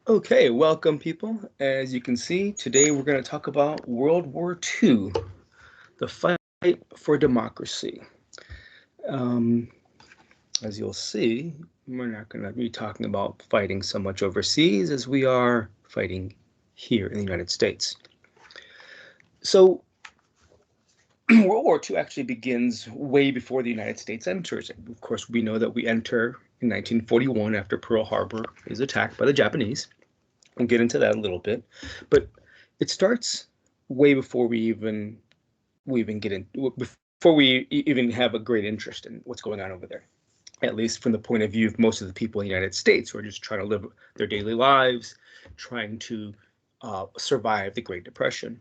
Okay, welcome people. As you can see, today we're going to talk about World War II, the fight for democracy. Um, as you'll see, we're not going to be talking about fighting so much overseas as we are fighting here in the United States. So, World War II actually begins way before the United States enters. Of course, we know that we enter in 1941 after Pearl Harbor is attacked by the Japanese. We'll get into that a little bit, but it starts way before we even get in before we even have a great interest in what's going on over there. At least from the point of view of most of the people in the United States who are just trying to live their daily lives, trying to survive the Great Depression.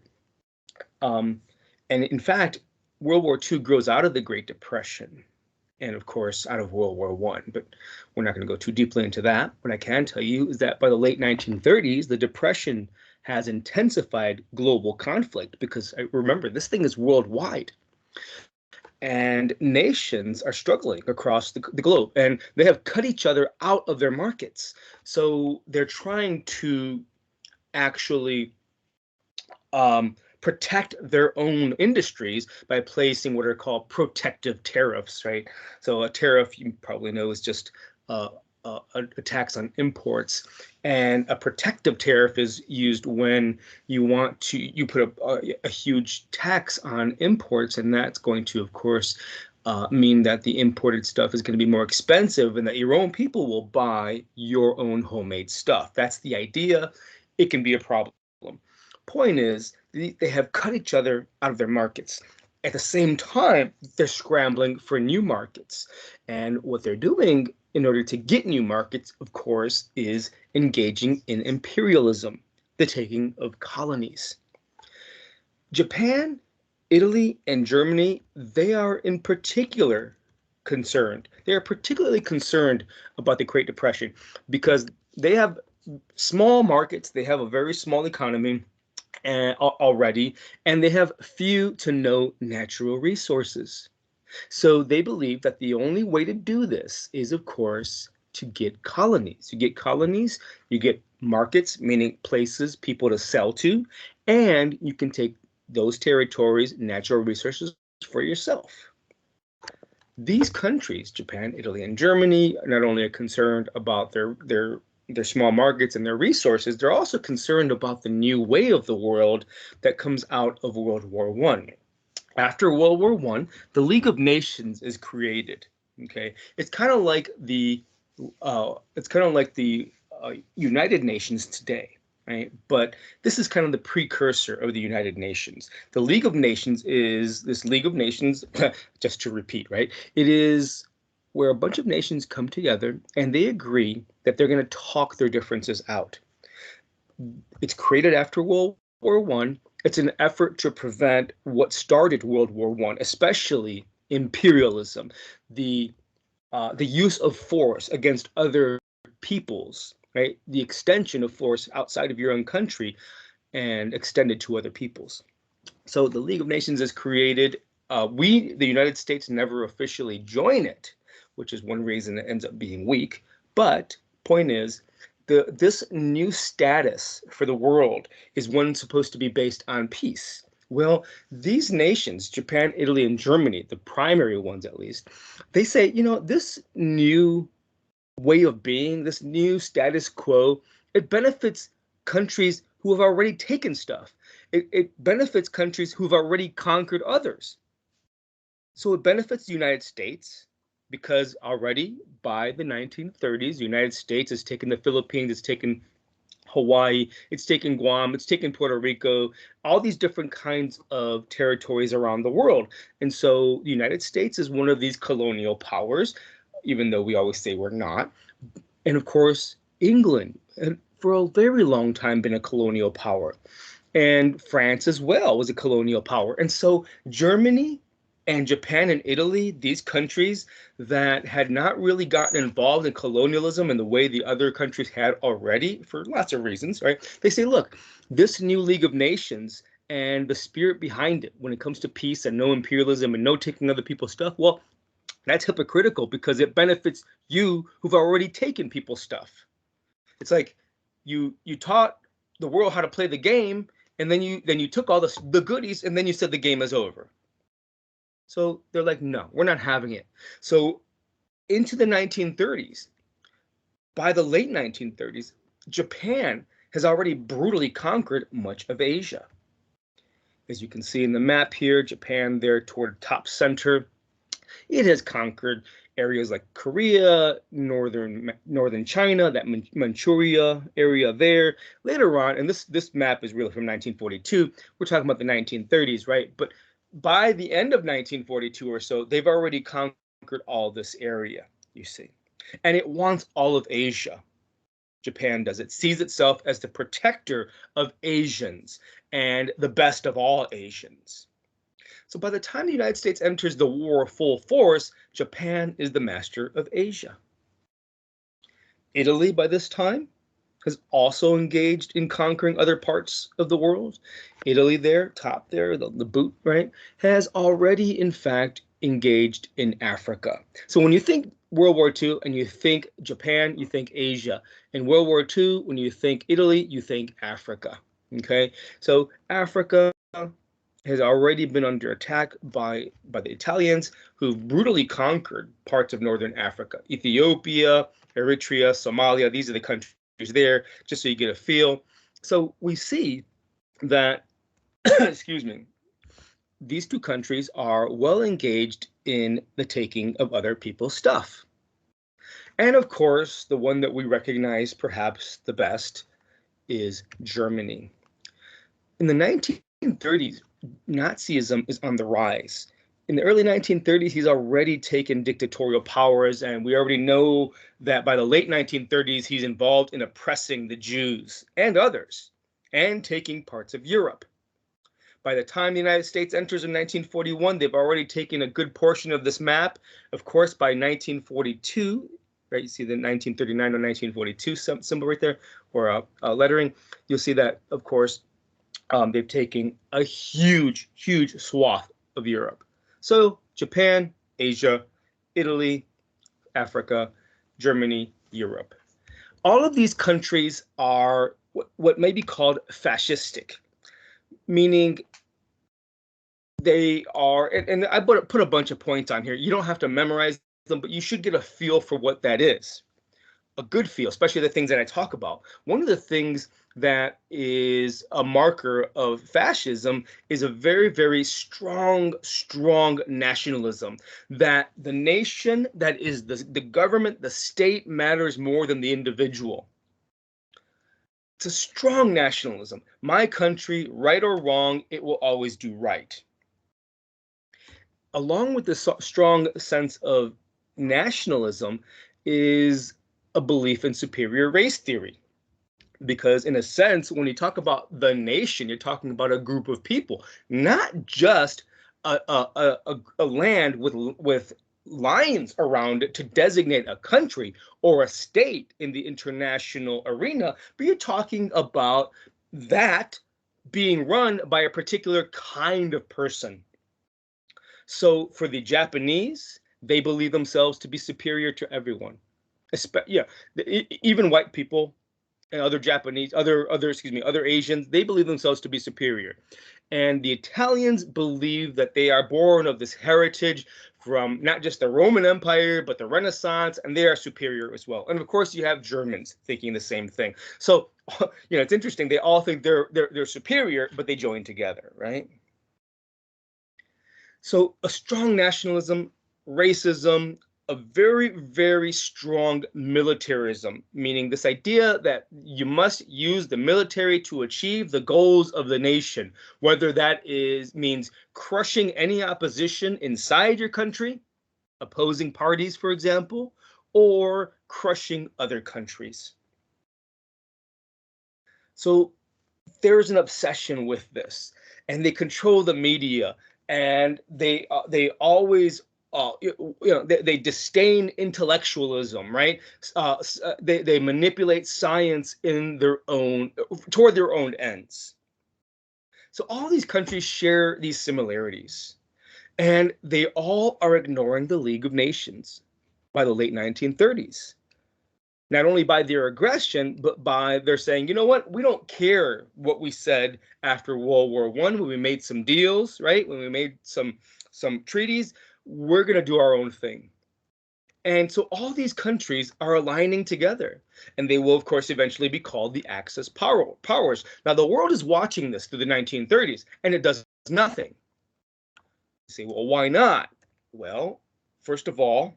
Um, and in fact, World War II grows out of the Great Depression and of course out of World War One. But we're not going to go too deeply into that. What I can tell you is that by the late 1930s, the Depression has intensified global conflict because remember, this thing is worldwide. And nations are struggling across the globe, and they have cut each other out of their markets. So they're trying to actually protect their own industries by placing what are called protective tariffs, right? So a tariff, you probably know, is just a tax on imports, and a protective tariff is used when you put a huge tax on imports, and that's going to, of course, mean that the imported stuff is going to be more expensive and that your own people will buy your own homemade stuff. That's the idea. It can be a problem. Point is, they have cut each other out of their markets. At the same time, they're scrambling for new markets. And what they're doing in order to get new markets, of course, is engaging in imperialism, the taking of colonies. Japan, Italy, and Germany, they are in particular concerned. They are particularly concerned about the Great Depression because they have small markets, they have a very small economy, already, and they have few to no natural resources. So they believe that the only way to do this is, of course, to get colonies. You get colonies, you get markets, meaning places people to sell to, and you can take those territories' natural resources for yourself. These countries, Japan, Italy, and Germany, not only are concerned about their small markets and their resources, they're also concerned about the new way of the world that comes out of World War One. After World War One, the League of Nations is created. Okay, it's kind of like the United Nations today, right? But this is kind of the precursor of the United Nations. The League of Nations is this League of Nations, just to repeat, right? It is where a bunch of nations come together and they agree that they're going to talk their differences out. It's created after World War One. It's an effort to prevent what started World War One, especially imperialism, the the use of force against other peoples, right? The extension of force outside of your own country and extended to other peoples. So the League of Nations is created. The United States, never officially join it, which is one reason it ends up being weak. But point is, this new status for the world is one supposed to be based on peace. Well, these nations, Japan, Italy, and Germany, the primary ones at least, they say, this new way of being, this new status quo, it benefits countries who have already taken stuff. It benefits countries who've already conquered others. So it benefits the United States because already by the 1930s, the United States has taken the Philippines, it's taken Hawaii, it's taken Guam, it's taken Puerto Rico, all these different kinds of territories around the world. And so the United States is one of these colonial powers, even though we always say we're not. And of course, England had for a very long time been a colonial power. And France as well was a colonial power. And so Germany and Japan and Italy, these countries that had not really gotten involved in colonialism in the way the other countries had already, for lots of reasons, right? They say, look, this new League of Nations and the spirit behind it when it comes to peace and no imperialism and no taking other people's stuff, well, that's hypocritical because it benefits you who've already taken people's stuff. It's like you taught the world how to play the game, and then you took all the goodies, and then you said the game is over. So they're like, no, we're not having it. So into the 1930s, by the late 1930s, Japan has already brutally conquered much of Asia. As you can see in the map here, Japan there toward top center, it has conquered areas like Korea, northern China, that Manchuria area there. Later on, and this map is really from 1942. We're talking about the 1930s, right? But by the end of 1942 or so, they've already conquered all this area, you see. And it wants all of Asia. Japan does. It sees itself as the protector of Asians and the best of all Asians. So by the time the United States enters the war full force, Japan is the master of Asia. Italy, by this time, has also engaged in conquering other parts of the world. Italy there, top there, the boot, right, has already, in fact, engaged in Africa. So when you think World War II and you think Japan, you think Asia. In World War II, when you think Italy, you think Africa. Okay, so Africa has already been under attack by the Italians, who've brutally conquered parts of northern Africa. Ethiopia, Eritrea, Somalia, these are the countries there, just so you get a feel. So we see that, excuse me, these two countries are well engaged in the taking of other people's stuff. And of course, the one that we recognize perhaps the best is Germany. In the 1930s, Nazism is on the rise. In the early 1930s, he's already taken dictatorial powers, and we already know that by the late 1930s, he's involved in oppressing the Jews and others, and taking parts of Europe. By the time the United States enters in 1941, they've already taken a good portion of this map. Of course, by 1942, right, you see the 1939 or 1942 symbol right there, or lettering, you'll see that, of course, they've taken a huge, huge swath of Europe. So Japan, Asia, Italy, Africa, Germany, Europe. All of these countries are what may be called fascistic, meaning they are, and I put a bunch of points on here. You don't have to memorize them, but you should get a feel for what that is. A good feel, especially the things that I talk about. One of the things that is a marker of fascism is a very, very strong nationalism, that the nation, that is the government, the state matters more than the individual. It's a strong nationalism. My country, right or wrong, it will always do right. Along with this strong sense of nationalism is a belief in superior race theory. Because in a sense, when you talk about the nation, you're talking about a group of people, not just a land with lines around it to designate a country or a state in the international arena, but you're talking about that being run by a particular kind of person. So for the Japanese, they believe themselves to be superior to everyone. Yeah, even white people and other Japanese, other Asians, they believe themselves to be superior. And the Italians believe that they are born of this heritage from not just the Roman Empire, but the Renaissance, and they are superior as well. And of course, you have Germans thinking the same thing. So, it's interesting. They all think they're superior, but they join together, right? So a strong nationalism, racism, a very, very strong militarism, meaning this idea that you must use the military to achieve the goals of the nation, whether that means crushing any opposition inside your country, opposing parties, for example, or crushing other countries. So there's an obsession with this, and they control the media, and they always they disdain intellectualism, right? They manipulate science in toward their own ends. So all these countries share these similarities, and they all are ignoring the League of Nations by the late 1930s. not only by their aggression, but by their saying, you know what, we don't care what we said after World War I when we made some deals, right? When we made some treaties, we're going to do our own thing. And so all these countries are aligning together, and they will, of course, eventually be called the Axis powers. Now, the world is watching this through the 1930s, and it does nothing. You say, well, why not? Well, first of all,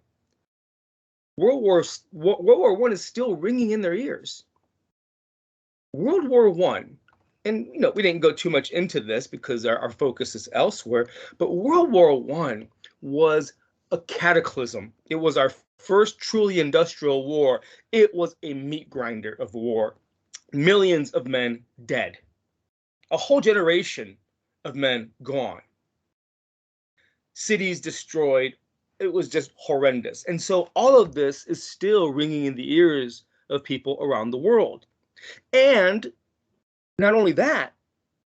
World War I is still ringing in their ears. World War I, and we didn't go too much into this because our focus is elsewhere, but World War I was a cataclysm. It was our first truly industrial war. It was a meat grinder of war. Millions of men dead. A whole generation of men gone. Cities destroyed. It was just horrendous. And so all of this is still ringing in the ears of people around the world. And not only that,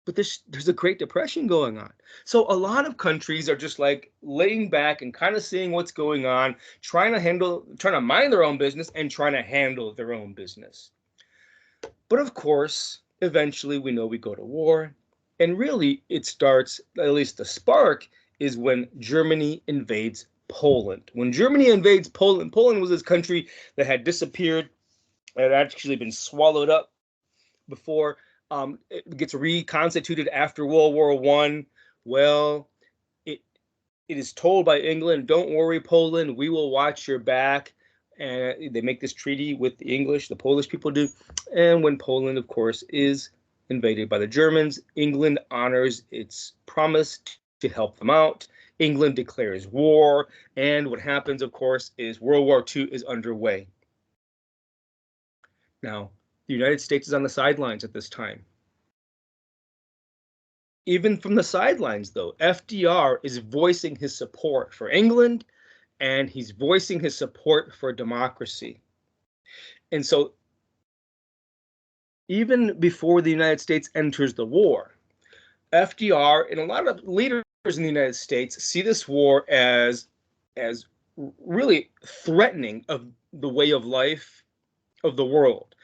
but there's a Great Depression going on. So a lot of countries are just like laying back and kind of seeing what's going on, trying to mind their own business and trying to handle their own business. But of course, eventually we know we go to war. And really it starts, at least the spark, is when Germany invades Poland. When Germany invades Poland, Poland was this country that had disappeared, had actually been swallowed up before it gets reconstituted after World War I. Well, it is told by England, don't worry, Poland, we will watch your back. And they make this treaty with the English, the Polish people do. And when Poland, of course, is invaded by the Germans, England honors its promise to help them out. England declares war, and what happens, of course, is World War II is underway. Now, the United States is on the sidelines at this time. Even from the sidelines, though, FDR is voicing his support for England, and he's voicing his support for democracy. And so, even before the United States enters the war, FDR and a lot of leaders in the United States see this war as really threatening of the way of life of the world.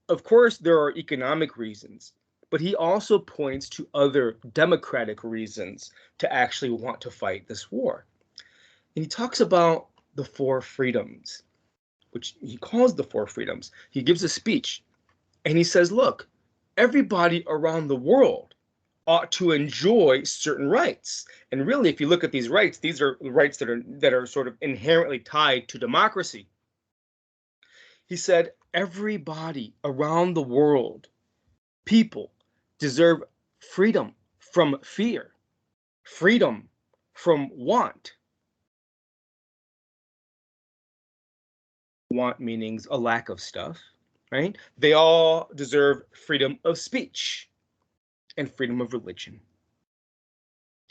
Of course, there are economic reasons, but he also points to other democratic reasons to actually want to fight this war. And he talks about the four freedoms, which he calls the four freedoms. He gives a speech and he says, look, everybody around the world ought to enjoy certain rights. And really, if you look at these rights rights that are sort of inherently tied to democracy. He said, everybody around the world, people, deserve freedom from fear, freedom from want. Want meanings a lack of stuff, right? They all deserve freedom of speech and freedom of religion.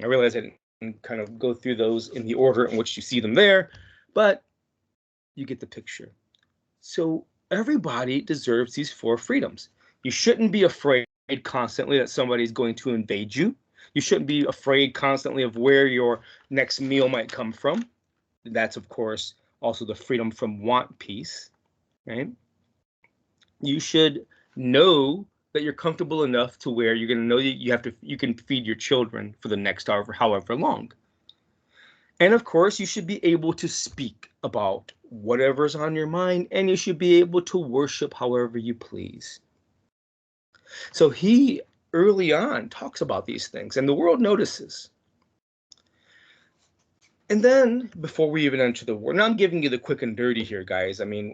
I realize I didn't kind of go through those in the order in which you see them there, but you get the picture. So everybody deserves these four freedoms. You shouldn't be afraid constantly that somebody's going to invade you. You shouldn't be afraid constantly of where your next meal might come from. That's, of course, also the freedom from want piece, right? You should know that you're comfortable enough to where you're going to know you can feed your children for the next however long. And of course, you should be able to speak about whatever's on your mind, and you should be able to worship however you please. So he early on talks about these things, and the world notices. And then before we even enter the war, now I'm giving you the quick and dirty here, guys. I mean,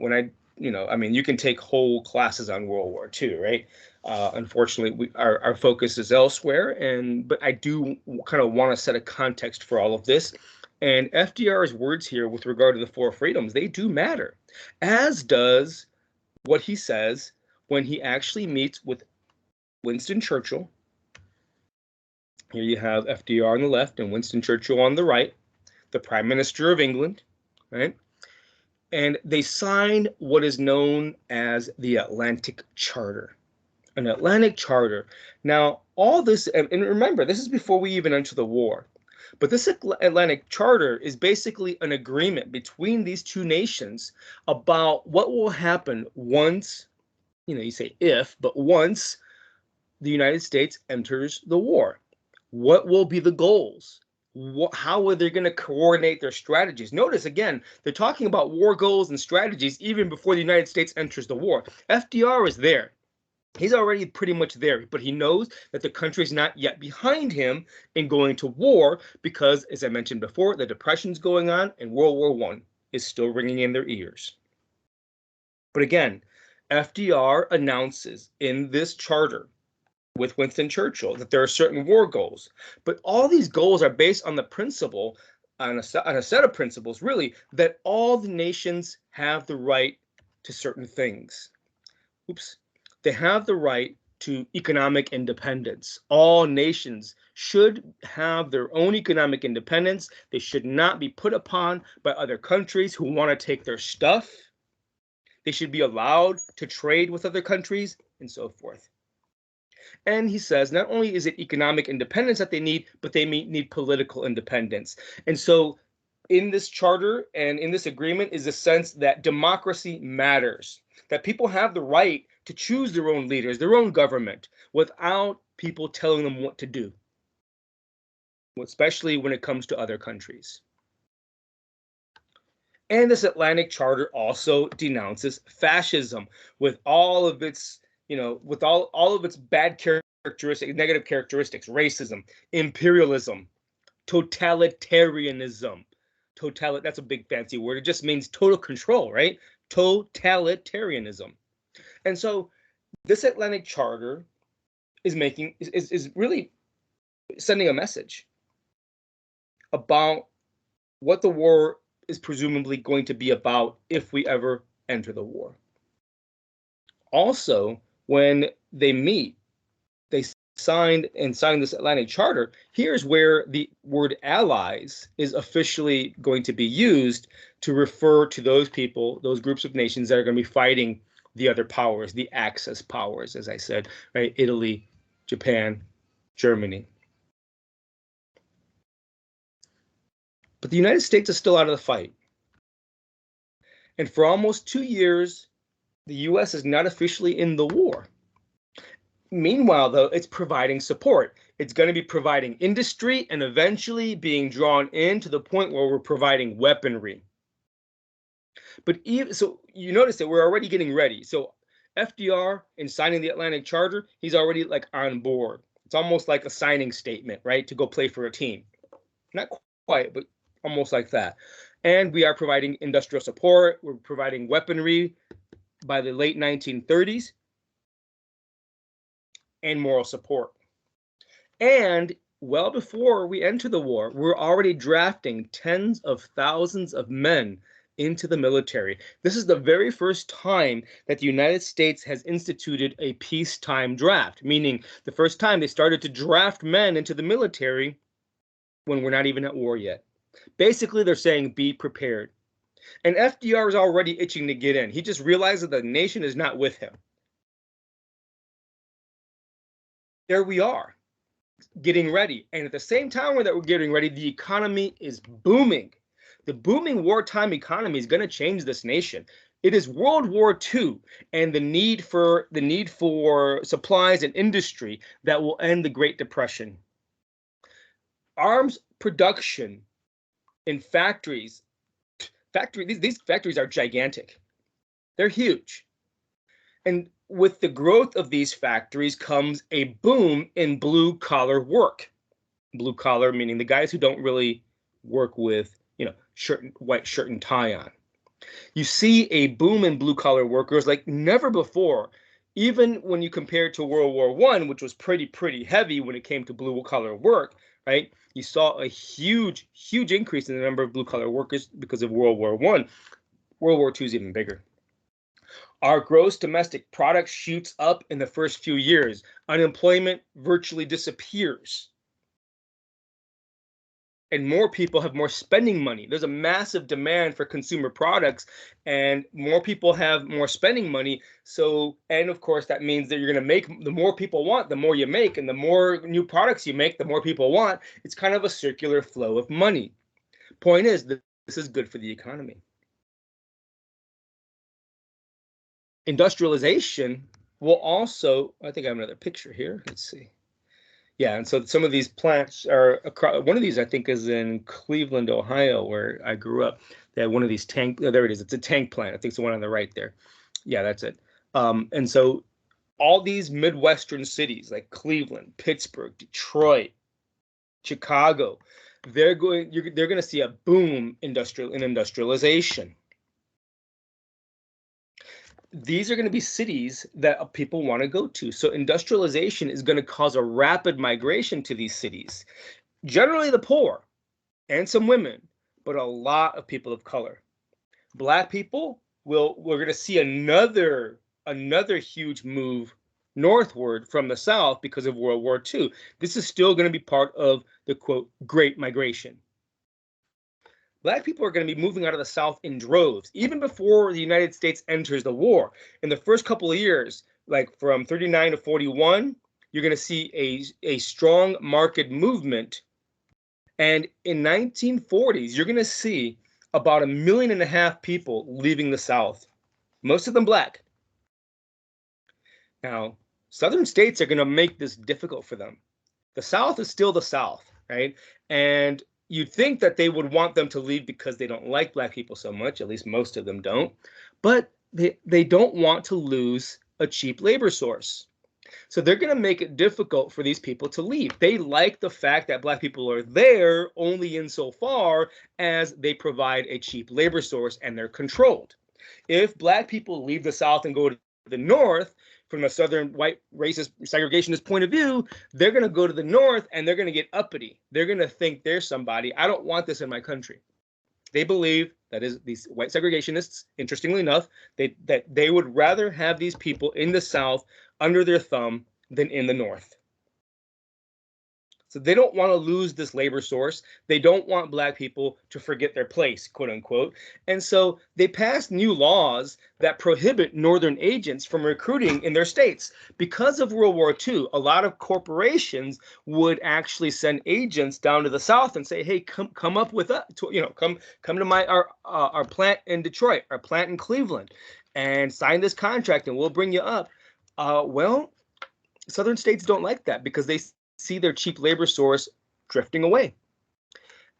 you can take whole classes on World War II, right? Unfortunately, our focus is elsewhere, but I do kind of want to set a context for all of this. And FDR's words here with regard to the four freedoms, they do matter, as does what he says when he actually meets with Winston Churchill. Here you have FDR on the left and Winston Churchill on the right, the Prime Minister of England, right? And they signed what is known as the Atlantic Charter. An Atlantic Charter. Now, all this, and remember, this is before we even enter the war. But this Atlantic Charter is basically an agreement between these two nations about what will happen once, you say if, but once the United States enters the war. What will be the goals? How are they going to coordinate their strategies? Notice again, they're talking about war goals and strategies even before the United States enters the war. FDR is there. He's already pretty much there, but he knows that the country is not yet behind him in going to war because, as I mentioned before, the Depression's going on and World War I is still ringing in their ears. But again, FDR announces in this charter with Winston Churchill that there are certain war goals, but all these goals are based on the principle, on a set of principles, really, that all the nations have the right to certain things. They have the right to economic independence. All nations should have their own economic independence. They should not be put upon by other countries who want to take their stuff. They should be allowed to trade with other countries and so forth. And he says not only is it economic independence that they need, but they need political independence. And so in this charter and in this agreement is a sense that democracy matters, that people have the right to choose their own leaders, their own government, without people telling them what to do, especially when it comes to other countries. And this Atlantic Charter also denounces fascism with all of its, with all of its bad characteristics, negative characteristics, racism, imperialism, totalitarianism. That's a big fancy word. It just means total control, right? Totalitarianism. And so this Atlantic Charter is really sending a message about what the war is presumably going to be about if we ever enter the war. Also, when they meet, they signed this Atlantic Charter. Here's where the word allies is officially going to be used to refer to those people, those groups of nations that are going to be fighting the other powers, the Axis powers, as I said, right? Italy, Japan, Germany. But the United States is still out of the fight. And for almost 2 years, the US is not officially in the war. Meanwhile, though, it's providing support. It's going to be providing industry and eventually being drawn in to the point where we're providing weaponry. But so you notice that we're already getting ready. So FDR, in signing the Atlantic Charter, he's already like on board. It's almost like a signing statement, right? To go play for a team. Not quite, but almost like that. And we are providing industrial support. We're providing weaponry by the late 1930s. And moral support. And well before we enter the war, we're already drafting tens of thousands of men into the military. This is the very first time that the United States has instituted a peacetime draft, meaning the first time they started to draft men into the military when we're not even at war yet. Basically, they're saying be prepared. And FDR is already itching to get in. He just realized that the nation is not with him. There we are, getting ready. And at the same time that we're getting ready, the economy is booming. The booming wartime economy is going to change this nation. It is World War II and the need for supplies and industry that will end the Great Depression. Arms production in factories, these factories are gigantic. They're huge. And with the growth of these factories comes a boom in blue-collar work. Blue-collar meaning the guys who don't really work with, white shirt and tie on. You see a boom in blue-collar workers like never before. Even when you compare it to World War I, which was pretty heavy when it came to blue-collar work, right? You saw a huge increase in the number of blue-collar workers because of World War I. World War II is even bigger. Our gross domestic product shoots up in the first few years. Unemployment virtually disappears. and more people have more spending money. There's a massive demand for consumer products, and more people have more spending money. So, and of course, that means that you're going to make, the more people want, the more you make, and the more new products you make, the more people want. It's kind of a circular flow of money. Point is that this is good for the economy. Industrialization will also, I think I have another picture here. Let's see. Yeah, and so some of these plants are across, one of these I think is in Cleveland, Ohio, where I grew up. They had one of these tank, oh, there it is. It's a tank plant. I think it's the one on the right there. Yeah, that's it. And so all these Midwestern cities like Cleveland, Pittsburgh, Detroit, Chicago, they're going to see a boom in industrialization. These are going to be cities that people want to go to. So industrialization is going to cause a rapid migration to these cities. Generally the poor and some women, but a lot of people of color. Black people we're going to see another huge move northward from the South because of World War II. This is still going to be part of the, quote, Great Migration. Black people are going to be moving out of the South in droves, even before the United States enters the war. In the first couple of years, like from 39 to 41, you're going to see a strong market movement. And in 1940s, you're going to see about 1.5 million people leaving the South, most of them Black. Now, Southern states are going to make this difficult for them. The South is still the South, right? And you'd think that they would want them to leave because they don't like Black people so much. At least most of them don't. But they don't want to lose a cheap labor source. So they're going to make it difficult for these people to leave. They like the fact that Black people are there only insofar as they provide a cheap labor source and they're controlled. If Black people leave the South and go to the North, from a Southern white racist segregationist point of view, they're going to go to the North and they're going to get uppity. They're going to think they're somebody. I don't want this in my country. They believe, that is, these white segregationists, interestingly enough, that they would rather have these people in the South under their thumb than in the North. So they don't want to lose this labor source. They don't want Black people to forget their place, quote unquote. And so they passed new laws that prohibit Northern agents from recruiting in their states. Because of World War II, a lot of corporations would actually send agents down to the South and say, hey, come up with us, come to our plant in Detroit, our plant in Cleveland, and sign this contract and we'll bring you up. Well, Southern states don't like that because they see their cheap labor source drifting away.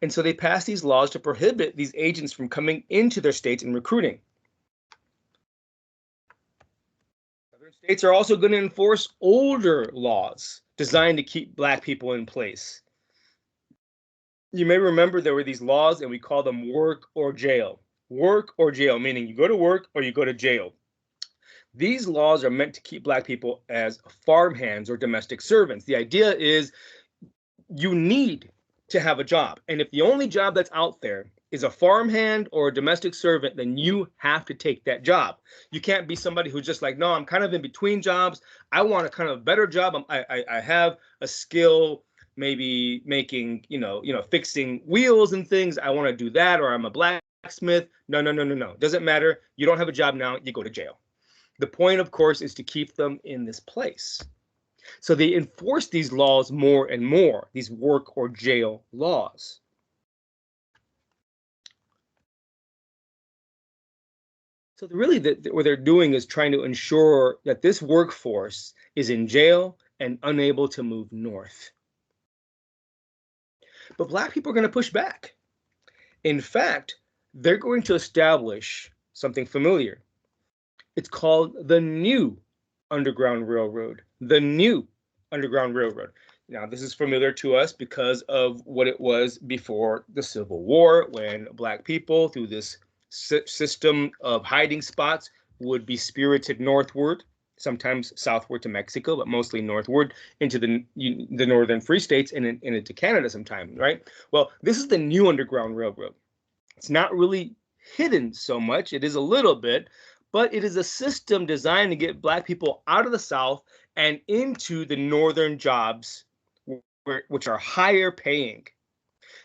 And so they pass these laws to prohibit these agents from coming into their states and recruiting. Southern states are also going to enforce older laws designed to keep Black people in place. You may remember there were these laws and we call them work or jail. Work or jail, meaning you go to work or you go to jail. These laws are meant to keep Black people as farmhands or domestic servants. The idea is you need to have a job. And if the only job that's out there is a farmhand or a domestic servant, then you have to take that job. You can't be somebody who's just like, no, I'm kind of in between jobs. I want a kind of better job. I have a skill, maybe making, fixing wheels and things. I want to do that, or I'm a blacksmith. No. Doesn't matter. You don't have a job now. You go to jail. The point, of course, is to keep them in this place. So they enforce these laws more and more, these work or jail laws. So really what they're doing is trying to ensure that this workforce is in jail and unable to move north. But Black people are going to push back. In fact, they're going to establish something familiar. It's called the New Underground Railroad. The New Underground Railroad. Now, this is familiar to us because of what it was before the Civil War, when Black people, through this system of hiding spots, would be spirited northward, sometimes southward to Mexico, but mostly northward into the northern free states and into Canada sometimes, right? Well, this is the New Underground Railroad. It's not really hidden so much. It is a little bit, but it is a system designed to get Black people out of the South and into the northern jobs, which are higher paying.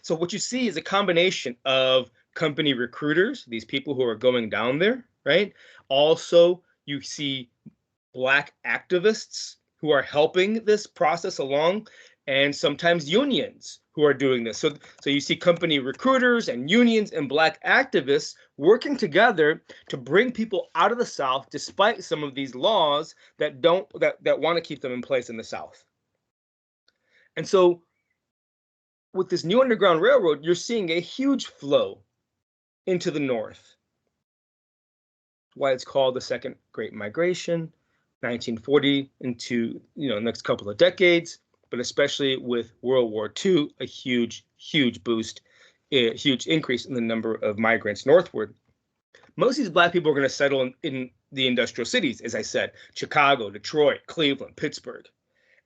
So what you see is a combination of company recruiters, these people who are going down there, right? Also, you see Black activists who are helping this process along, and sometimes unions who are doing this. So you see company recruiters and unions and Black activists working together to bring people out of the South, despite some of these laws that want to keep them in place in the South. And so with this new Underground Railroad, you're seeing a huge flow into the North. Why it's called the Second Great Migration, 1940 into the next couple of decades, but especially with World War II, a huge boost, a huge increase in the number of migrants northward. Most of these Black people are going to settle in the industrial cities, as I said, Chicago, Detroit, Cleveland, Pittsburgh,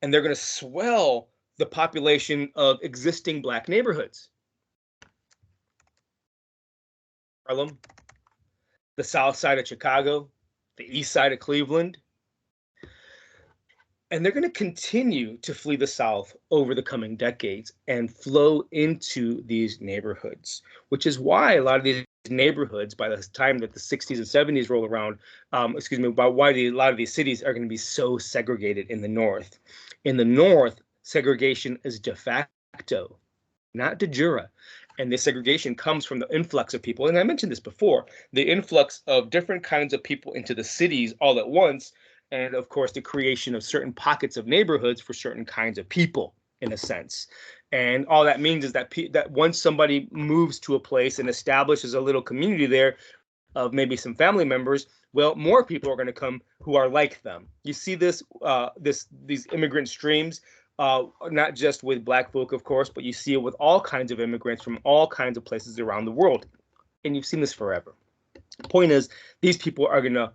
and they're going to swell the population of existing Black neighborhoods. Harlem, the south side of Chicago, the east side of Cleveland. And they're going to continue to flee the South over the coming decades and flow into these neighborhoods, which is why a lot of these neighborhoods, by the time that the 60s and 70s roll around, about why a lot of these cities are going to be so segregated in the North. In the North, segregation is de facto, not de jure. And this segregation comes from the influx of people. And I mentioned this before, the influx of different kinds of people into the cities all at once. And of course, the creation of certain pockets of neighborhoods for certain kinds of people, in a sense. And all that means is that once somebody moves to a place and establishes a little community there of maybe some family members, well, more people are going to come who are like them. You see this, these immigrant streams, not just with Black folk, of course, but you see it with all kinds of immigrants from all kinds of places around the world. And you've seen this forever. The point is, these people are going to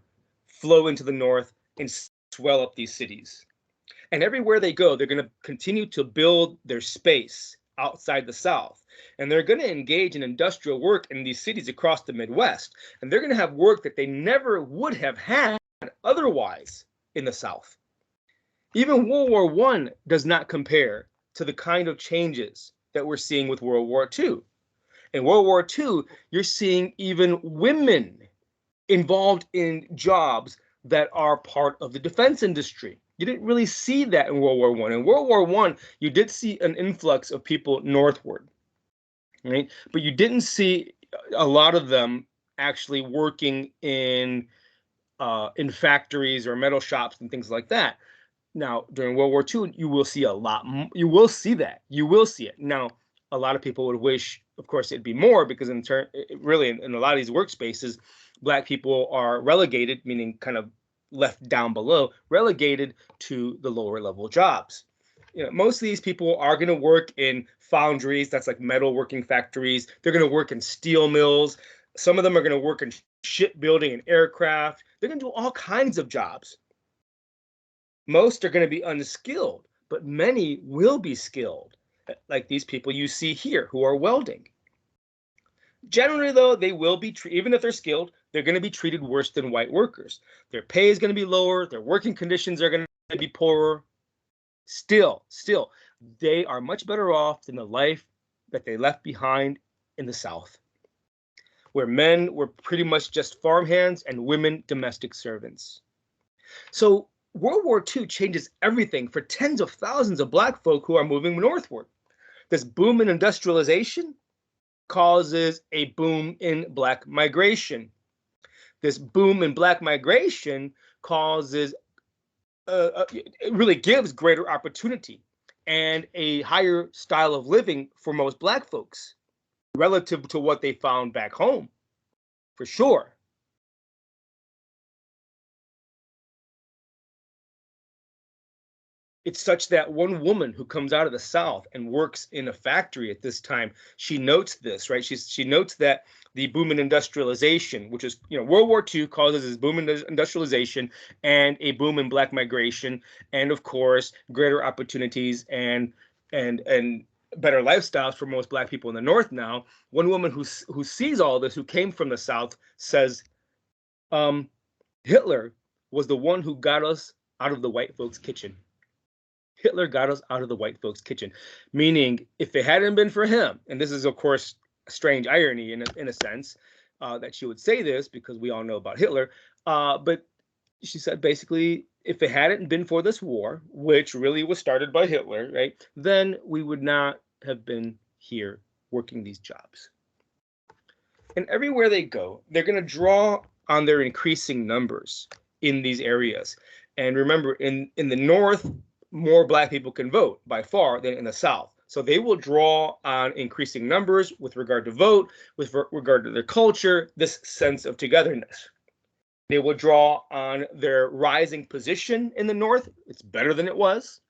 flow into the North and swell up these cities. And everywhere they go, they're going to continue to build their space outside the South. And they're going to engage in industrial work in these cities across the Midwest. And they're going to have work that they never would have had otherwise in the South. Even World War I does not compare to the kind of changes that we're seeing with World War II. In World War II, you're seeing even women involved in jobs that are part of the defense industry. You didn't really see that in World War I. In World War I, you did see an influx of people northward, right? But you didn't see a lot of them actually working in factories or metal shops and things like that. Now, during World War II, you will see a lot. You will see that. You will see it. Now, a lot of people would wish, of course, it'd be more, because in a lot of these workspaces, Black people are relegated, meaning kind of left down below, relegated to the lower level jobs. Most of these people are going to work in foundries, that's like metal working factories. They're going to work in steel mills. Some of them are going to work in shipbuilding and aircraft. They're going to do all kinds of jobs. Most are going to be unskilled, but many will be skilled, like these people you see here who are welding. Generally, though, they will be even if they're skilled, they're going to be treated worse than white workers. Their pay is going to be lower. Their working conditions are going to be poorer. Still, they are much better off than the life that they left behind in the South, where men were pretty much just farmhands and women domestic servants. So World War II changes everything for tens of thousands of Black folk who are moving northward. This boom in industrialization causes a boom in Black migration. This boom in Black migration causes, it really gives greater opportunity and a higher style of living for most Black folks relative to what they found back home, for sure. It's such that one woman who comes out of the South and works in a factory at this time, she notes this, right? She notes that the boom in industrialization, which is, World War II causes this boom in industrialization and a boom in Black migration, and of course, greater opportunities and better lifestyles for most Black people in the North now. One woman who sees all this, who came from the South, says, Hitler was the one who got us out of the white folks' kitchen. Hitler got us out of the white folks' kitchen. Meaning, if it hadn't been for him, and this is, of course, a strange irony in a sense that she would say this because we all know about Hitler. But she said basically, if it hadn't been for this war, which really was started by Hitler, right, then we would not have been here working these jobs. And everywhere they go, they're going to draw on their increasing numbers in these areas. And remember, in the North, more Black people can vote by far than in the South. So they will draw on increasing numbers with regard to vote, with regard to their culture, this sense of togetherness. They will draw on their rising position in the North. It's better than it was.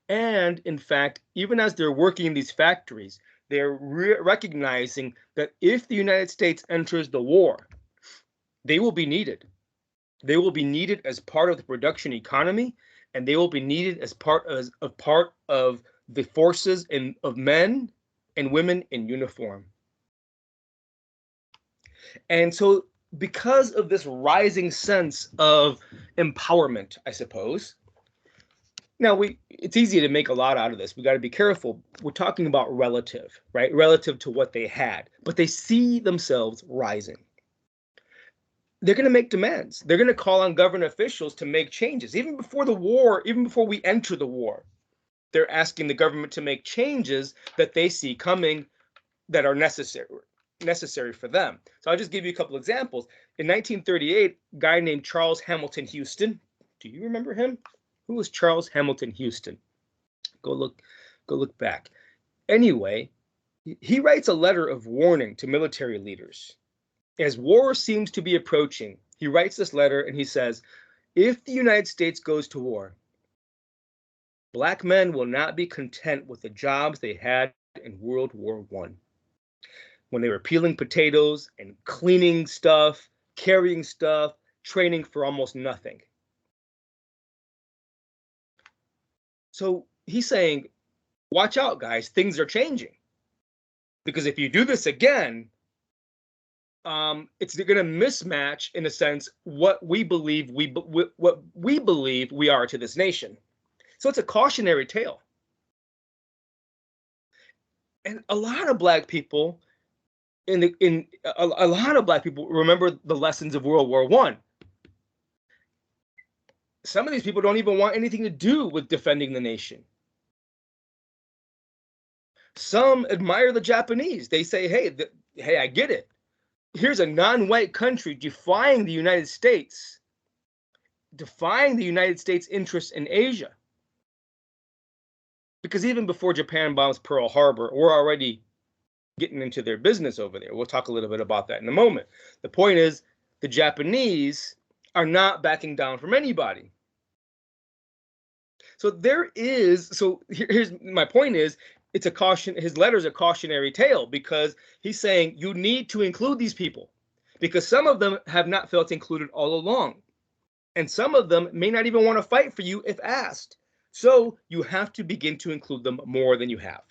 And in fact, even as they're working in these factories, they're recognizing that if the United States enters the war, they will be needed. They will be needed as part of the production economy, and they will be needed as part of the forces of men and women in uniform. And so because of this rising sense of empowerment, I suppose, now it's easy to make a lot out of this. We got to be careful. We're talking about relative, right? Relative to what they had, but they see themselves rising. They're going to make demands. They're going to call on government officials to make changes. Even before the war, even before we enter the war, they're asking the government to make changes that they see coming that are necessary for them. So I'll just give you a couple examples. In 1938, a guy named Charles Hamilton Houston. Do you remember him? Who was Charles Hamilton Houston? Go look back. Anyway, he writes a letter of warning to military leaders. As war seems to be approaching, he writes this letter and he says, if the United States goes to war, Black men will not be content with the jobs they had in World War I, when they were peeling potatoes and cleaning stuff, carrying stuff, training for almost nothing. So he's saying, watch out, guys, things are changing. Because if you do this again, it's going to mismatch, in a sense, what we believe we are to this nation. So it's a cautionary tale. And a lot of Black people a lot of Black people remember the lessons of World War I. Some of these people don't even want anything to do with defending the nation. Some admire the Japanese. They say, hey, I get it. Here's a non-white country defying the United States, defying the United States' interests in Asia. Because even before Japan bombs Pearl Harbor, we're already getting into their business over there. We'll talk a little bit about that in a moment. The point is, the Japanese are not backing down from anybody. So here's my point is, it's a caution. His letter's a cautionary tale because he's saying you need to include these people because some of them have not felt included all along. And some of them may not even want to fight for you if asked. So you have to begin to include them more than you have.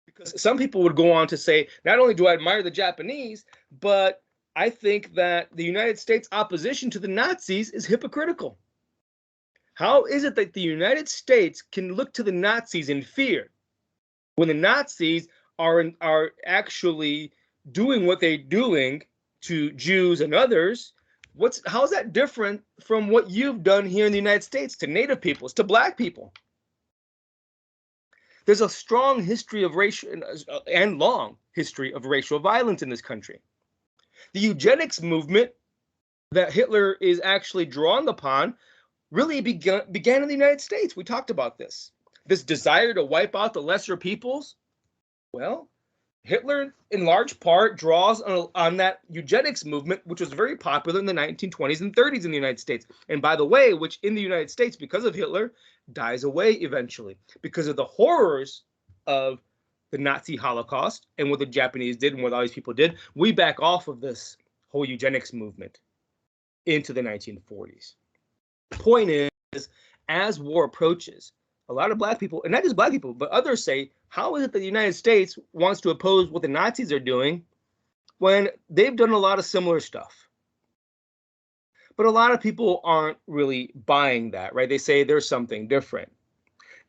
Because some people would go on to say, not only do I admire the Japanese, but I think that the United States opposition to the Nazis is hypocritical. How is it that the United States can look to the Nazis in fear when the Nazis are actually doing what they're doing to Jews and others? How is that different from what you've done here in the United States to Native peoples, to Black people? There's a strong history of racial and long history of racial violence in this country. The eugenics movement that Hitler is actually drawing upon really began in the United States. We talked about this. This desire to wipe out the lesser peoples. Well, Hitler, in large part, draws on that eugenics movement, which was very popular in the 1920s and 30s in the United States. And by the way, which in the United States, because of Hitler, dies away eventually because of the horrors of the Nazi Holocaust and what the Japanese did and what all these people did. We back off of this whole eugenics movement into the 1940s. The point is, as war approaches, a lot of Black people, and not just Black people, but others say, how is it that the United States wants to oppose what the Nazis are doing when they've done a lot of similar stuff? But a lot of people aren't really buying that, right? They say there's something different.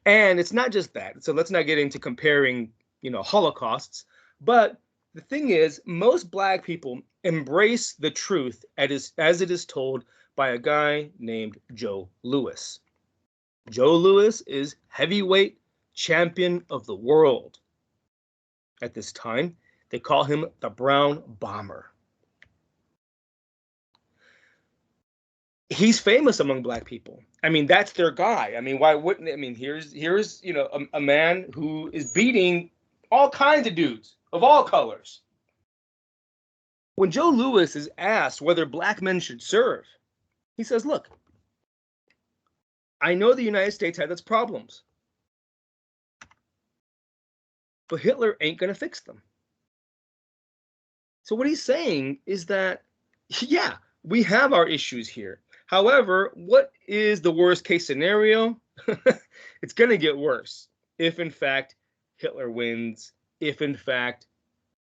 And it's not just that. So let's not get into comparing, holocausts. But the thing is, most Black people embrace the truth as it is told by a guy named Joe Louis. Joe Louis is heavyweight champion of the world. At this time, they call him the Brown Bomber. He's famous among Black people. I mean, that's their guy. I mean, why wouldn't? I mean, here's a man who is beating all kinds of dudes of all colors. When Joe Louis is asked whether Black men should serve, he says, "Look, I know the United States had its problems, but Hitler ain't gonna fix them." So what he's saying is that, yeah, we have our issues here. However, what is the worst case scenario? It's going to get worse if, in fact, Hitler wins, if, in fact,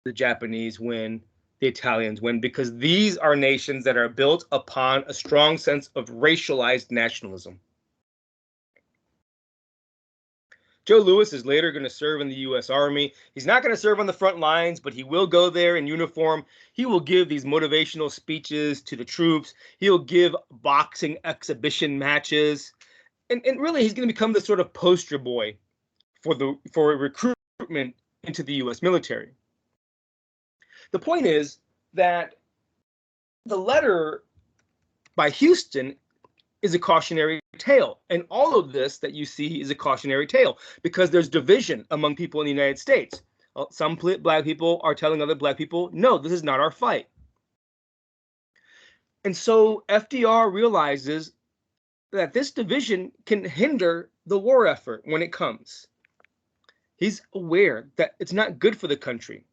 the Japanese win, the Italians win, because these are nations that are built upon a strong sense of racialized nationalism. Joe Louis is later going to serve in the U.S. Army. He's not going to serve on the front lines, but he will go there in uniform. He will give these motivational speeches to the troops. He'll give boxing exhibition matches. And really, he's going to become the sort of poster boy for recruitment into the U.S. military. The point is that the letter by Houston is a cautionary tale. And all of this that you see is a cautionary tale because there's division among people in the United States. Some Black people are telling other Black people, no, this is not our fight. And so FDR realizes that this division can hinder the war effort when it comes. He's aware that it's not good for the country.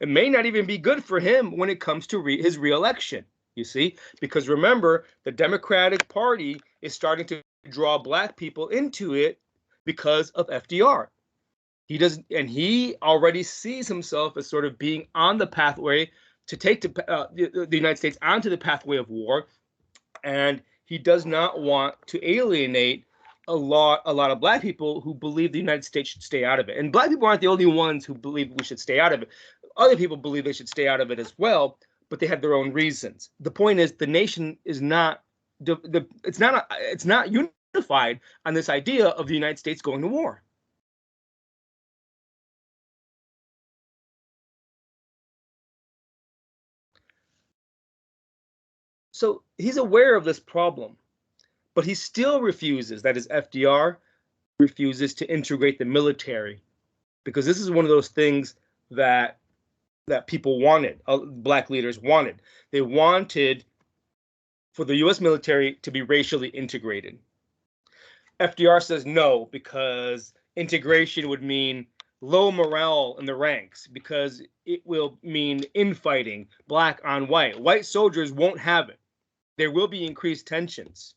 It may not even be good for him when it comes to his reelection. You see, because remember, the Democratic Party is starting to draw Black people into it because of FDR. He already sees himself as sort of being on the pathway to take the United States onto the pathway of war, and he does not want to alienate a lot of Black people who believe the United States should stay out of it. And Black people aren't the only ones who believe we should stay out of it. Other people believe they should stay out of it as well, but they have their own reasons. The point is, the nation is not it's not unified on this idea of the United States going to war. So he's aware of this problem, but he still refuses, that is FDR, refuses to integrate the military, because this is one of those things that people wanted, Black leaders wanted. They wanted for the U.S. military to be racially integrated. FDR says no, because integration would mean low morale in the ranks, because it will mean infighting, Black on white. White soldiers won't have it. There will be increased tensions.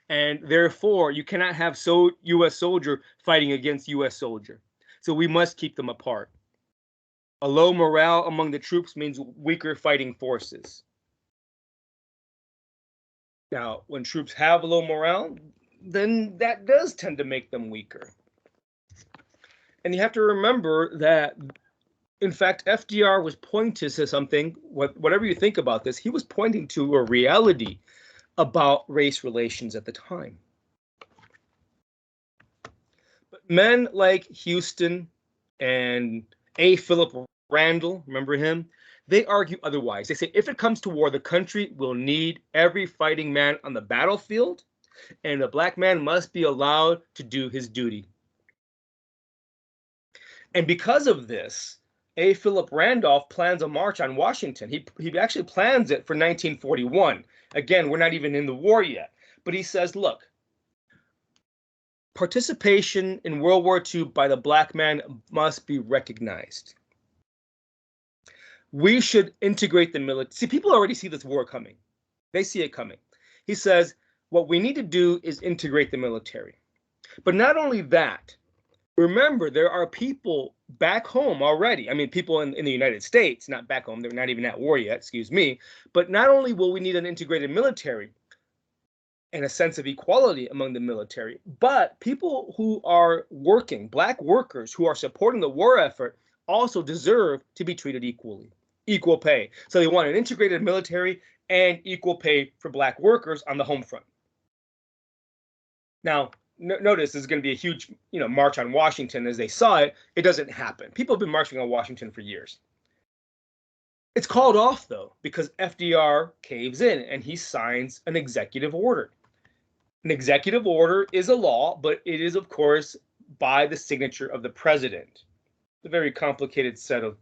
And therefore, you cannot have U.S. soldier fighting against U.S. soldier. So we must keep them apart. A low morale among the troops means weaker fighting forces. Now, when troops have low morale, then that does tend to make them weaker. And you have to remember that, in fact, FDR was pointing to something, whatever you think about this, he was pointing to a reality about race relations at the time. But men like Houston and A. Philip Randall, remember him? They argue otherwise. They say if it comes to war, the country will need every fighting man on the battlefield, and the Black man must be allowed to do his duty. And because of this, A. Philip Randolph plans a march on Washington. He actually plans it for 1941. Again, we're not even in the war yet. But he says, look, participation in World War II by the Black man must be recognized. We should integrate the military. See, people already see this war coming. They see it coming. He says, what we need to do is integrate the military. But not only that, remember, there are people back home already. I mean, people in the United States, not back home. They're not even at war yet, excuse me. But not only will we need an integrated military, and a sense of equality among the military. But people who are working, black workers who are supporting the war effort, also deserve to be treated equally, equal pay. So they want an integrated military and equal pay for black workers on the home front. Now, notice there's going to be a huge, march on Washington as they saw it. It doesn't happen. People have been marching on Washington for years. It's called off, though, because FDR caves in and he signs an executive order. An executive order is a law, but it is, of course, by the signature of the president. A very complicated set of,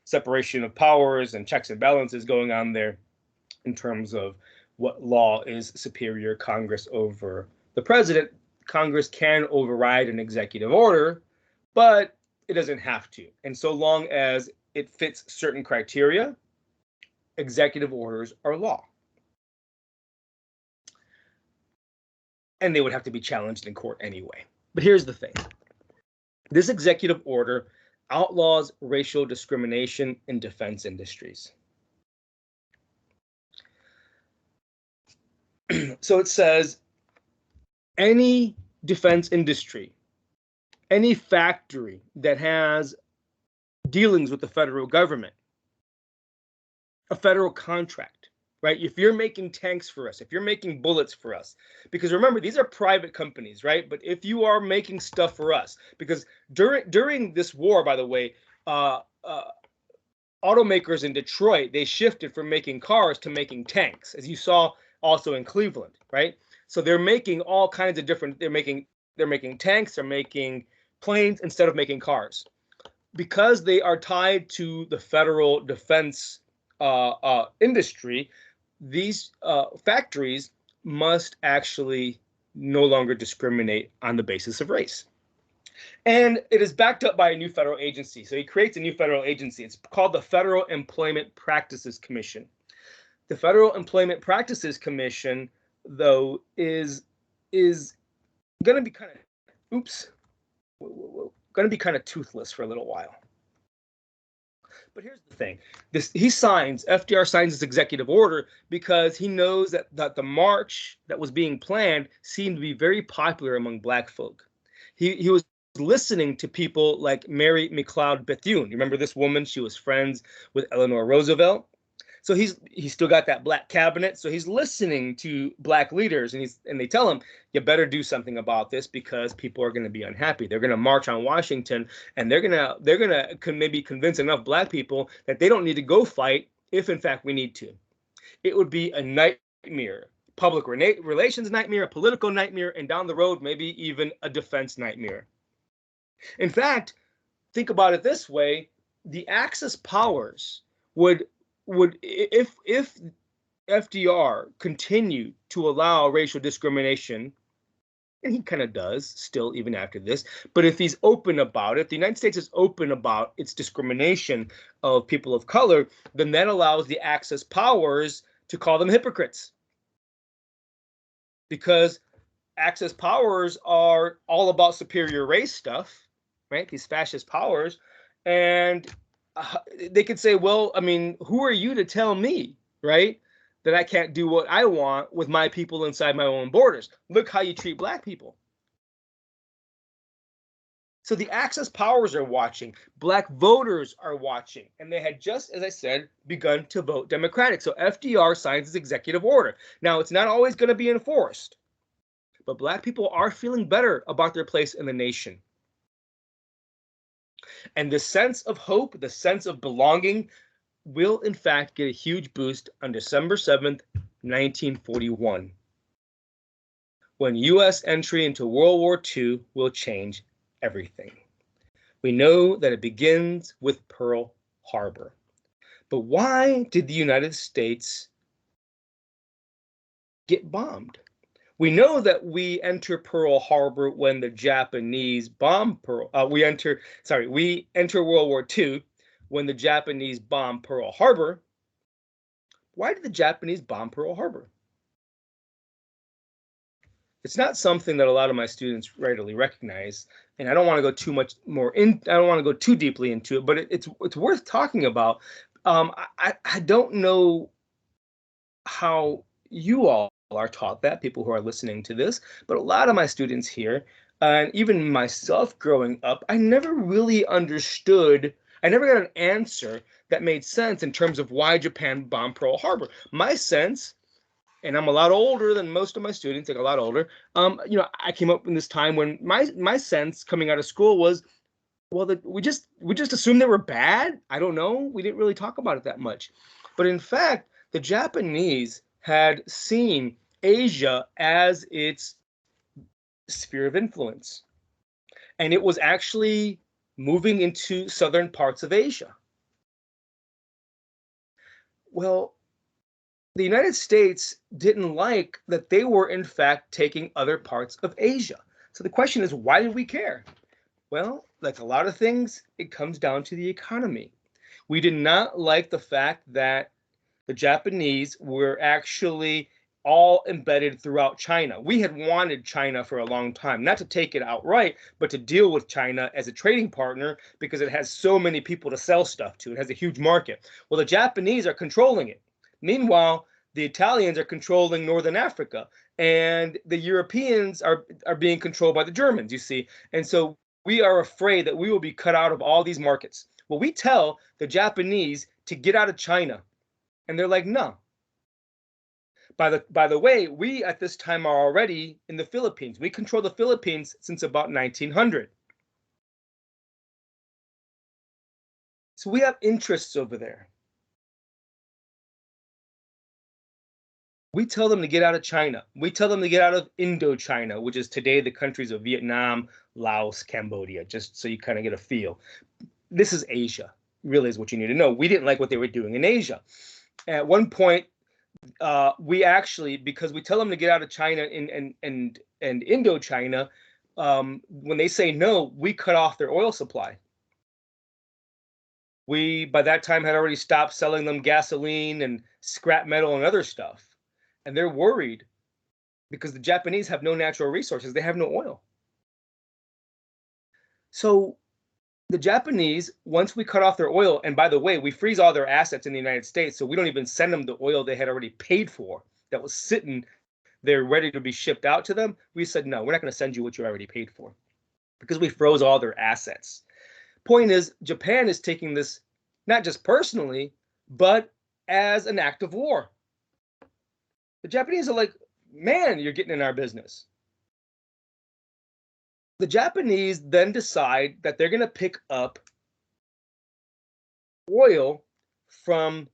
separation of powers and checks and balances going on there in terms of what law is superior. Congress over the president. Congress can override an executive order, but it doesn't have to. And so long as it fits certain criteria, executive orders are law. And they would have to be challenged in court anyway. But here's the thing. This executive order outlaws racial discrimination in defense industries. So it says any defense industry, any factory that has dealings with the federal government, a federal contract, right? If you're making tanks for us, if you're making bullets for us, because remember, these are private companies, right? But if you are making stuff for us, because during this war, by the way, automakers in Detroit, they shifted from making cars to making tanks, as you saw also in Cleveland, right? So they're making all kinds of different, they're making tanks, they're making planes instead of making cars. Because they are tied to the federal defense industry, these factories must actually no longer discriminate on the basis of race. And it is backed up by a new federal agency. So he creates a new federal agency. It's called the Federal Employment Practices Commission. The Federal Employment Practices Commission, though, is going to be kind of toothless for a little while. But here's the thing. FDR signs this executive order because he knows that the march that was being planned seemed to be very popular among black folk. He was listening to people like Mary McLeod Bethune. You remember this woman? She was friends with Eleanor Roosevelt. So he's still got that black cabinet. So he's listening to black leaders, and they tell him, you better do something about this because people are going to be unhappy. They're going to march on Washington, and they're gonna maybe convince enough black people that they don't need to go fight if in fact we need to. It would be a nightmare, public relations nightmare, a political nightmare, and down the road maybe even a defense nightmare. In fact, think about it this way: the Axis powers would if FDR continued to allow racial discrimination, and he kind of does still even after this, but if he's open about it, the United States is open about its discrimination of people of color, then that allows the Axis powers to call them hypocrites. Because Axis powers are all about superior race stuff, right? These fascist powers, and they could say, well, I mean, who are you to tell me, right, that I can't do what I want with my people inside my own borders? Look how you treat black people. So the Axis powers are watching. Black voters are watching. And they had just, as I said, begun to vote Democratic. So FDR signs his executive order. Now, it's not always going to be enforced, but black people are feeling better about their place in the nation. And the sense of hope, the sense of belonging, will in fact get a huge boost on December 7th, 1941, when U.S. entry into World War II will change everything. We know that it begins with Pearl Harbor. But why did the United States get bombed? We know that we enter Pearl Harbor when the Japanese bomb we enter World War II when the Japanese bomb Pearl Harbor. Why did the Japanese bomb Pearl Harbor? It's not something that a lot of my students readily recognize, and I don't want to go I don't want to go too deeply into it, but it's worth talking about. I don't know how you all are taught that, people who are listening to this, but a lot of my students here, and even myself growing up, I never really understood, I never got an answer that made sense in terms of why Japan bombed Pearl Harbor. My sense, and I'm a lot older than most of my students, like a lot older. I came up in this time when my sense coming out of school was, well, we just assumed they were bad. I don't know. We didn't really talk about it that much, but in fact, the Japanese had seen Asia as its sphere of influence, and it was actually moving into southern parts of Asia. Well, the United States didn't like that they were, in fact, taking other parts of Asia. So the question is, why did we care? Well, like a lot of things, it comes down to the economy. We did not like the fact that the Japanese were actually all embedded throughout China. We had wanted China for a long time, not to take it outright, but to deal with China as a trading partner because it has so many people to sell stuff to. It has a huge market. Well, the Japanese are controlling it. Meanwhile, the Italians are controlling Northern Africa, and the Europeans are being controlled by the Germans, you see. And so we are afraid that we will be cut out of all these markets. Well, we tell the Japanese to get out of China, and they're like, no. By the way, we at this time are already in the Philippines. We control the Philippines since about 1900. So we have interests over there. We tell them to get out of China. We tell them to get out of Indochina, which is today the countries of Vietnam, Laos, Cambodia, just so you kind of get a feel. This is Asia, really is what you need to know. We didn't like what they were doing in Asia. At one point, we actually, because we tell them to get out of China and Indochina, when they say no, we cut off their oil supply. We, by that time, had already stopped selling them gasoline and scrap metal and other stuff. And they're worried because the Japanese have no natural resources. They have no oil. So the Japanese, once we cut off their oil, and by the way, we freeze all their assets in the United States, so we don't even send them the oil they had already paid for that was sitting there ready to be shipped out to them. We said, no, we're not going to send you what you already paid for because we froze all their assets. Point is, Japan is taking this not just personally, but as an act of war. The Japanese are like, man, you're getting in our business. The Japanese then decide that they're going to pick up oil from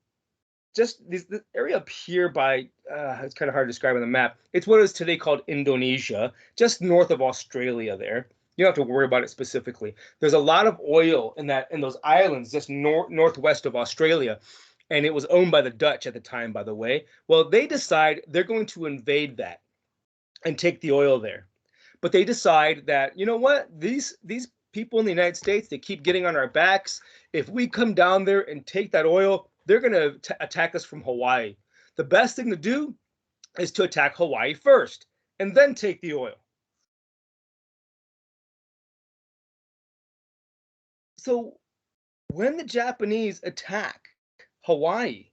just this area up here by, it's kind of hard to describe on the map. It's what is today called Indonesia, just north of Australia there. You don't have to worry about it specifically. There's a lot of oil in those islands just northwest of Australia, and it was owned by the Dutch at the time, by the way. Well, they decide they're going to invade that and take the oil there. But they decide that, you know what, these people in the United States, they keep getting on our backs. If we come down there and take that oil, they're going to attack us from Hawaii. The best thing to do is to attack Hawaii first and then take the oil. So when the Japanese attack Hawaii,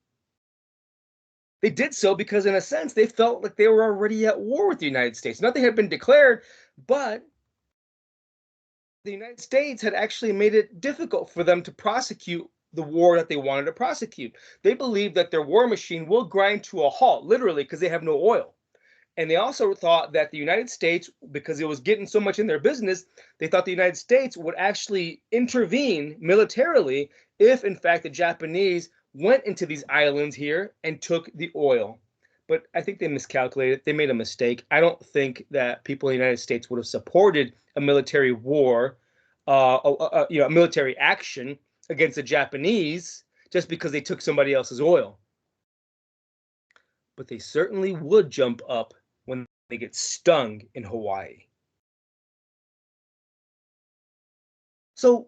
they did so because, in a sense, they felt like they were already at war with the United States. Nothing had been declared, but the United States had actually made it difficult for them to prosecute the war that they wanted to prosecute. They believed that their war machine will grind to a halt, literally, because they have no oil. And they also thought that the United States, because it was getting so much in their business, they thought the United States would actually intervene militarily if, in fact, the Japanese went into these islands here and took the oil. But I think they miscalculated. They made a mistake. I don't think that people in the United States would have supported a military war, a military action against the Japanese just because they took somebody else's oil. But they certainly would jump up when they get stung in Hawaii. So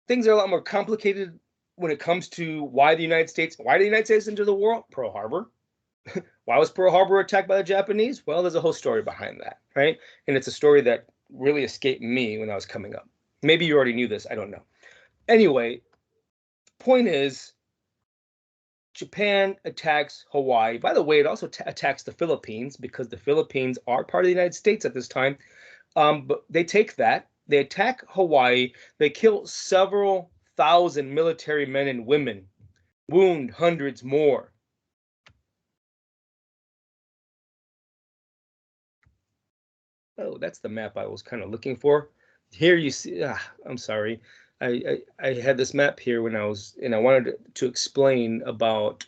things are a lot more complicated when it comes to why the United States entered the war. Pearl Harbor. Why was Pearl Harbor attacked by the Japanese? Well, there's a whole story behind that, right? And it's a story that really escaped me when I was coming up. Maybe you already knew this. I don't know. Anyway, point is, Japan attacks Hawaii. By the way, it also attacks the Philippines because the Philippines are part of the United States at this time. But they take that. They attack Hawaii. They kill several thousand military men and women, wound hundreds more. Oh, that's the map I was kind of looking for. Here you see, I'm sorry. I had this map here when I wanted to explain about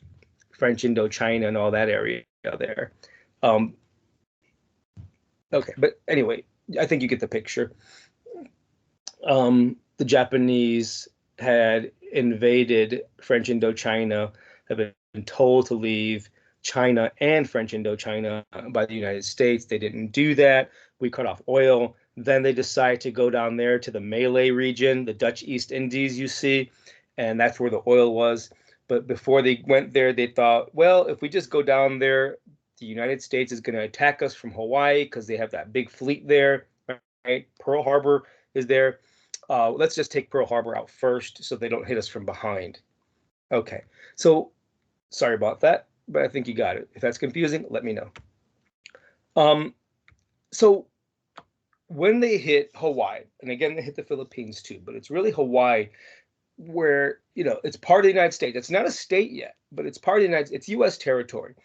French Indochina and all that area there. Okay, but anyway, I think you get the picture. The Japanese had invaded French Indochina, have been told to leave China and French Indochina by the United States. They didn't do that. We cut off oil. Then they decided to go down there to the Malay region, the Dutch East Indies, you see, and that's where the oil was. But before they went there, they thought, well, if we just go down there, the United States is going to attack us from Hawaii because they have that big fleet there, right? Pearl Harbor is there. Let's just take Pearl Harbor out first so they don't hit us from behind. Okay, so sorry about that, but I think you got it. If that's confusing, let me know. So when they hit Hawaii, and again, they hit the Philippines too, but it's really Hawaii where, it's part of the United States. It's not a state yet, but it's part of the United States. It's U.S. territory.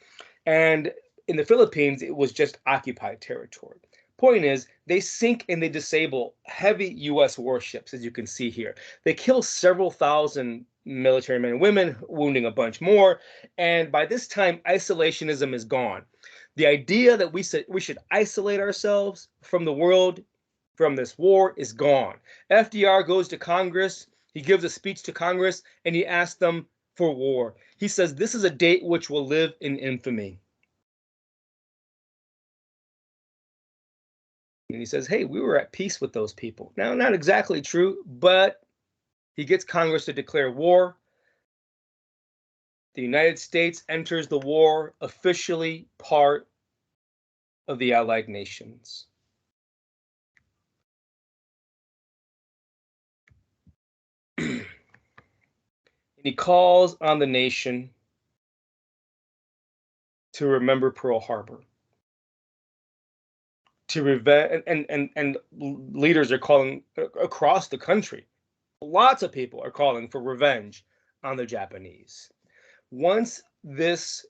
And in the Philippines, it was just occupied territory. Point is, they sink and they disable heavy U.S. warships, as you can see here. They kill several thousand military men and women, wounding a bunch more. And by this time, isolationism is gone. The idea that we should isolate ourselves from the world, from this war, is gone. FDR goes to Congress. He gives a speech to Congress, and he asks them for war. He says, this is a date which will live in infamy. And he says, hey, we were at peace with those people. Now, not exactly true, but he gets Congress to declare war. The United States enters the war, officially part of the Allied nations. And he calls on the nation to remember Pearl Harbor. To revenge, and leaders are calling across the country. Lots of people are calling for revenge on the Japanese. Once this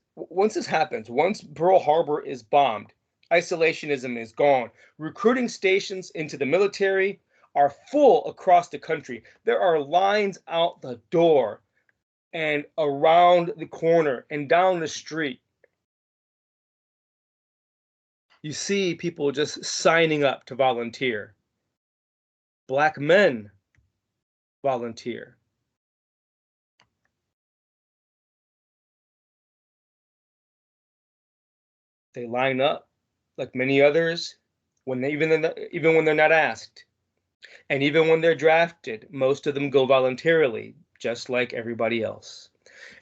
happens, once Pearl Harbor is bombed, isolationism is gone. Recruiting stations into the military are full across the country. There are lines out the door and around the corner and down the street. You see people just signing up to volunteer. Black men volunteer. They line up like many others even when they're not asked. And even when they're drafted, most of them go voluntarily, just like everybody else.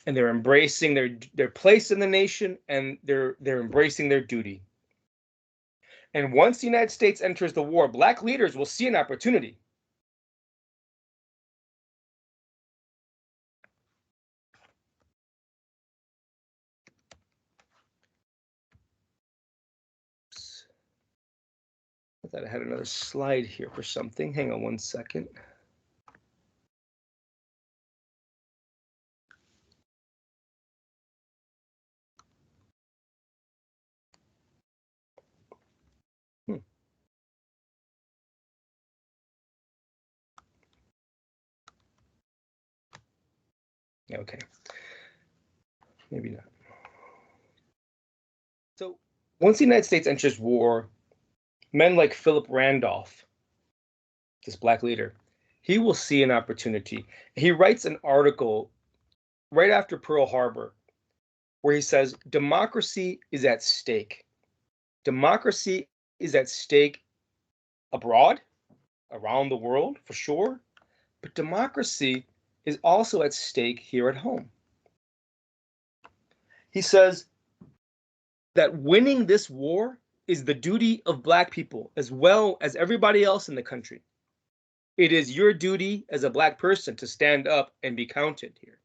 And they're embracing their place in the nation, and they're embracing their duty. And once the United States enters the war, Black leaders will see an opportunity. Oops. I thought I had another slide here for something. Hang on one second. Okay. Maybe not. So once the United States enters war, men like Philip Randolph, this Black leader, he will see an opportunity. He writes an article right after Pearl Harbor where he says, democracy is at stake. Democracy is at stake abroad, around the world, for sure, but democracy is also at stake here at home. He says that winning this war is the duty of Black people as well as everybody else in the country. It is your duty as a Black person to stand up and be counted here.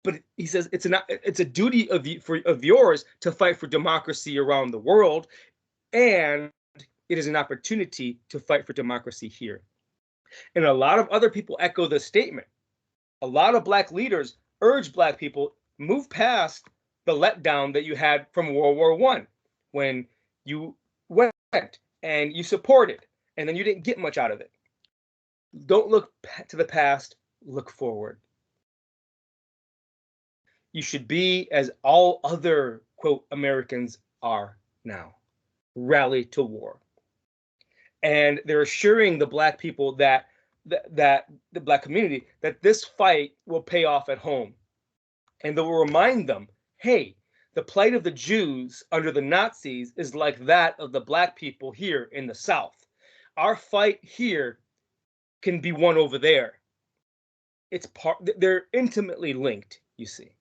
but he says it's a duty of yours to fight for democracy around the world, and it is an opportunity to fight for democracy here. And a lot of other people echo this statement. A lot of Black leaders urge Black people move past the letdown that you had from World War I, when you went and you supported, and then you didn't get much out of it. Don't look to the past, look forward. You should be as all other, quote, Americans are now. Rally to war. And they're assuring the Black people that the Black community that this fight will pay off at home. And they will remind them, hey, the plight of the Jews under the Nazis is like that of the Black people here in the South. Our fight here can be won over there. They're intimately linked, you see.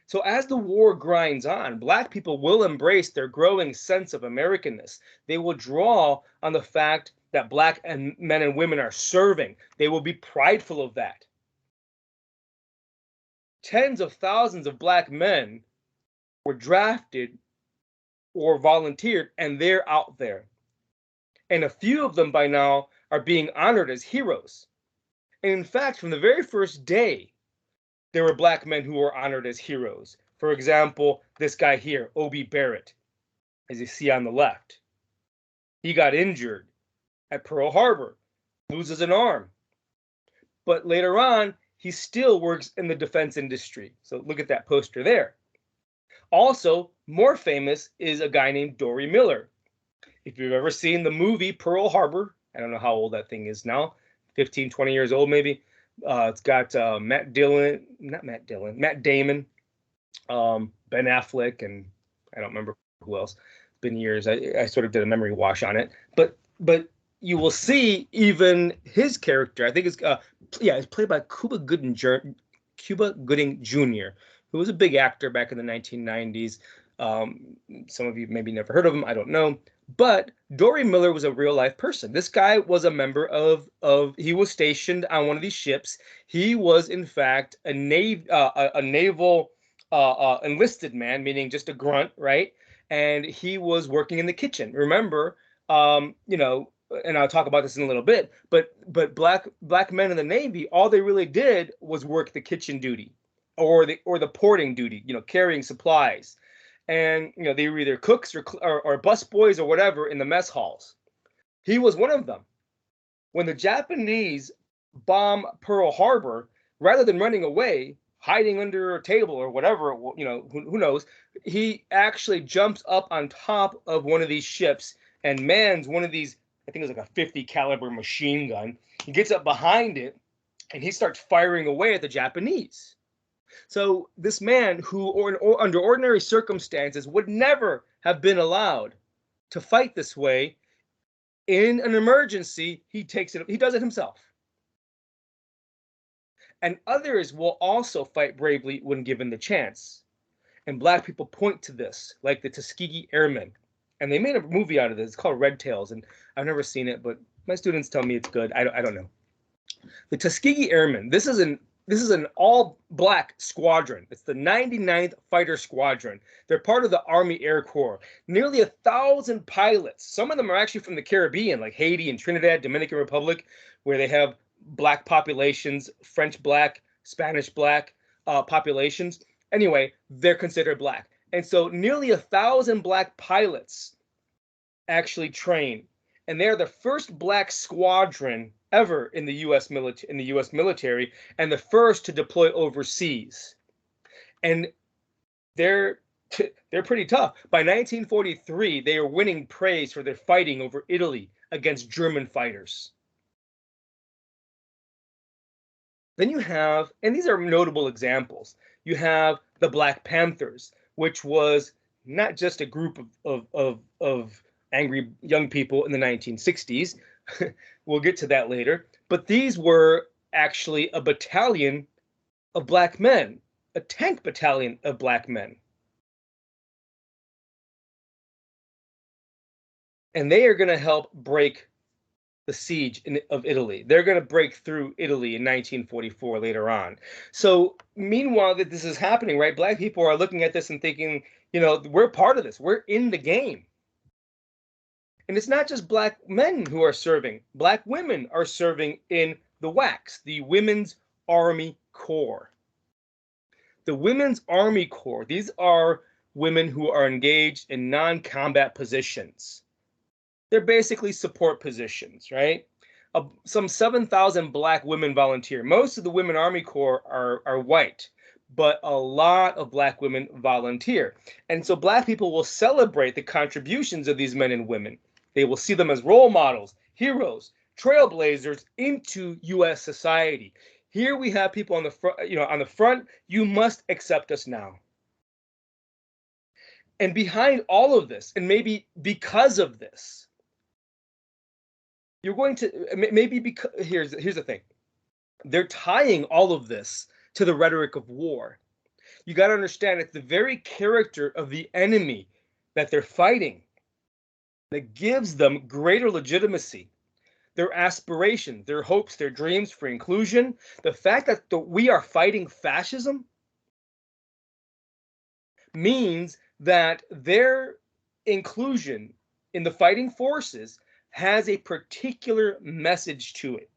So as the war grinds on, Black people will embrace their growing sense of Americanness. They will draw on the fact that Black men and women are serving. They will be prideful of that. Tens of thousands of Black men were drafted or volunteered, and they're out there. And a few of them by now are being honored as heroes. And in fact, from the very first day, there were Black men who were honored as heroes. For example, this guy here, O.B. Barrett, as you see on the left. He got injured at Pearl Harbor, loses an arm. But later on, he still works in the defense industry. So look at that poster there. Also, more famous is a guy named Dory Miller. If you've ever seen the movie Pearl Harbor, I don't know how old that thing is now, 15, 20 years old maybe. It's got Matt Damon, Ben Affleck, and I don't remember who else. It's been years. I sort of did a memory wash on it. But you will see even his character. I think it's played by Cuba Gooding Jr., who was a big actor back in the 1990s. Some of you maybe never heard of him. I don't know. But Dory Miller was a real life person. This guy was a member of he was stationed on one of these ships. He was in fact a naval enlisted man, meaning just a grunt, right? And he was working in the kitchen. Remember, and I'll talk about this in a little bit, but black men in the Navy, all they really did was work the kitchen duty or the porting duty, carrying supplies. And they were either cooks or bus boys or whatever in the mess halls. He was one of them. When the Japanese bomb Pearl Harbor, rather than running away, hiding under a table or whatever, who knows, he actually jumps up on top of one of these ships and mans one of these, I think it was like a 50 caliber machine gun. He gets up behind it and he starts firing away at the Japanese. So this man who, under ordinary circumstances, would never have been allowed to fight this way, in an emergency, he does it himself. And others will also fight bravely when given the chance. And Black people point to this, like the Tuskegee Airmen. And they made a movie out of this. It's called Red Tails, and I've never seen it, but my students tell me it's good. I don't know. The Tuskegee Airmen. This is an all-Black squadron. It's the 99th Fighter Squadron. They're part of the Army Air Corps. Nearly 1,000 pilots. Some of them are actually from the Caribbean, like Haiti and Trinidad, Dominican Republic, where they have Black populations, French Black, Spanish Black populations. Anyway, they're considered Black. And so nearly 1,000 Black pilots actually train. And they're the first Black squadron ever in the U.S. military, and the first to deploy overseas. And they're pretty tough. By 1943, they are winning praise for their fighting over Italy against German fighters. Then you have, and these are notable examples, you have the Black Panthers, which was not just a group of angry young people in the 1960s. We'll get to that later. But these were actually a battalion of Black men, a tank battalion of Black men. And they are going to help break the siege of Italy. They're going to break through Italy in 1944 later on. So meanwhile that this is happening, right, Black people are looking at this and thinking, you know, we're part of this. We're in the game. And it's not just Black men who are serving. Black women are serving in the WACs, the Women's Army Corps. The Women's Army Corps, these are women who are engaged in non-combat positions. They're basically support positions, right? Some 7,000 Black women volunteer. Most of the Women Army Corps are white, but a lot of Black women volunteer. And so Black people will celebrate the contributions of these men and women. They will see them as role models, heroes, trailblazers into U.S. society. Here we have people on the front, on the front, you must accept us now. And behind all of this, and maybe because of this, you're going to maybe because here's the thing. They're tying all of this to the rhetoric of war. You got to understand it's the very character of the enemy that they're fighting that gives them greater legitimacy. Their aspirations, their hopes, their dreams for inclusion, the fact that we are fighting fascism means that their inclusion in the fighting forces has a particular message to it.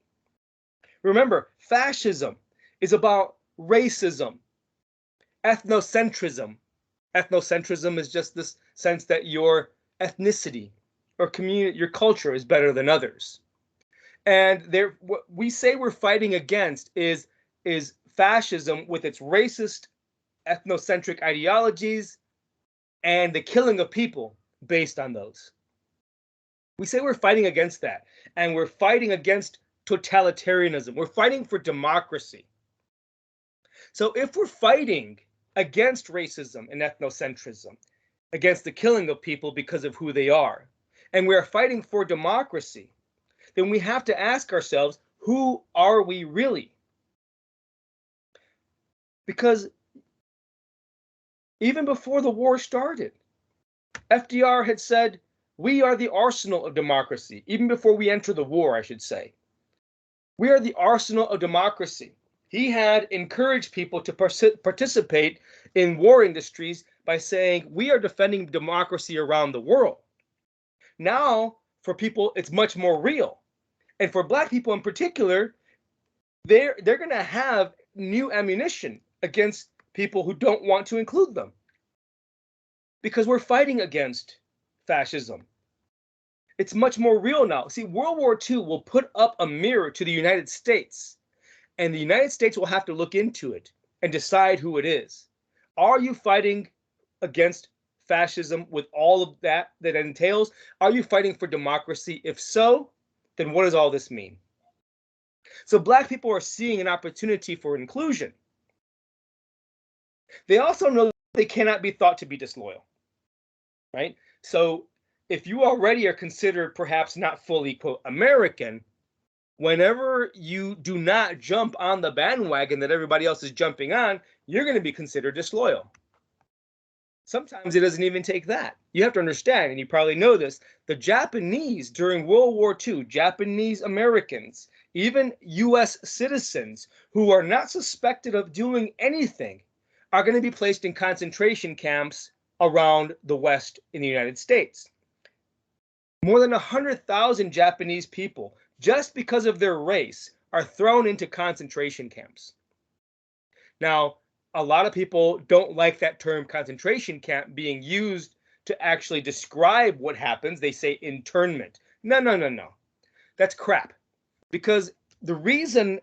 Remember, fascism is about racism, ethnocentrism. Ethnocentrism is just this sense that your ethnicity or community, your culture is better than others. And what we say we're fighting against is fascism with its racist, ethnocentric ideologies and the killing of people based on those. We say we're fighting against that, and we're fighting against totalitarianism. We're fighting for democracy. So if we're fighting against racism and ethnocentrism, against the killing of people because of who they are, and we're fighting for democracy, then we have to ask ourselves, who are we really? Because even before the war started, FDR had said, we are the arsenal of democracy. Even before we enter the war, I should say. We are the arsenal of democracy. He had encouraged people to participate in war industries by saying, we are defending democracy around the world. Now, for people, it's much more real. And for Black people in particular, they're going to have new ammunition against people who don't want to include them. Because we're fighting against fascism. It's much more real now. See, World War II will put up a mirror to the United States, and the United States will have to look into it and decide who it is. Are you fighting against fascism with all of that entails? Are you fighting for democracy? If so, then what does all this mean? So Black people are seeing an opportunity for inclusion. They also know they cannot be thought to be disloyal, right? So if you already are considered perhaps not fully, quote, American, whenever you do not jump on the bandwagon that everybody else is jumping on, you're going to be considered disloyal. Sometimes it doesn't even take that. You have to understand, and you probably know this, the Japanese during World War II, Japanese Americans, even US citizens who are not suspected of doing anything are going to be placed in concentration camps around the West in the United States. More than 100,000 Japanese people, just because of their race, are thrown into concentration camps. Now, a lot of people don't like that term concentration camp being used to actually describe what happens. They say internment. No. That's crap. Because the reason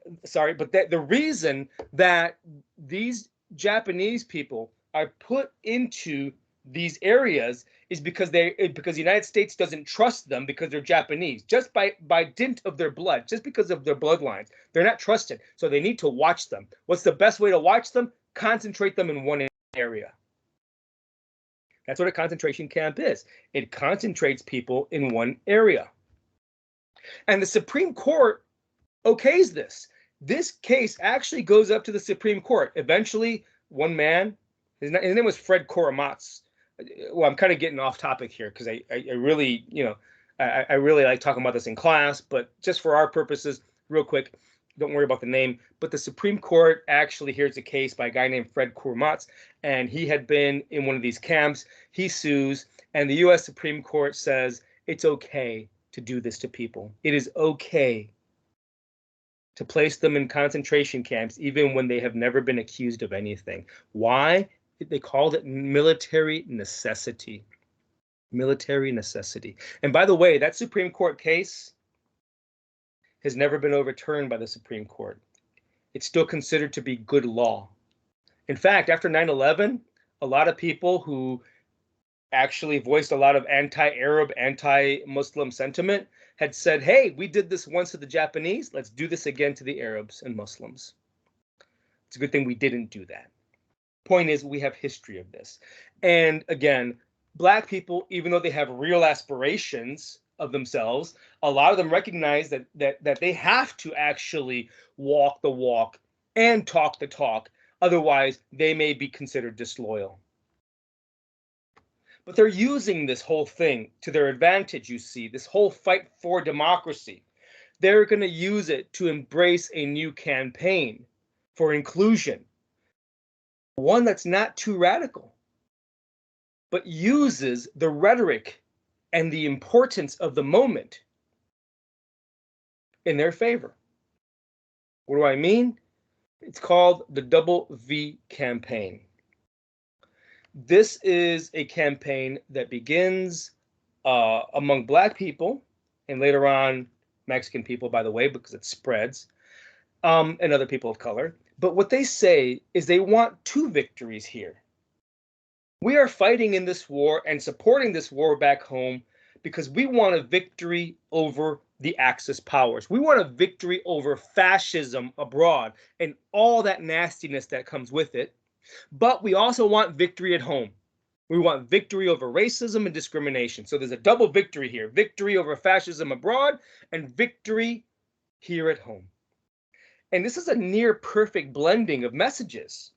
that these Japanese people are put into these areas is because the United States doesn't trust them because they're Japanese. Just by dint of their blood, just because of their bloodlines, they're not trusted. So they need to watch them. What's the best way to watch them? Concentrate them in one area. That's what a concentration camp is. It concentrates people in one area. And the Supreme Court okays this. This case actually goes up to the Supreme Court. Eventually, one man, his name was Fred Korematsu. Well, I'm kind of getting off topic here because I really, I really like talking about this in class, but just for our purposes, real quick, don't worry about the name. But the Supreme Court actually hears a case by a guy named Fred Kurmatz, and he had been in one of these camps. He sues, and the U.S. Supreme Court says it's okay to do this to people. It is okay to place them in concentration camps, even when they have never been accused of anything. Why? They called it military necessity. Military necessity. And by the way, that Supreme Court case has never been overturned by the Supreme Court. It's still considered to be good law. In fact, after 9/11, a lot of people who actually voiced a lot of anti-Arab, anti-Muslim sentiment had said, hey, we did this once to the Japanese, let's do this again to the Arabs and Muslims. It's a good thing we didn't do that. Point is, we have history of this. And again, Black people, even though they have real aspirations of themselves, a lot of them recognize that they have to actually walk the walk and talk the talk. Otherwise, they may be considered disloyal. But they're using this whole thing to their advantage, you see, this whole fight for democracy. They're going to use it to embrace a new campaign for inclusion, one that's not too radical, but uses the rhetoric and the importance of the moment in their favor. What do I mean? It's called the WWII campaign. This is a campaign that begins among Black people, and later on Mexican people, by the way, because it spreads, and other people of color. But what they say is they want two victories here. We are fighting in this war and supporting this war back home because we want a victory over the Axis powers. We want a victory over fascism abroad and all that nastiness that comes with it. But we also want victory at home. We want victory over racism and discrimination. So there's a double victory here: victory over fascism abroad and victory here at home. And this is a near perfect blending of messages.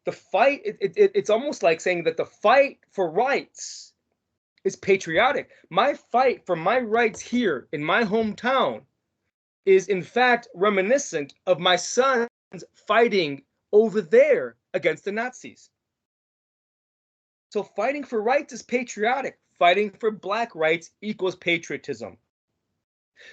The fight, it's almost like saying that the fight for rights is patriotic. My fight for my rights here in my hometown is in fact reminiscent of my sons fighting over there against the Nazis. So fighting for rights is patriotic. Fighting for Black rights equals patriotism.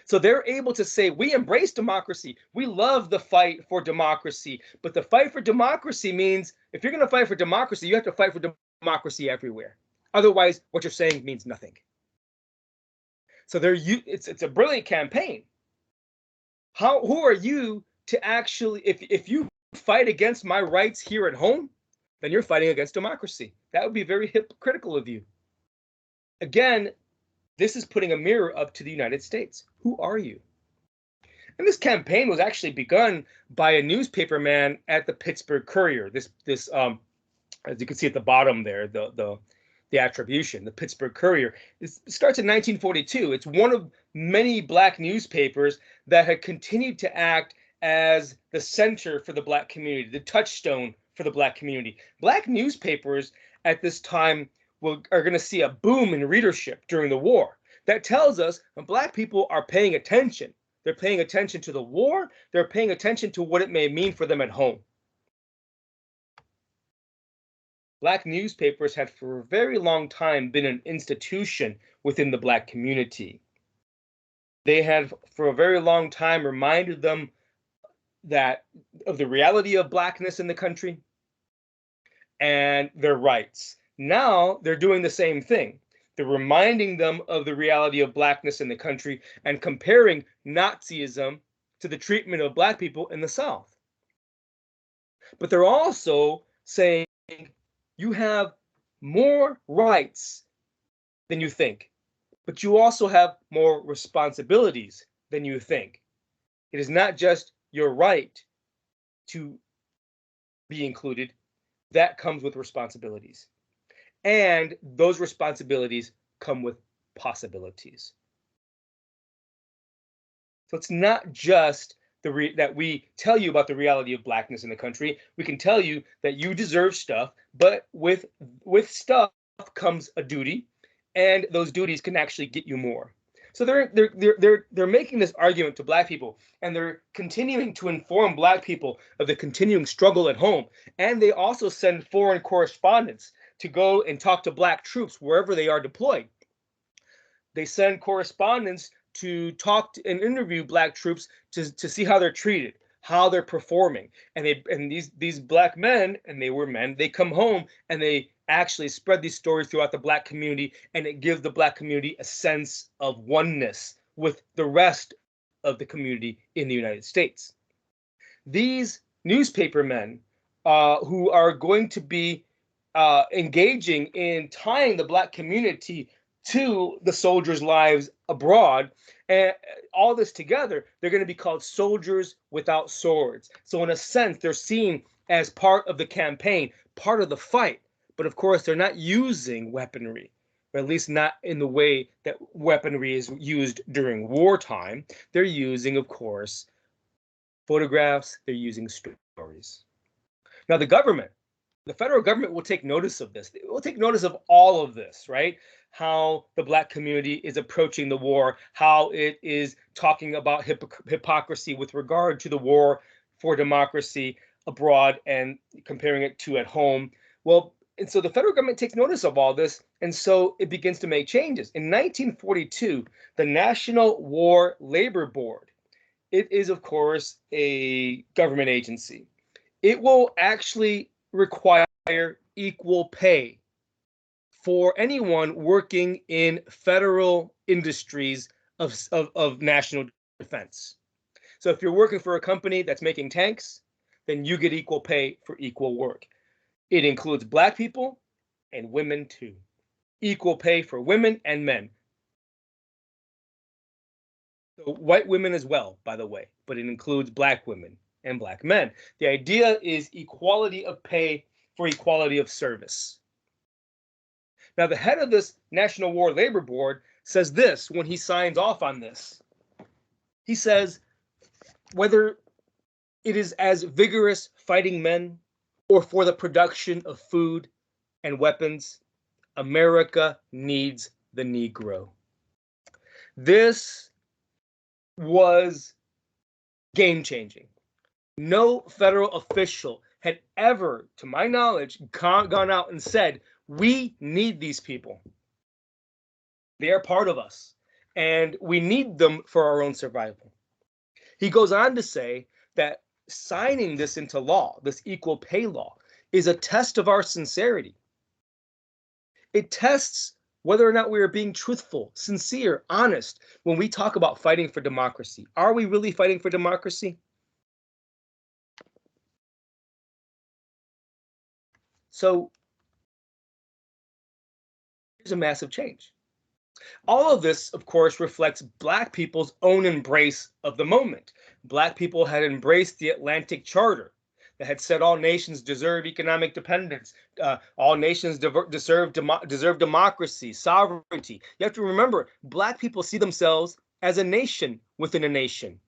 So they're able to say, we embrace democracy. We love the fight for democracy. But the fight for democracy means if you're going to fight for democracy, you have to fight for democracy everywhere. Otherwise, what you're saying means nothing. So it's a brilliant campaign. Who are you to actually, if you fight against my rights here at home, then you're fighting against democracy. That would be very hypocritical of you. Again, this is putting a mirror up to the United States. Who are you? And this campaign was actually begun by a newspaper man at the Pittsburgh Courier. This as you can see at the bottom there, the attribution, the Pittsburgh Courier. It starts in 1942. It's one of many Black newspapers that had continued to act as the center for the Black community, the touchstone for the Black community. Black newspapers at this time are going to see a boom in readership during the war. That tells us when Black people are paying attention. They're paying attention to the war. They're paying attention to what it may mean for them at home. Black newspapers had for a very long time been an institution within the Black community. They had for a very long time reminded them of the reality of Blackness in the country and their rights. Now they're doing the same thing. They're reminding them of the reality of Blackness in the country and comparing Nazism to the treatment of Black people in the South. But they're also saying you have more rights than you think, but you also have more responsibilities than you think. It is not just your right to be included, that comes with responsibilities. And those responsibilities come with possibilities. So it's not just that we tell you about the reality of Blackness in the country. We can tell you that you deserve stuff, but with stuff comes a duty, and those duties can actually get you more. So they're making this argument to black people, and they're continuing to inform black people of the continuing struggle at home. And they also send foreign correspondents to go and talk to black troops wherever they are deployed. They send correspondents to talk to and interview black troops to see how they're treated, how they're performing. And these black men, and they were men, they come home and they actually spread these stories throughout the black community, and it gives the black community a sense of oneness with the rest of the community in the United States. These newspaper men who are going to be engaging in tying the black community to the soldiers' lives abroad, and all this together, they're going to be called soldiers without swords. So in a sense, they're seen as part of the campaign, part of the fight. But of course, they're not using weaponry, or at least not in the way that weaponry is used during wartime. They're using, of course, photographs, they're using stories. Now, the federal government will take notice of this. It will take notice of all of this, right? How the black community is approaching the war, how it is talking about hypocrisy with regard to the war for democracy abroad and comparing it to at home. Well, and so the federal government takes notice of all this, and so it begins to make changes. In 1942, the National War Labor Board, it is, of course, a government agency. It will actually require equal pay for anyone working in federal industries of national defense. So if you're working for a company that's making tanks, then you get equal pay for equal work. It includes black people and women too. Equal pay for women and men. So white women as well, by the way, but it includes black women and black men. The idea is equality of pay for equality of service. Now, the head of this National War Labor Board says this when he signs off on this. He says, whether it is as vigorous fighting men or for the production of food and weapons, America needs the Negro. This was game-changing. No federal official had ever, to my knowledge, gone out and said, we need these people. They are part of us, and we need them for our own survival. He goes on to say that signing this into law, this equal pay law, is a test of our sincerity. It tests whether or not we are being truthful, sincere, honest when we talk about fighting for democracy. Are we really fighting for democracy? So here's a massive change. All of this, of course, reflects Black people's own embrace of the moment. Black people had embraced the Atlantic Charter that had said all nations deserve economic dependence, all nations deserve democracy, sovereignty. You have to remember, Black people see themselves as a nation within a nation.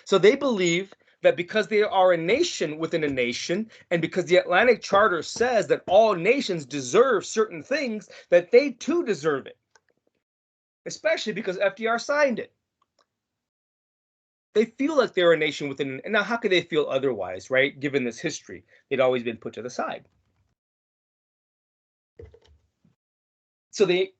So they believe that because they are a nation within a nation, and because the Atlantic Charter says that all nations deserve certain things, that they too deserve it, especially because FDR signed it. They feel like they're a nation within, and now how could they feel otherwise, right? Given this history, they'd always been put to the side. So they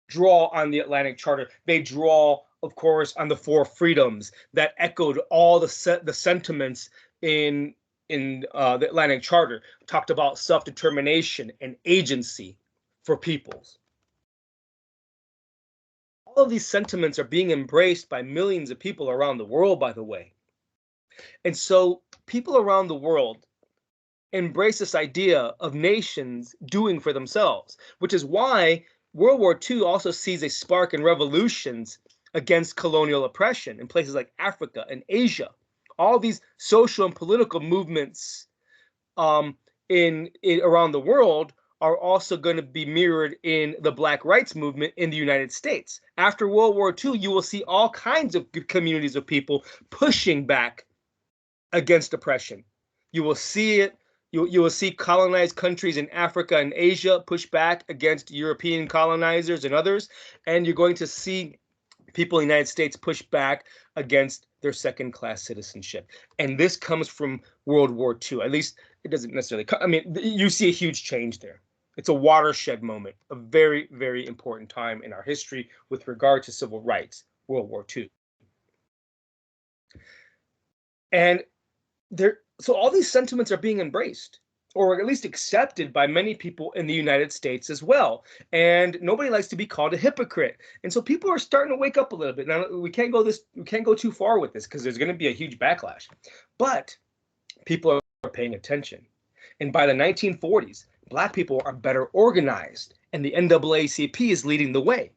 draw on the Atlantic Charter. They draw, of course, on the four freedoms that echoed all the sentiments in the Atlantic Charter. Talked about self-determination and agency for peoples. All of these sentiments are being embraced by millions of people around the world, by the way. And so people around the world embrace this idea of nations doing for themselves, which is why World War II also sees a spark in revolutions against colonial oppression in places like Africa and Asia. All these social and political movements around the world are also going to be mirrored in the Black rights movement in the United States. After World War II, you will see all kinds of communities of people pushing back against oppression. You will see it You will see colonized countries in Africa and Asia push back against European colonizers and others, and you're going to see people in the United States push back against their second-class citizenship. And this comes from World War II. At least it doesn't necessarily come, I mean, you see a huge change there. It's a watershed moment, a very, very important time in our history with regard to civil rights, World War II. And so all these sentiments are being embraced, or at least accepted by many people in the United States as well. And nobody likes to be called a hypocrite. And so people are starting to wake up a little bit. Now we can't go too far with this because there's going to be a huge backlash. But people are paying attention. And by the 1940s, Black people are better organized, and the NAACP is leading the way.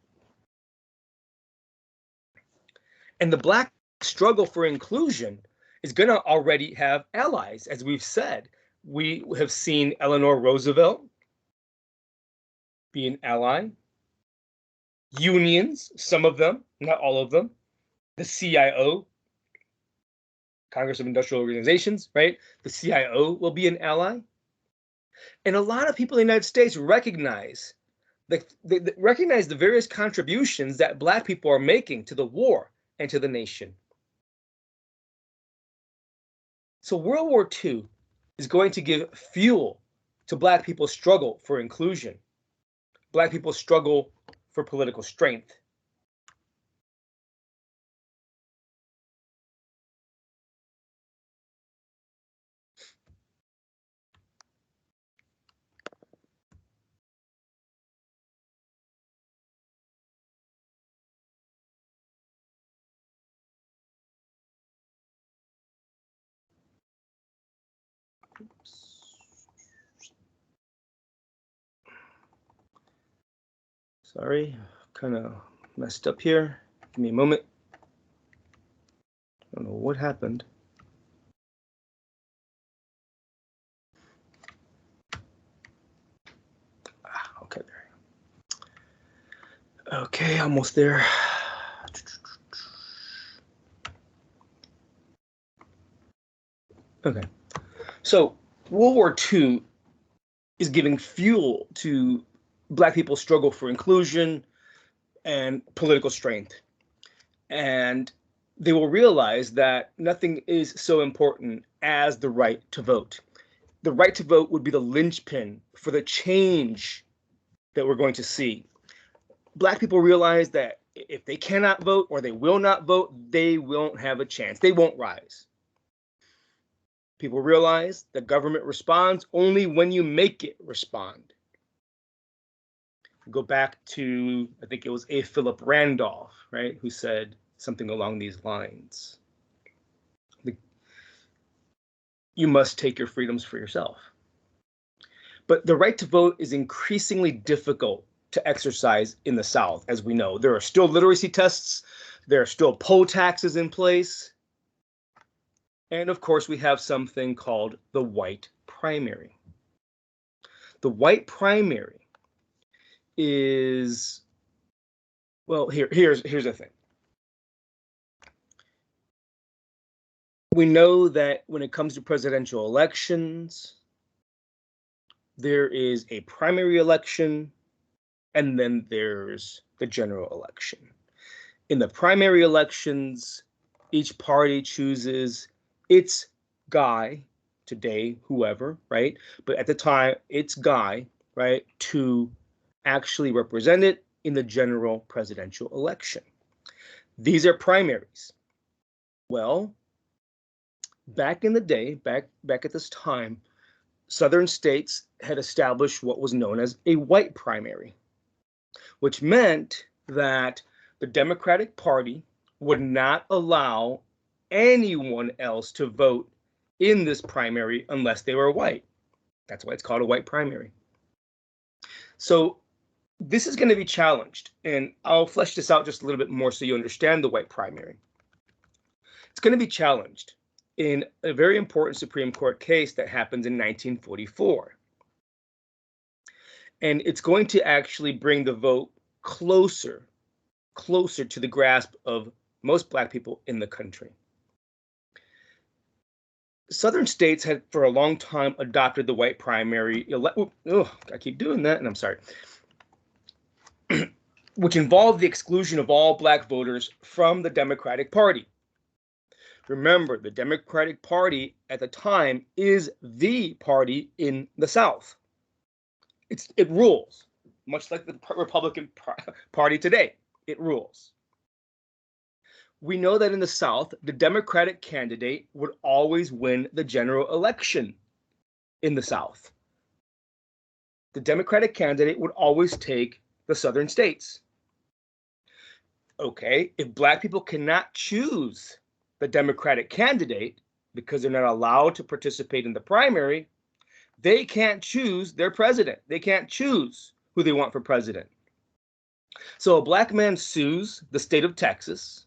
And the Black struggle for inclusion is going to already have allies. As we've said, we have seen Eleanor Roosevelt be an ally, unions, some of them, not all of them, the CIO, Congress of Industrial Organizations, right? The CIO will be an ally. And a lot of people in the United States recognize the various contributions that Black people are making to the war and to the nation. So World War II is going to give fuel to Black people's struggle for inclusion, Black people's struggle for political strength. Sorry, kind of messed up here. Give me a moment. I don't know what happened. Okay, there. Okay, almost there. Okay, so World War II is giving fuel to Black people's struggle for inclusion and political strength. And they will realize that nothing is so important as the right to vote. The right to vote would be the linchpin for the change that we're going to see. Black people realize that if they cannot vote or they will not vote, they won't have a chance. They won't rise. People realize the government responds only when you make it respond. Go back to, I think it was A. Philip Randolph, right, who said something along these lines. You must take your freedoms for yourself. But the right to vote is increasingly difficult to exercise in the South, as we know. There are still literacy tests. There are still poll taxes in place. And of course, we have something called the white primary. The white primary is, well, here's the thing. We know that when it comes to presidential elections, there is a primary election, and then there's the general election. In the primary elections, each party chooses its guy, today, whoever, right? But at the time, its guy, right, to actually represent it in the general presidential election. These are primaries. Well, back in the day, back at this time, Southern states had established what was known as a white primary, which meant that the Democratic Party would not allow anyone else to vote in this primary unless they were white. That's why it's called a white primary. So this is going to be challenged, and I'll flesh this out just a little bit more so you understand the white primary. It's going to be challenged in a very important Supreme Court case that happens in 1944. And it's going to actually bring the vote closer to the grasp of most Black people in the country. Southern states had for a long time adopted the white primary. I keep doing that, and I'm sorry. Which involved the exclusion of all black voters from the Democratic Party. Remember, the Democratic Party at the time is the party in the South. It rules, much like the Republican Party today. It rules. We know that in the South, the Democratic candidate would always win the general election in the South. The Democratic candidate would always take the Southern states. Okay, if black people cannot choose the Democratic candidate because they're not allowed to participate in the primary, they can't choose their president. They can't choose who they want for president. So a black man sues the state of Texas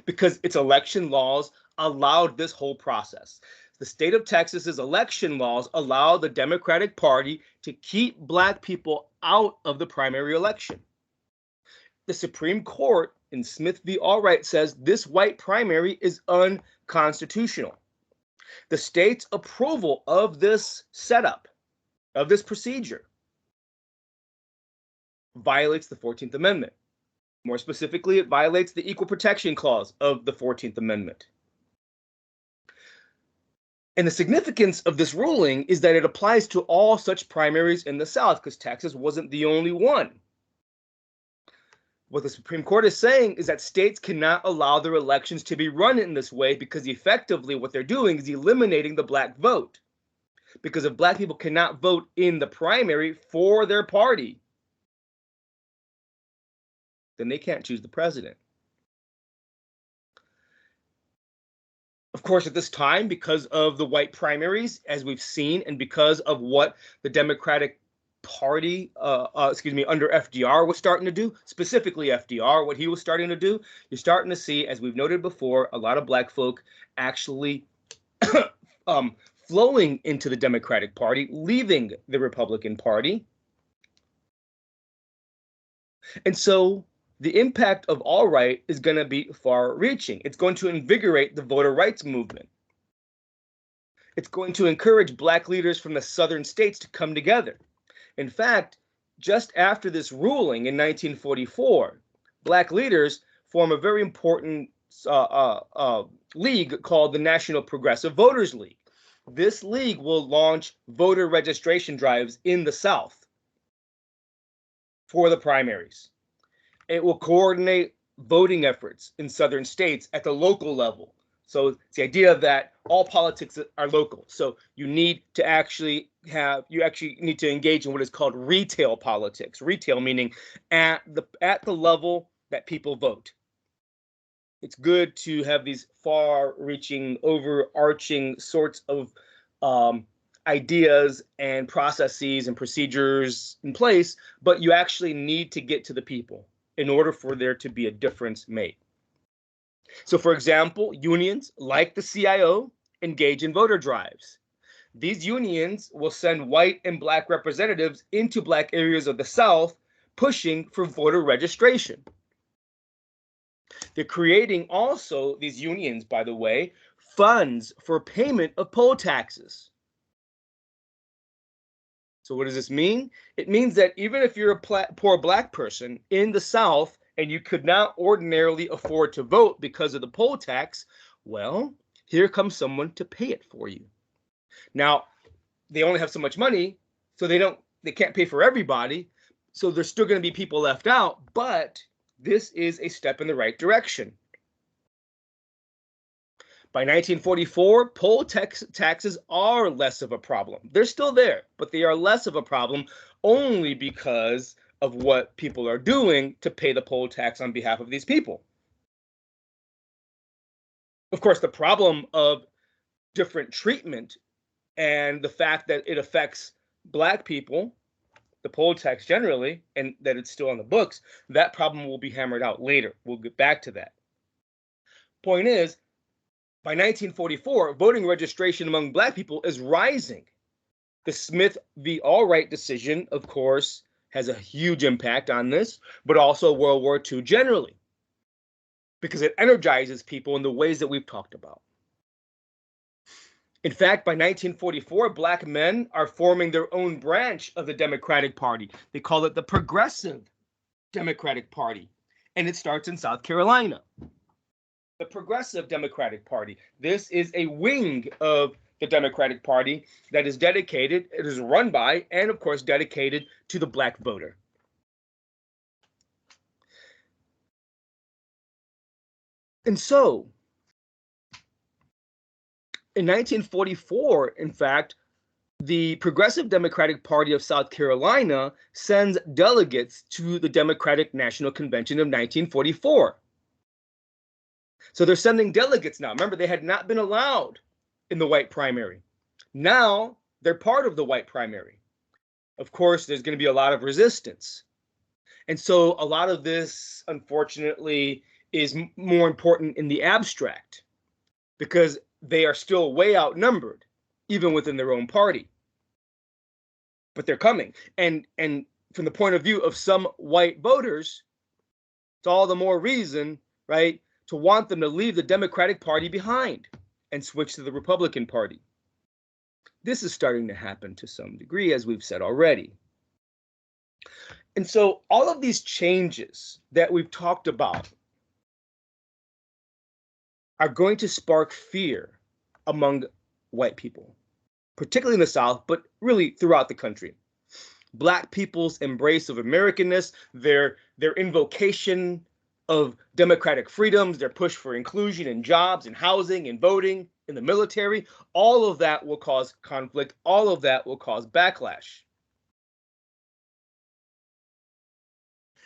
because its election laws allowed this whole process. The state of Texas's election laws allow the Democratic Party to keep black people out of the primary election. The Supreme Court in Smith v. Allwright says this white primary is unconstitutional. The state's approval of this setup, of this procedure, violates the 14th Amendment. More specifically, it violates the Equal Protection Clause of the 14th Amendment. And the significance of this ruling is that it applies to all such primaries in the South, because Texas wasn't the only one. What the Supreme Court is saying is that states cannot allow their elections to be run in this way because effectively what they're doing is eliminating the black vote. Because if black people cannot vote in the primary for their party, then they can't choose the president. Of course, at this time, because of the white primaries, as we've seen, and because of what the Democratic Party, under FDR was starting to do, specifically FDR, what he was starting to do, you're starting to see, as we've noted before, a lot of black folk actually flowing into the Democratic Party, leaving the Republican Party. And so the impact of Allwright is going to be far-reaching. It's going to invigorate the voter rights movement. It's going to encourage black leaders from the southern states to come together. In fact, just after this ruling in 1944, black leaders form a very important league called the National Progressive Voters League. This league will launch voter registration drives in the South for the primaries. It will coordinate voting efforts in southern states at the local level. So it's the idea that all politics are local. So you need to actually need to engage in what is called retail politics. Retail meaning at the level that people vote. It's good to have these far-reaching, overarching sorts of ideas and processes and procedures in place, but you actually need to get to the people in order for there to be a difference made. So, for example, unions like the CIO engage in voter drives. These unions will send white and black representatives into black areas of the South, pushing for voter registration. They're creating also, these unions, by the way, funds for payment of poll taxes. So what does this mean? It means that even if you're a poor black person in the South and you could not ordinarily afford to vote because of the poll tax, well, here comes someone to pay it for you. Now, they only have so much money, so they can't pay for everybody, so there's still going to be people left out, but this is a step in the right direction. By 1944, poll taxes are less of a problem. They're still there, but they are less of a problem only because of what people are doing to pay the poll tax on behalf of these people. Of course, the problem of different treatment and the fact that it affects black people, the poll tax generally, and that it's still on the books, that problem will be hammered out later. We'll get back to that. Point is, by 1944, voting registration among black people is rising. The Smith v. Allwright decision, of course, has a huge impact on this, but also World War II generally, because it energizes people in the ways that we've talked about. In fact, by 1944, black men are forming their own branch of the Democratic Party. They call it the Progressive Democratic Party, and it starts in South Carolina. The Progressive Democratic Party. This is a wing of the Democratic Party that is dedicated, it is run by, and of course dedicated to the black voter. And so, in 1944, in fact, the Progressive Democratic Party of South Carolina sends delegates to the Democratic National Convention of 1944. So they're sending delegates now. Remember, they had not been allowed in the white primary. Now they're part of the white primary. Of course, there's going to be a lot of resistance. And so a lot of this, unfortunately, is more important in the abstract because they are still way outnumbered, even within their own party. But they're coming. And from the point of view of some white voters, it's all the more reason, right, to want them to leave the Democratic Party behind and switch to the Republican Party. This is starting to happen to some degree, as we've said already. And so all of these changes that we've talked about are going to spark fear among white people, particularly in the South, but really throughout the country. Black people's embrace of Americanness, their invocation of democratic freedoms, their push for inclusion in jobs and housing and voting in the military, all of that will cause conflict. All of that will cause backlash.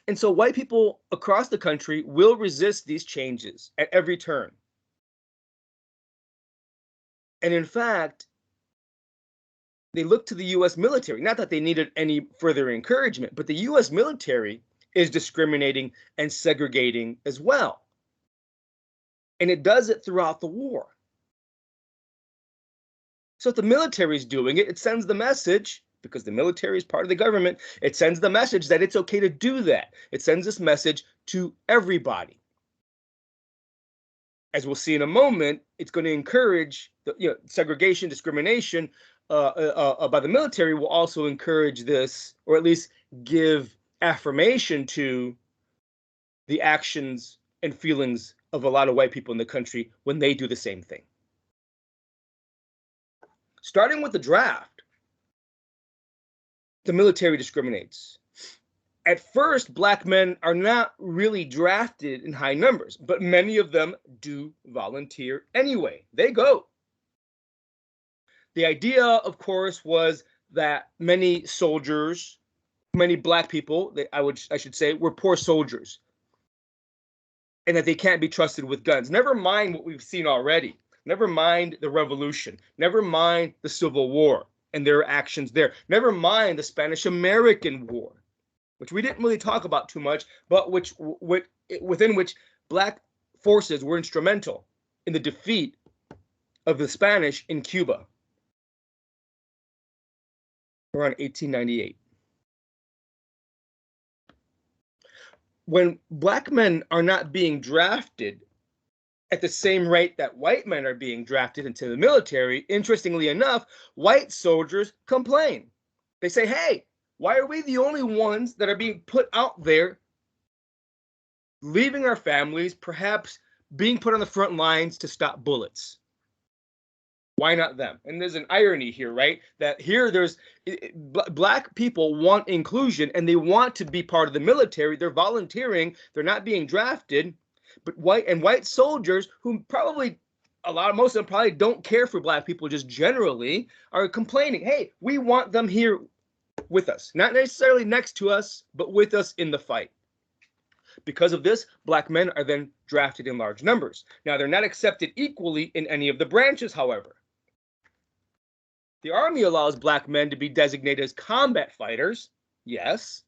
And so white people across the country will resist these changes at every turn. And in fact, they look to the U.S. military, not that they needed any further encouragement, but the U.S. military is discriminating and segregating as well. And it does it throughout the war. So if the military is doing it, it sends the message, because the military is part of the government, it sends the message that it's okay to do that. It sends this message to everybody. As we'll see in a moment, it's going to encourage segregation, discrimination by the military will also encourage this, or at least give affirmation to the actions and feelings of a lot of white people in the country when they do the same thing. Starting with the draft, the military discriminates. At first, black men are not really drafted in high numbers, but many of them do volunteer anyway. They go. The idea, of course, was that many soldiers, many black people, I should say, were poor soldiers, and that they can't be trusted with guns. Never mind what we've seen already. Never mind the revolution. Never mind the Civil War and their actions there. Never mind the Spanish-American War, which we didn't really talk about too much, but within which black forces were instrumental in the defeat of the Spanish in Cuba around 1898. When black men are not being drafted at the same rate that white men are being drafted into the military, interestingly enough, white soldiers complain. They say, hey, why are we the only ones that are being put out there, leaving our families, perhaps being put on the front lines to stop bullets? Why not them? And there's an irony here, right? That here black people want inclusion and they want to be part of the military. They're volunteering. They're not being drafted. But white soldiers who most of them probably don't care for black people just generally are complaining, hey, we want them here with us, not necessarily next to us, but with us in the fight. Because of this, black men are then drafted in large numbers. Now, they're not accepted equally in any of the branches, however. The Army allows black men to be designated as combat fighters, yes,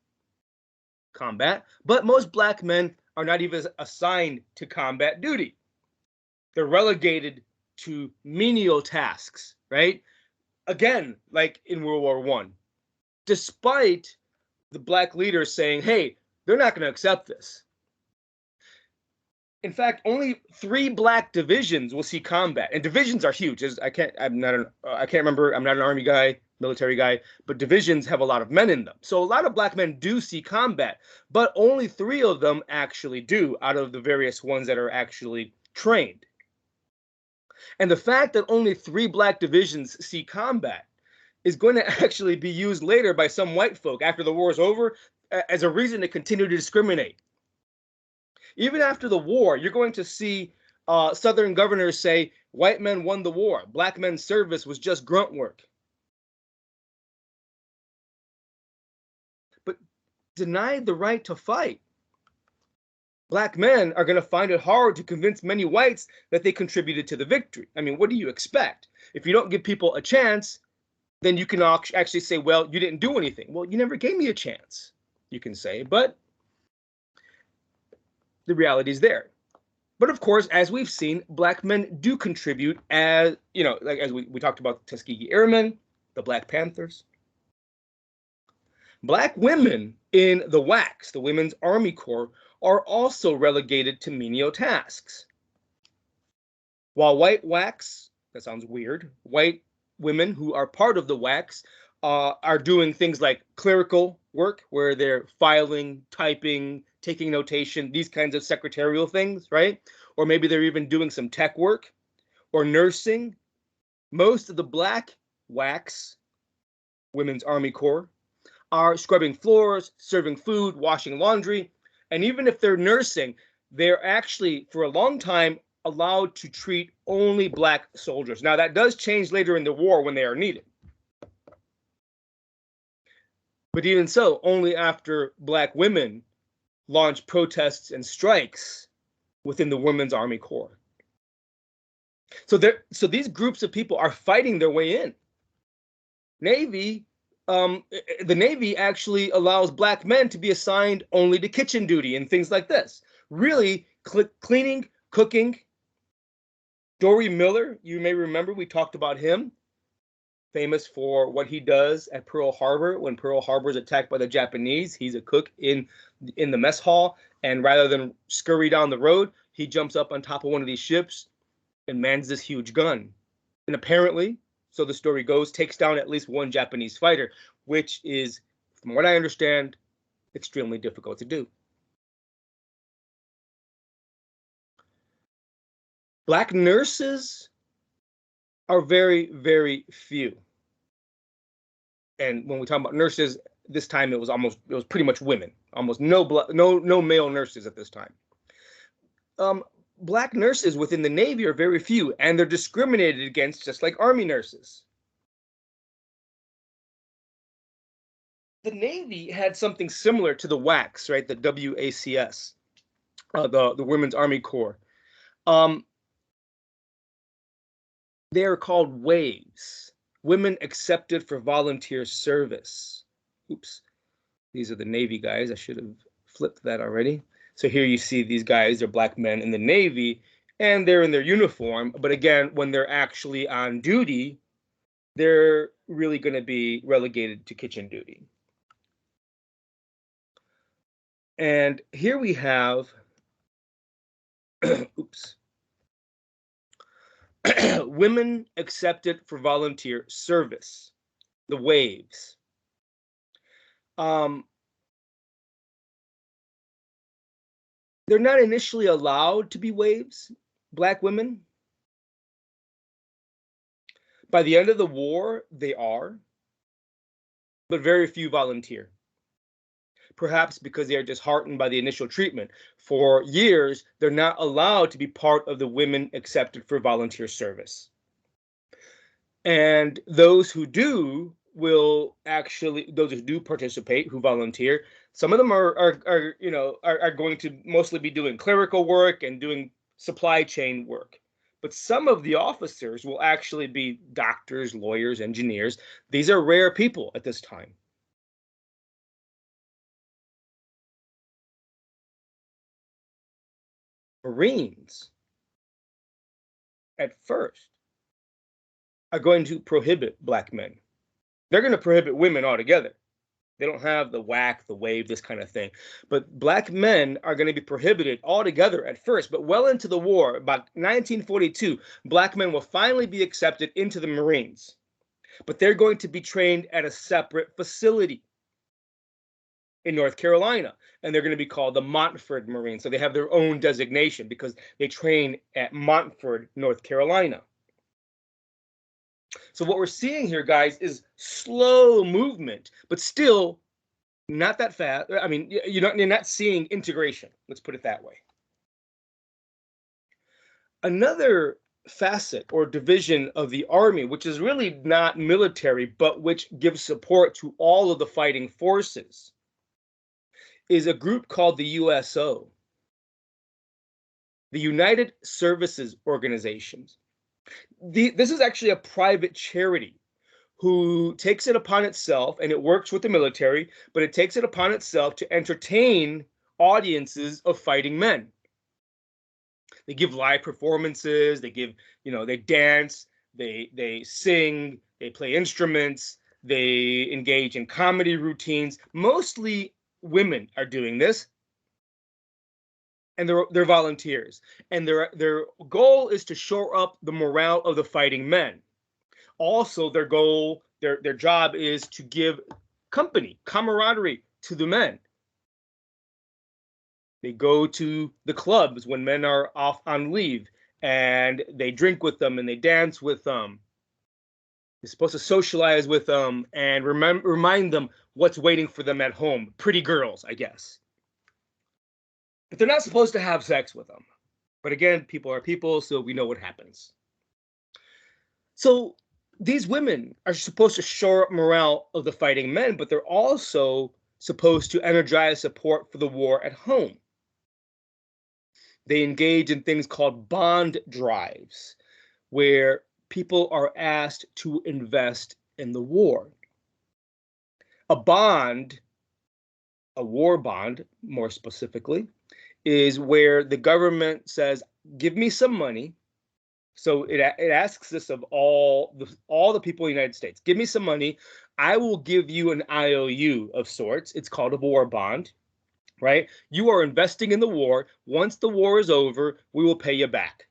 combat, but most black men are not even assigned to combat duty. They're relegated to menial tasks, right? Again, like in World War I, despite the black leaders saying, hey, they're not going to accept this. In fact, only 3 black divisions will see combat, and divisions are huge. I can't remember. I'm not an army guy, military guy, but divisions have a lot of men in them. So a lot of black men do see combat, but only 3 of them actually do out of the various ones that are actually trained. And the fact that only 3 black divisions see combat is going to actually be used later by some white folk after the war is over as a reason to continue to discriminate. Even after the war, you're going to see Southern governors say white men won the war. Black men's service was just grunt work. But denied the right to fight, black men are going to find it hard to convince many whites that they contributed to the victory. I mean, what do you expect? If you don't give people a chance, then you can actually say, well, you didn't do anything. Well, you never gave me a chance, you can say, but the reality is there. But of course, as we've seen, black men do contribute, as you know, like as we talked about the Tuskegee Airmen, the Black Panthers. Black women in the WWII, the Women's Army Corps, are also relegated to menial tasks. While white WWICs, that sounds weird, white women who are part of the WWICs are doing things like clerical work, where they're filing, typing, taking notation, these kinds of secretarial things, right? Or maybe they're even doing some tech work or nursing. Most of the black WWICs, Women's Army Corps, are scrubbing floors, serving food, washing laundry. And even if they're nursing, they're actually, for a long time, allowed to treat only black soldiers. Now, that does change later in the war when they are needed. But even so, only after black women launch protests and strikes within the Women's Army Corps. So these groups of people are fighting their way in. The Navy actually allows black men to be assigned only to kitchen duty and things like this. Really, cleaning, cooking. Dory Miller, you may remember, we talked about him, famous for what he does at Pearl Harbor. When Pearl Harbor is attacked by the Japanese, he's a cook in the mess hall, and rather than scurry down the road, he jumps up on top of one of these ships and mans this huge gun. And apparently, so the story goes, takes down at least 1 Japanese fighter, which is, from what I understand, extremely difficult to do. Black nurses are very, very few. And when we talk about nurses, this time it was pretty much women. Almost no male nurses at this time. Black nurses within the Navy are very few, and they're discriminated against just like Army nurses. The Navy had something similar to the WACS, right? The WACS, the Women's Army Corps. They are called WAVES, Women Accepted for Volunteer Service. Oops, these are the Navy guys. I should have flipped that already. So here you see these guys, they're black men in the Navy, and they're in their uniform. But again, when they're actually on duty, they're really going to be relegated to kitchen duty. And here we have, oops, women accepted for volunteer service, the WAVES. They're not initially allowed to be WAVES, black women. By the end of the war, they are, but very few volunteer. Perhaps because they are disheartened by the initial treatment. For years, they're not allowed to be part of the women accepted for volunteer service. And those who do those who do participate, who volunteer, some of them are going to mostly be doing clerical work and doing supply chain work. But some of the officers will actually be doctors, lawyers, engineers. These are rare people at this time. Marines, at first, are going to prohibit black men. They're going to prohibit women altogether. They don't have the whack, the wave, this kind of thing. But black men are going to be prohibited altogether at first. But well into the war, about 1942, black men will finally be accepted into the Marines. But they're going to be trained at a separate facility in North Carolina, and they're going to be called the Montford Marines. So they have their own designation because they train at Montford, North Carolina. So what we're seeing here, guys, is slow movement, but still not that fast. I mean, you're not seeing integration. Let's put it that way. Another facet or division of the Army, which is really not military, but which gives support to all of the fighting forces, is a group called the USO, the United Services Organizations. This is actually a private charity who takes it upon itself, and it works with the military, but it takes it upon itself to entertain audiences of fighting men. They give live performances, they give, they dance, they sing, they play instruments, they engage in comedy routines. Mostly women are doing this, and they're volunteers. And their goal is to shore up the morale of the fighting men. Also, their job is to give camaraderie to the men. They go to the clubs when men are off on leave, and they drink with them and they dance with them. They're supposed to socialize with them and remind them what's waiting for them at home. Pretty girls, I guess. But they're not supposed to have sex with them. But again, people are people, so we know what happens. So these women are supposed to shore up morale of the fighting men, but they're also supposed to energize support for the war at home. They engage in things called bond drives, where people are asked to invest in the war. A bond, a war bond more specifically, is where the government says, give me some money. So it asks this of all the people in the United States. Give me some money. I will give you an IOU of sorts. It's called a war bond, right? You are investing in the war. Once the war is over, we will pay you back.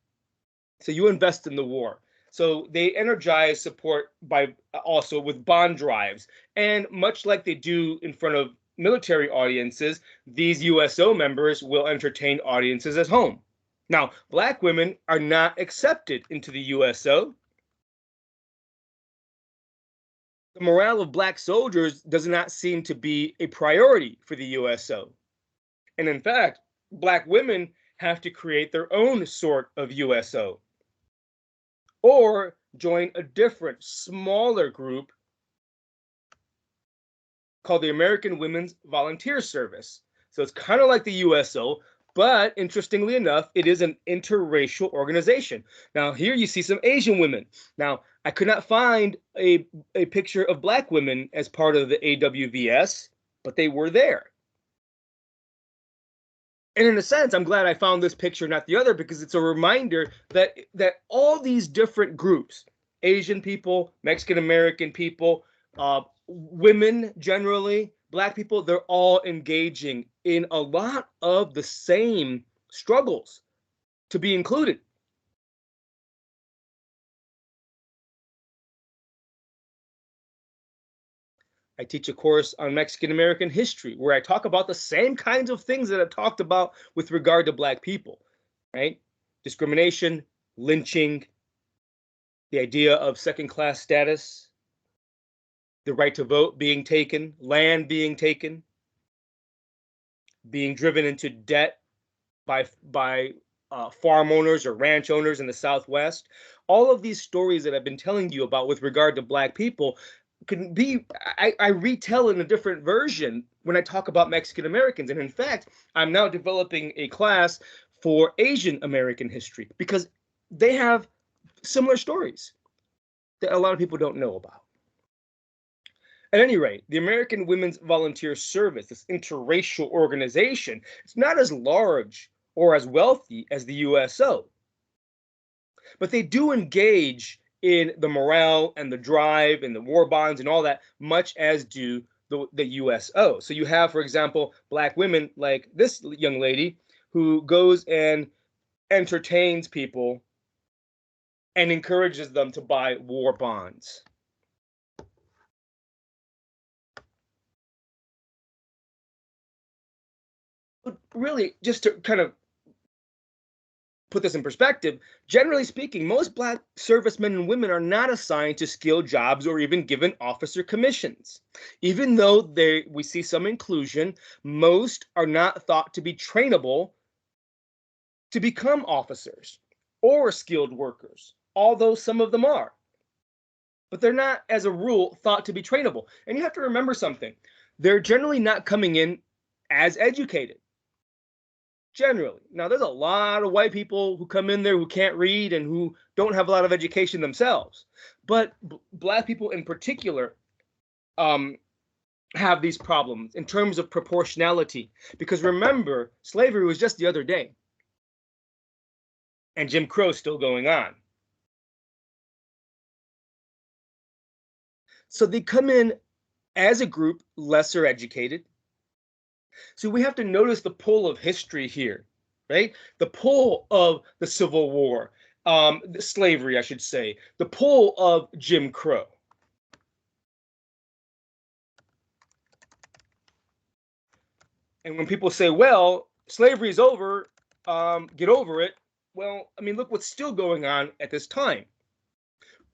So you invest in the war. So they energize support by also with bond drives. And much like they do in front of military audiences, these USO members will entertain audiences at home. Now, black women are not accepted into the USO. The morale of black soldiers does not seem to be a priority for the USO. And in fact, black women have to create their own sort of USO or join a different, smaller group called the American Women's Volunteer Service. So it's kind of like the USO, but interestingly enough, it is an interracial organization. Now, here you see some Asian women. Now, I could not find a picture of black women as part of the AWVS, but they were there. And in a sense, I'm glad I found this picture, not the other, because it's a reminder that all these different groups, Asian people, Mexican American people, women generally, black people, they're all engaging in a lot of the same struggles to be included. I teach a course on Mexican American history where I talk about the same kinds of things that I've talked about with regard to black people, right? Discrimination, lynching, the idea of second-class status, the right to vote being taken, land being taken, being driven into debt by farm owners or ranch owners in the Southwest. All of these stories that I've been telling you about with regard to black people can be, I retell in a different version when I talk about Mexican Americans. And in fact, I'm now developing a class for Asian American history because they have similar stories that a lot of people don't know about. At any rate, the American Women's Volunteer Service, this interracial organization, it's not as large or as wealthy as the USO, but they do engage in the morale and the drive and the war bonds and all that, much as do the USO. So you have, for example, black women like this young lady who goes and entertains people and encourages them to buy war bonds. But really, just to kind of put this in perspective, generally speaking, most black servicemen and women are not assigned to skilled jobs or even given officer commissions. Even though we see some inclusion, most are not thought to be trainable to become officers or skilled workers, although some of them are. But they're not, as a rule, thought to be trainable. And you have to remember something. They're generally not coming in as educated. Generally. Now, there's a lot of white people who come in there who can't read and who don't have a lot of education themselves. But black people in particular have these problems in terms of proportionality. Because remember, slavery was just the other day. And Jim Crow is still going on. So they come in as a group lesser educated. So we have to notice the pull of history here, right? The pull of the Civil War, the slavery, I should say, the pull of Jim Crow. And when people say, well, slavery is over, get over it. Well, I mean, look what's still going on at this time.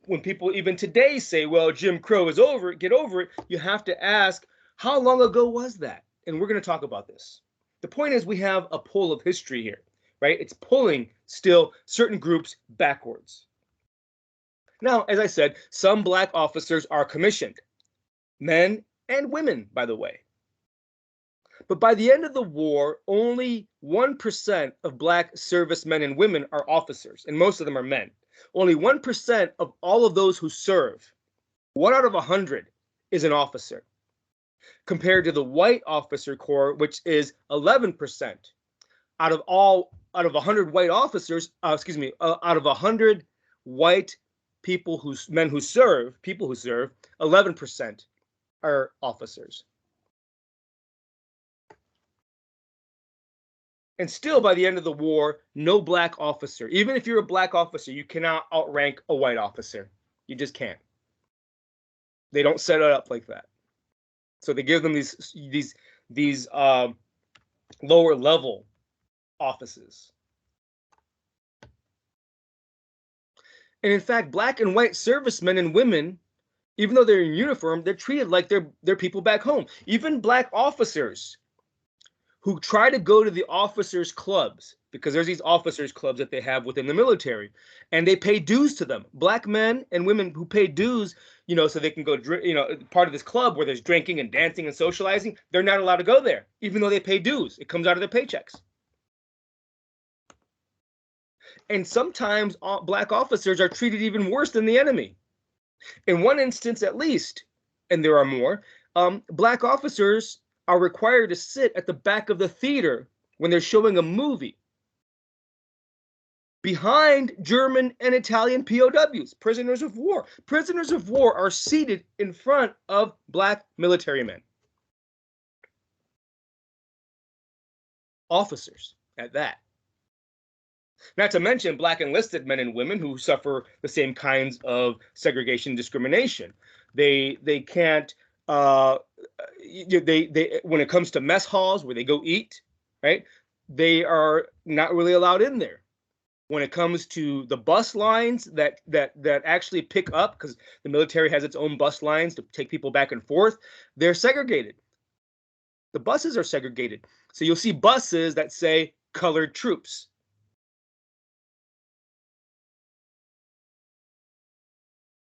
When people even today say, well, Jim Crow is over, get over it, you have to ask, how long ago was that? And we're going to talk about this. The point is we have a pull of history here, right? It's pulling still certain groups backwards. Now, as I said, some black officers are commissioned, men and women, by the way. But by the end of the war, only 1% of black servicemen and women are officers, and most of them are men. Only 1% of all of those who serve, 1 out of 100, is an officer, compared to the white officer corps, which is 11%. Out of 100 white officers, out of 100 white people men who serve, 11% are officers. And still, by the end of the war, no black officer. Even if you're a black officer, you cannot outrank a white officer. You just can't. They don't set it up like that. So they give them these lower level offices. And in fact, black and white servicemen and women, even though they're in uniform, they're treated like they're people back home. Even black officers who try to go to the officers' clubs, because there's these officers' clubs that they have within the military, and they pay dues to them. Black men and women who pay dues, so they can go, part of this club where there's drinking and dancing and socializing, they're not allowed to go there, even though they pay dues. It comes out of their paychecks. And sometimes black officers are treated even worse than the enemy. In one instance, at least, and there are more, black officers are required to sit at the back of the theater when they're showing a movie behind German and Italian POWs, prisoners of war. Prisoners of war are seated in front of black military men. Officers at that. Not to mention black enlisted men and women who suffer the same kinds of segregation and discrimination. They can't, when it comes to mess halls where they go eat, right? They are not really allowed in there. When it comes to the bus lines that actually pick up, because the military has its own bus lines to take people back and forth, they're segregated. The buses are segregated. So you'll see buses that say colored troops.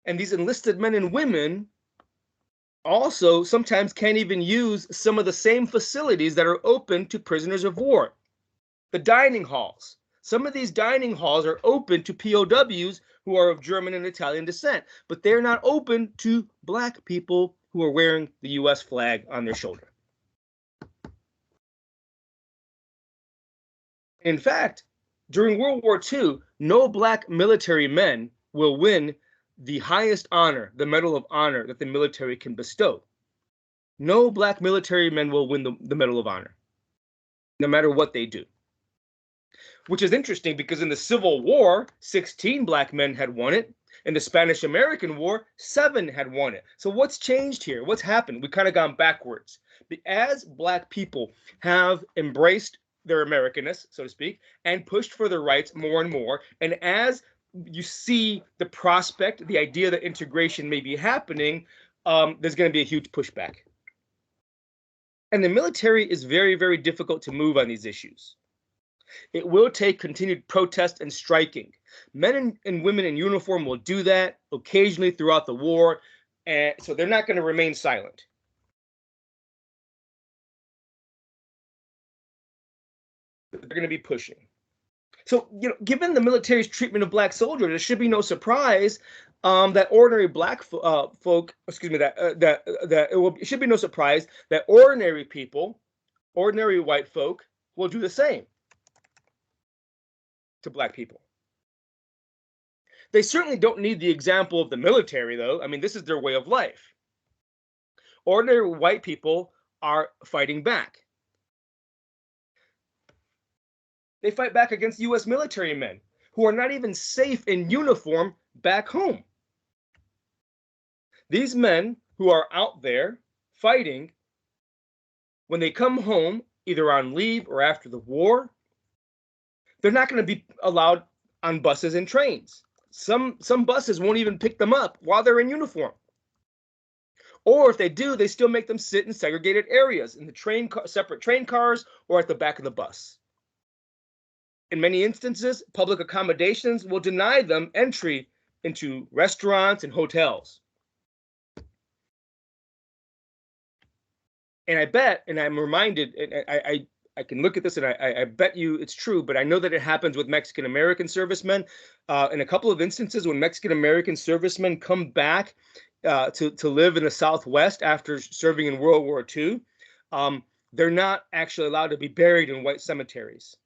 And these enlisted men and women also sometimes can't even use some of the same facilities that are open to prisoners of war. The dining halls. Some of these dining halls are open to POWs who are of German and Italian descent, but they're not open to black people who are wearing the U.S. flag on their shoulder. In fact, during World War II, no black military men will win the highest honor, the Medal of Honor that the military can bestow. no black military men will win the Medal of Honor, no matter what they do. Which is interesting because in the Civil War, 16 black men had won it. In the Spanish-American War, 7 had won it. So what's changed here? What's happened? We've kind of gone backwards. As black people have embraced their Americanness, so to speak, and pushed for their rights more and more, and as you see the prospect, the idea that integration may be happening, there's going to be a huge pushback. And the military is very, very difficult to move on these issues. It will take continued protest and striking. Men and women in uniform will do that occasionally throughout the war, and so they're not going to remain silent. They're going to be pushing. So, given the military's treatment of black soldiers, it should be no surprise that ordinary black folk, excuse me, it should be no surprise that ordinary people, ordinary white folk, will do the same to black people. They certainly don't need the example of the military, though. I mean, this is their way of life. Ordinary white people are fighting back. They fight back against U.S. military men who are not even safe in uniform back home. These men who are out there fighting, when they come home, either on leave or after the war, they're not going to be allowed on buses and trains. Some buses won't even pick them up while they're in uniform. Or if they do, they still make them sit in segregated areas in the separate train cars or at the back of the bus. In many instances, public accommodations will deny them entry into restaurants and hotels. And I bet, and I'm reminded, and I can look at this and I bet you it's true, but I know that it happens with Mexican-American servicemen. In a couple of instances, when Mexican-American servicemen come back to live in the Southwest after serving in World War II, they're not actually allowed to be buried in white cemeteries.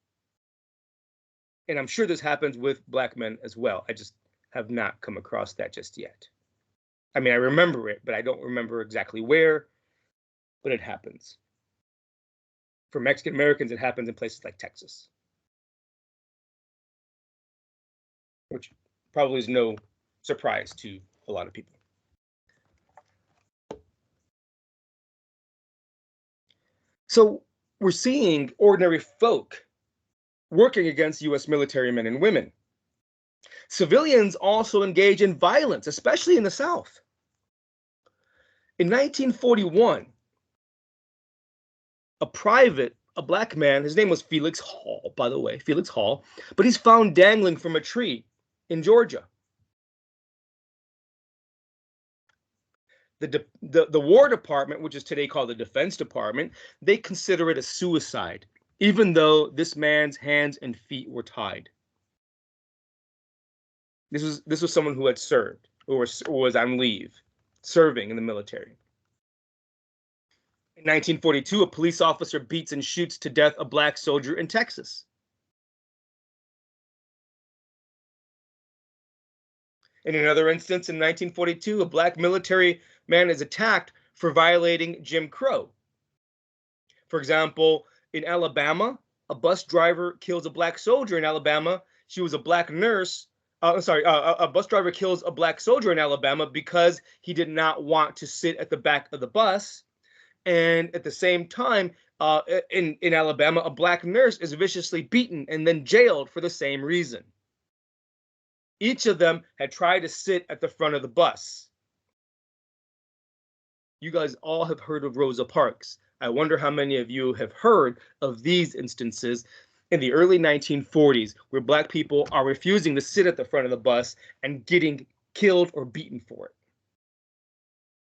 And I'm sure this happens with black men as well. I just have not come across that just yet. I mean, I remember it, but I don't remember exactly where, but it happens. For Mexican Americans, it happens in places like Texas, which probably is no surprise to a lot of people. So we're seeing ordinary folk working against U.S. military men and women. Civilians also engage in violence, especially in the South. In 1941, a black man, his name was Felix Hall, by the way, Felix Hall, but he's found dangling from a tree in Georgia. The War Department, which is today called the Defense Department, they consider it a suicide, even though this man's hands and feet were tied. This was someone who had served or was on leave, serving in the military. In 1942, a police officer beats and shoots to death a black soldier in Texas. In another instance, in 1942, a black military man is attacked for violating Jim Crow. For example, in Alabama, a bus driver kills a black soldier in Alabama. She was a black nurse. A bus driver kills a black soldier in Alabama because he did not want to sit at the back of the bus. And at the same time, in Alabama, a black nurse is viciously beaten and then jailed for the same reason. Each of them had tried to sit at the front of the bus. You guys all have heard of Rosa Parks. I wonder how many of you have heard of these instances in the early 1940s where black people are refusing to sit at the front of the bus and getting killed or beaten for it.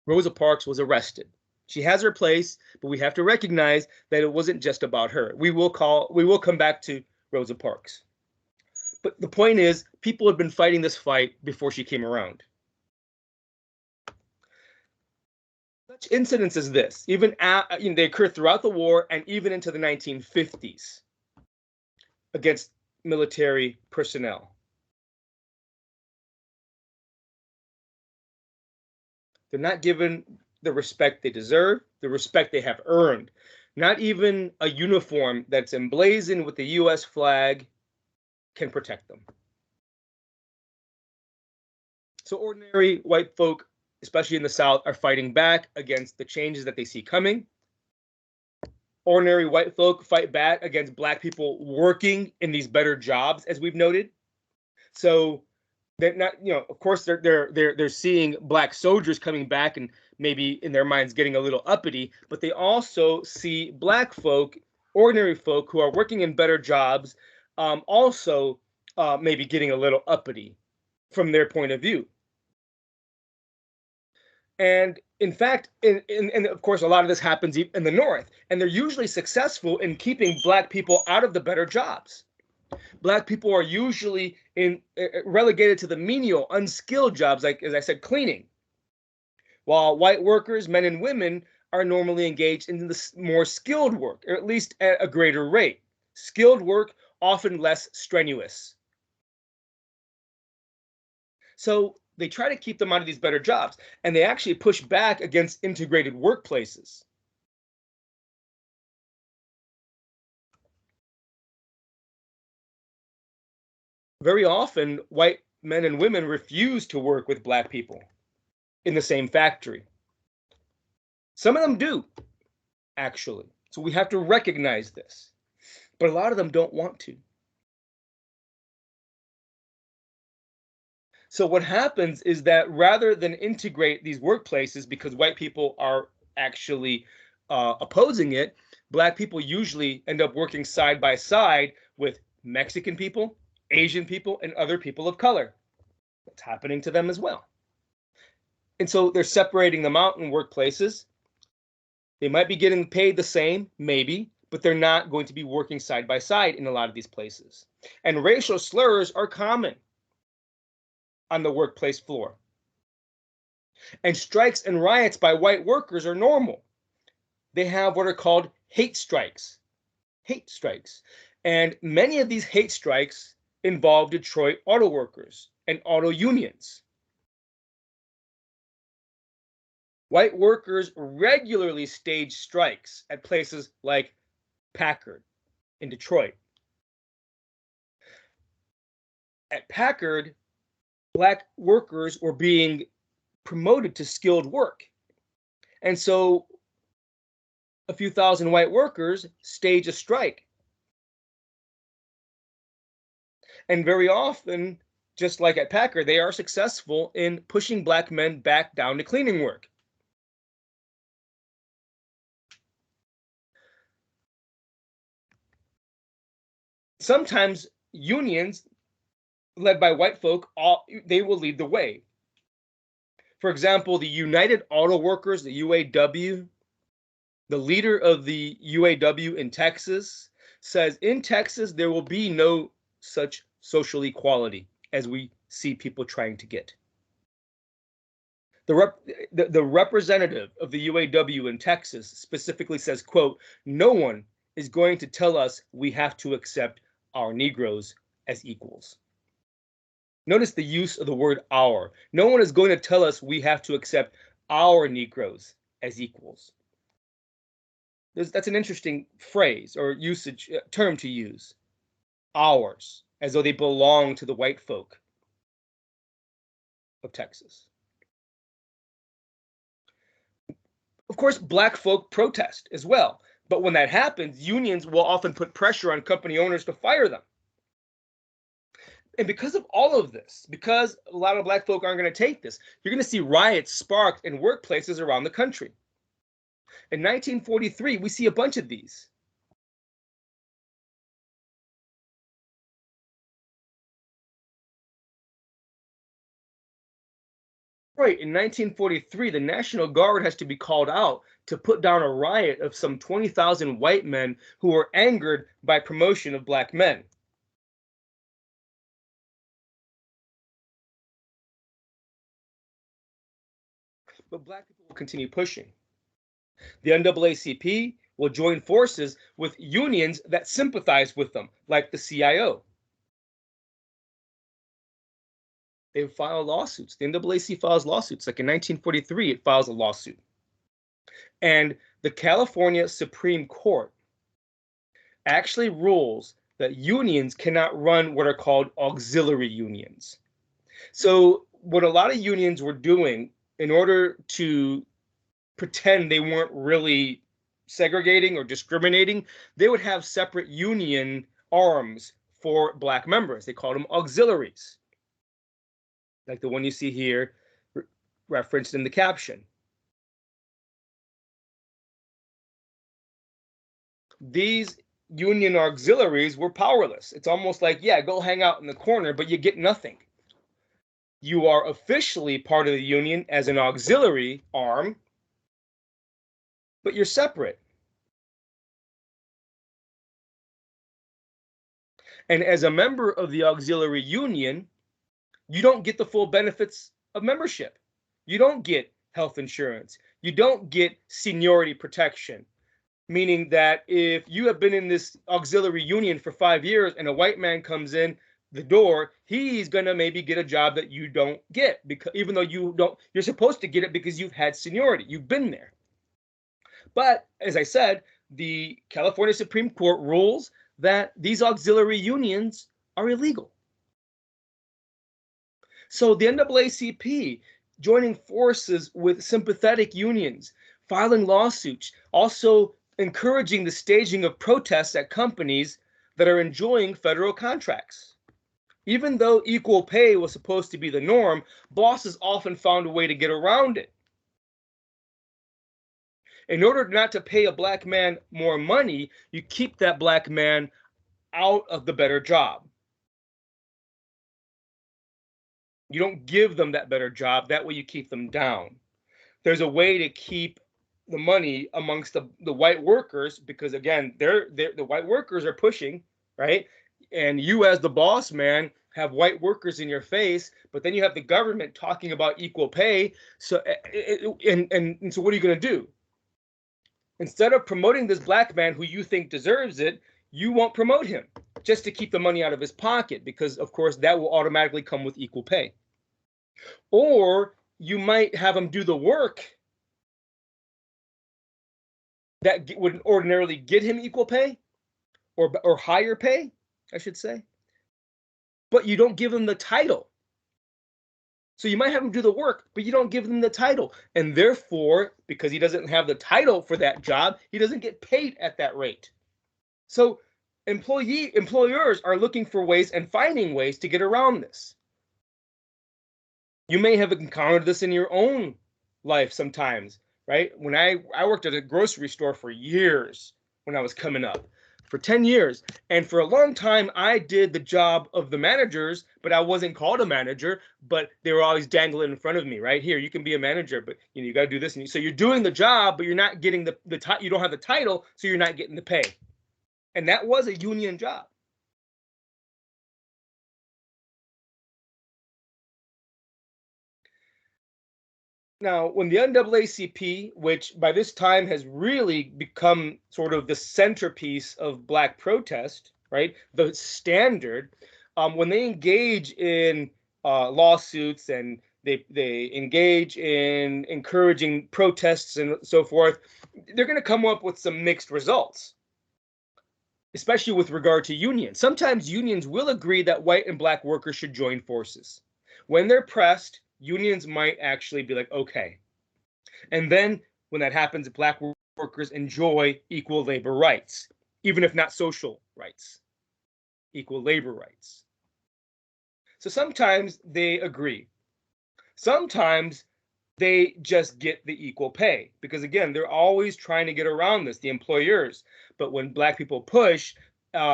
Rosa Parks was arrested. She has her place, but we have to recognize that it wasn't just about her. We will come back to Rosa Parks. But the point is, people have been fighting this fight before she came around. Such incidents as this, even they occur throughout the war and even into the 1950s against military personnel. They're not given the respect they deserve, the respect they have earned. Not even a uniform that's emblazoned with the U.S. flag can protect them. So ordinary white folk, especially in the South, are fighting back against the changes that they see coming. Ordinary white folk fight back against Black people working in these better jobs, as we've noted. So they're not, of course, they're seeing Black soldiers coming back and maybe in their minds getting a little uppity, but they also see Black folk, ordinary folk who are working in better jobs, also maybe getting a little uppity from their point of view. And in fact, and of course, a lot of this happens in the North, and they're usually successful in keeping Black people out of the better jobs. Black people are usually relegated to the menial, unskilled jobs, like, as I said, cleaning, while white workers, men and women, are normally engaged in the more skilled work, or at least at a greater rate. Skilled work, often less strenuous. So they try to keep them out of these better jobs, and they actually push back against integrated workplaces. Very often, white men and women refuse to work with Black people in the same factory. Some of them do, actually. So we have to recognize this. But a lot of them don't want to. So what happens is that rather than integrate these workplaces, because white people are actually opposing it, Black people usually end up working side by side with Mexican people, Asian people, and other people of color. That's happening to them as well. And so they're separating them out in workplaces. They might be getting paid the same, maybe, but they're not going to be working side by side in a lot of these places. And racial slurs are common on the workplace floor. And strikes and riots by white workers are normal. They have what are called hate strikes. Hate strikes. And many of these hate strikes involve Detroit auto workers and auto unions. White workers regularly stage strikes at places like Packard in Detroit. At Packard, Black workers were being promoted to skilled work. And so a few thousand white workers stage a strike. And very often, just like at Packard, they are successful in pushing Black men back down to cleaning work. Sometimes unions led by white folk, they will lead the way. For example, the United Auto Workers, the UAW, the leader of the UAW in Texas, says in Texas there will be no such social equality as we see people trying to get. The representative of the UAW in Texas specifically says, quote, "No one is going to tell us we have to accept our Negroes as equals." Notice the use of the word our. No one is going to tell us we have to accept our Negroes as equals. That's an interesting phrase or usage term to use. Ours, as though they belong to the white folk of Texas. Of course, Black folk protest as well. But when that happens, unions will often put pressure on company owners to fire them. And because of all of this, because a lot of Black folk aren't going to take this, you're going to see riots sparked in workplaces around the country. In 1943, we see a bunch of these. Right, in 1943, the National Guard has to be called out to put down a riot of some 20,000 white men who were angered by promotion of Black men. But Black people will continue pushing. The NAACP will join forces with unions that sympathize with them, like the CIO. They file lawsuits. The NAACP files lawsuits. Like in 1943, it files a lawsuit. And the California Supreme Court actually rules that unions cannot run what are called auxiliary unions. So what a lot of unions were doing in order to pretend they weren't really segregating or discriminating, they would have separate union arms for black members. They called them auxiliaries, like the one you see here referenced in the caption. These union auxiliaries were powerless. It's almost like, yeah, go hang out in the corner, but you get nothing. You are officially part of the union as an auxiliary arm, but you're separate. And as a member of the auxiliary union, you don't get the full benefits of membership. You don't get health insurance. You don't get seniority protection, meaning that if you have been in this auxiliary union for 5 years and a white man comes in the door, he's going to maybe get a job that you don't get, because even though you're supposed to get it because you've had seniority, you've been there. But as I said, the California Supreme Court rules that these auxiliary unions are illegal. So the NAACP joining forces with sympathetic unions, filing lawsuits, also encouraging the staging of protests at companies that are enjoying federal contracts. Even though equal pay was supposed to be the norm, bosses often found a way to get around it. In order not to pay a black man more money, you keep that black man out of the better job. You don't give them that better job. That way you keep them down. There's a way to keep the money amongst the white workers, because again, the white workers are pushing, right? And you as the boss man have white workers in your face, but then you have the government talking about equal pay. So and so what are you going to do? Instead of promoting this black man who you think deserves it, you won't promote him just to keep the money out of his pocket, because of course that will automatically come with equal pay. Or you might have him do the work that would ordinarily get him equal pay or higher pay, I should say, but you don't give him the title. So you might have him do the work, but you don't give him the title. And therefore, because he doesn't have the title for that job, he doesn't get paid at that rate. So employers are looking for ways and finding ways to get around this. You may have encountered this in your own life sometimes, right? When I worked at a grocery store for years when I was coming up, for 10 years. And for a long time, I did the job of the managers, but I wasn't called a manager, but they were always dangling in front of me, right? Here, you can be a manager, but you got to do this. And so you're doing the job, but you're not getting you don't have the title, so you're not getting the pay. And that was a union job. Now, when the NAACP, which by this time has really become sort of the centerpiece of black protest, right, the standard, when they engage in lawsuits and they engage in encouraging protests and so forth, they're going to come up with some mixed results, especially with regard to unions. Sometimes unions will agree that white and black workers should join forces. When they're pressed, unions might actually be like, okay. And then when that happens, black workers enjoy equal labor rights, even if not social rights, equal labor rights. So sometimes they agree. Sometimes they just get the equal pay, because again, they're always trying to get around this, the employers. But when black people push,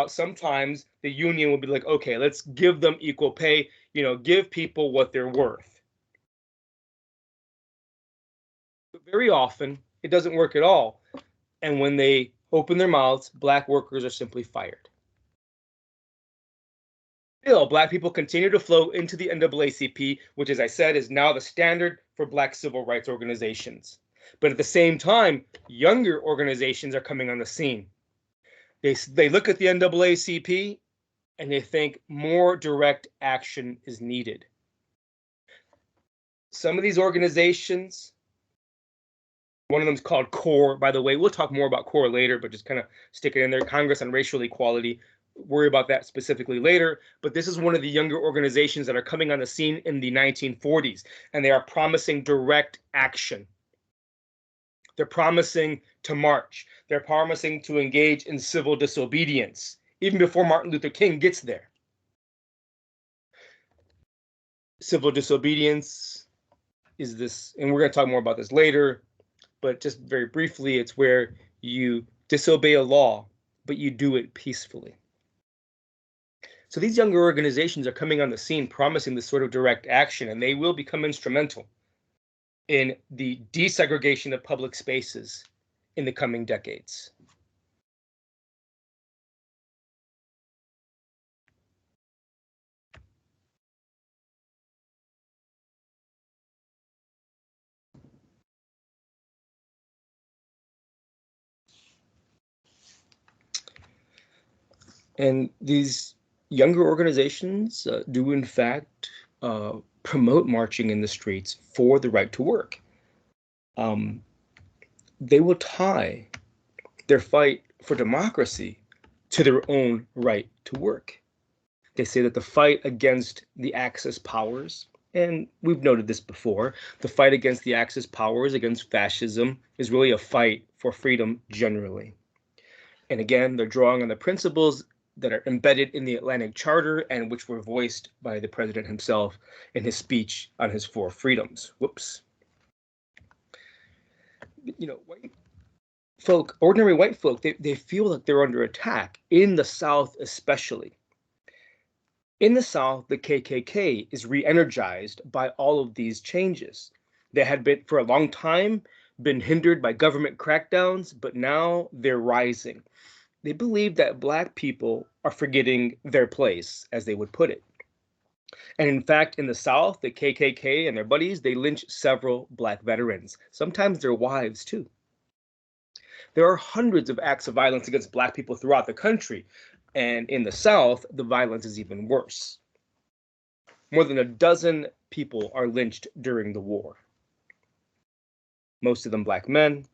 sometimes the union will be like, okay, let's give them equal pay, give people what they're worth. But very often, it doesn't work at all. And when they open their mouths, black workers are simply fired. Still, black people continue to flow into the NAACP, which, as I said, is now the standard for black civil rights organizations. But at the same time, younger organizations are coming on the scene. They look at the NAACP and they think more direct action is needed. Some of these organizations One of them is called CORE, by the way. We'll talk more about CORE later, but just kind of stick it in there. Congress on Racial Equality. Worry about that specifically later. But this is one of the younger organizations that are coming on the scene in the 1940s, and they are promising direct action. They're promising to march. They're promising to engage in civil disobedience, even before Martin Luther King gets there. Civil disobedience is this, and we're going to talk more about this later, but just very briefly, it's where you disobey a law, but you do it peacefully. So these younger organizations are coming on the scene promising this sort of direct action, and they will become instrumental in the desegregation of public spaces in the coming decades. And these younger organizations do, in fact, promote marching in the streets for the right to work. They will tie their fight for democracy to their own right to work. They say that the fight against the Axis powers, and we've noted this before, the fight against the Axis powers, against fascism, is really a fight for freedom generally. And again, they're drawing on the principles that are embedded in the Atlantic Charter and which were voiced by the president himself in his speech on his 4 freedoms. Whoops. You know, white folk, ordinary white folk, they feel like they're under attack, in the South especially. In the South, the KKK is re-energized by all of these changes. They had been, for a long time, been hindered by government crackdowns, but now they're rising. They believe that Black people are forgetting their place, as they would put it. And in fact, in the South, the KKK and their buddies, they lynch several Black veterans, sometimes their wives too. There are hundreds of acts of violence against Black people throughout the country, and in the South, the violence is even worse. More than a dozen people are lynched during the war, most of them Black men.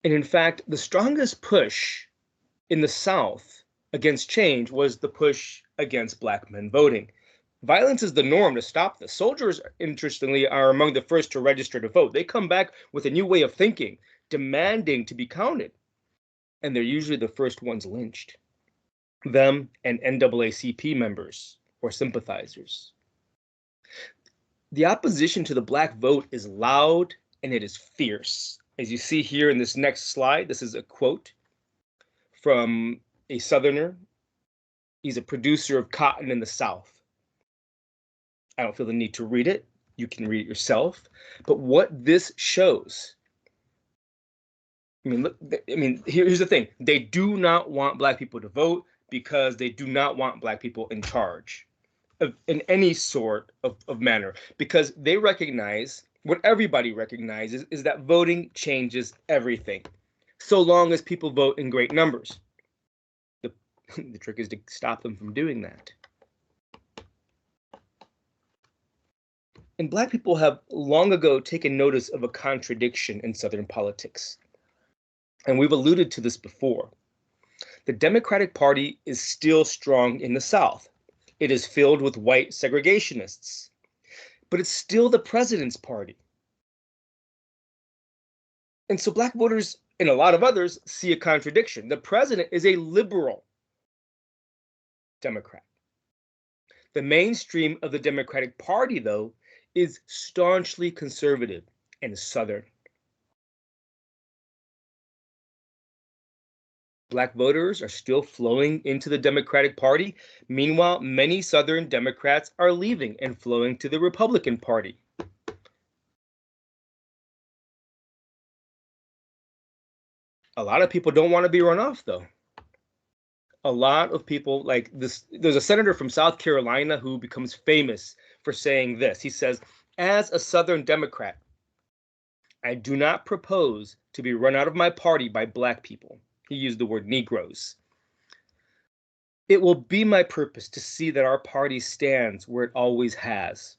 And in fact, the strongest push in the South against change was the push against Black men voting. Violence is the norm to stop this. Soldiers, interestingly, are among the first to register to vote. They come back with a new way of thinking, demanding to be counted. And they're usually the first ones lynched. Them and NAACP members or sympathizers. The opposition to the Black vote is loud and it is fierce. As you see here in this next slide, this is a quote from a Southerner. He's a producer of cotton in the South. I don't feel the need to read it. You can read it yourself. But what this shows, here's the thing. They do not want Black people to vote because they do not want Black people in charge in any sort of manner, because they recognize, what everybody recognizes, is that voting changes everything, so long as people vote in great numbers. The trick is to stop them from doing that. And Black people have long ago taken notice of a contradiction in Southern politics. And we've alluded to this before. The Democratic Party is still strong in the South. It is filled with white segregationists, but it's still the president's party. And so Black voters and a lot of others see a contradiction. The president is a liberal Democrat. The mainstream of the Democratic Party, though, is staunchly conservative and Southern. Black voters are still flowing into the Democratic Party. Meanwhile, many Southern Democrats are leaving and flowing to the Republican Party. A lot of people don't want to be run off, though. A lot of people, like this, there's a senator from South Carolina who becomes famous for saying this. He says, as a Southern Democrat, I do not propose to be run out of my party by Black people. He used the word Negroes. It will be my purpose to see that our party stands where it always has,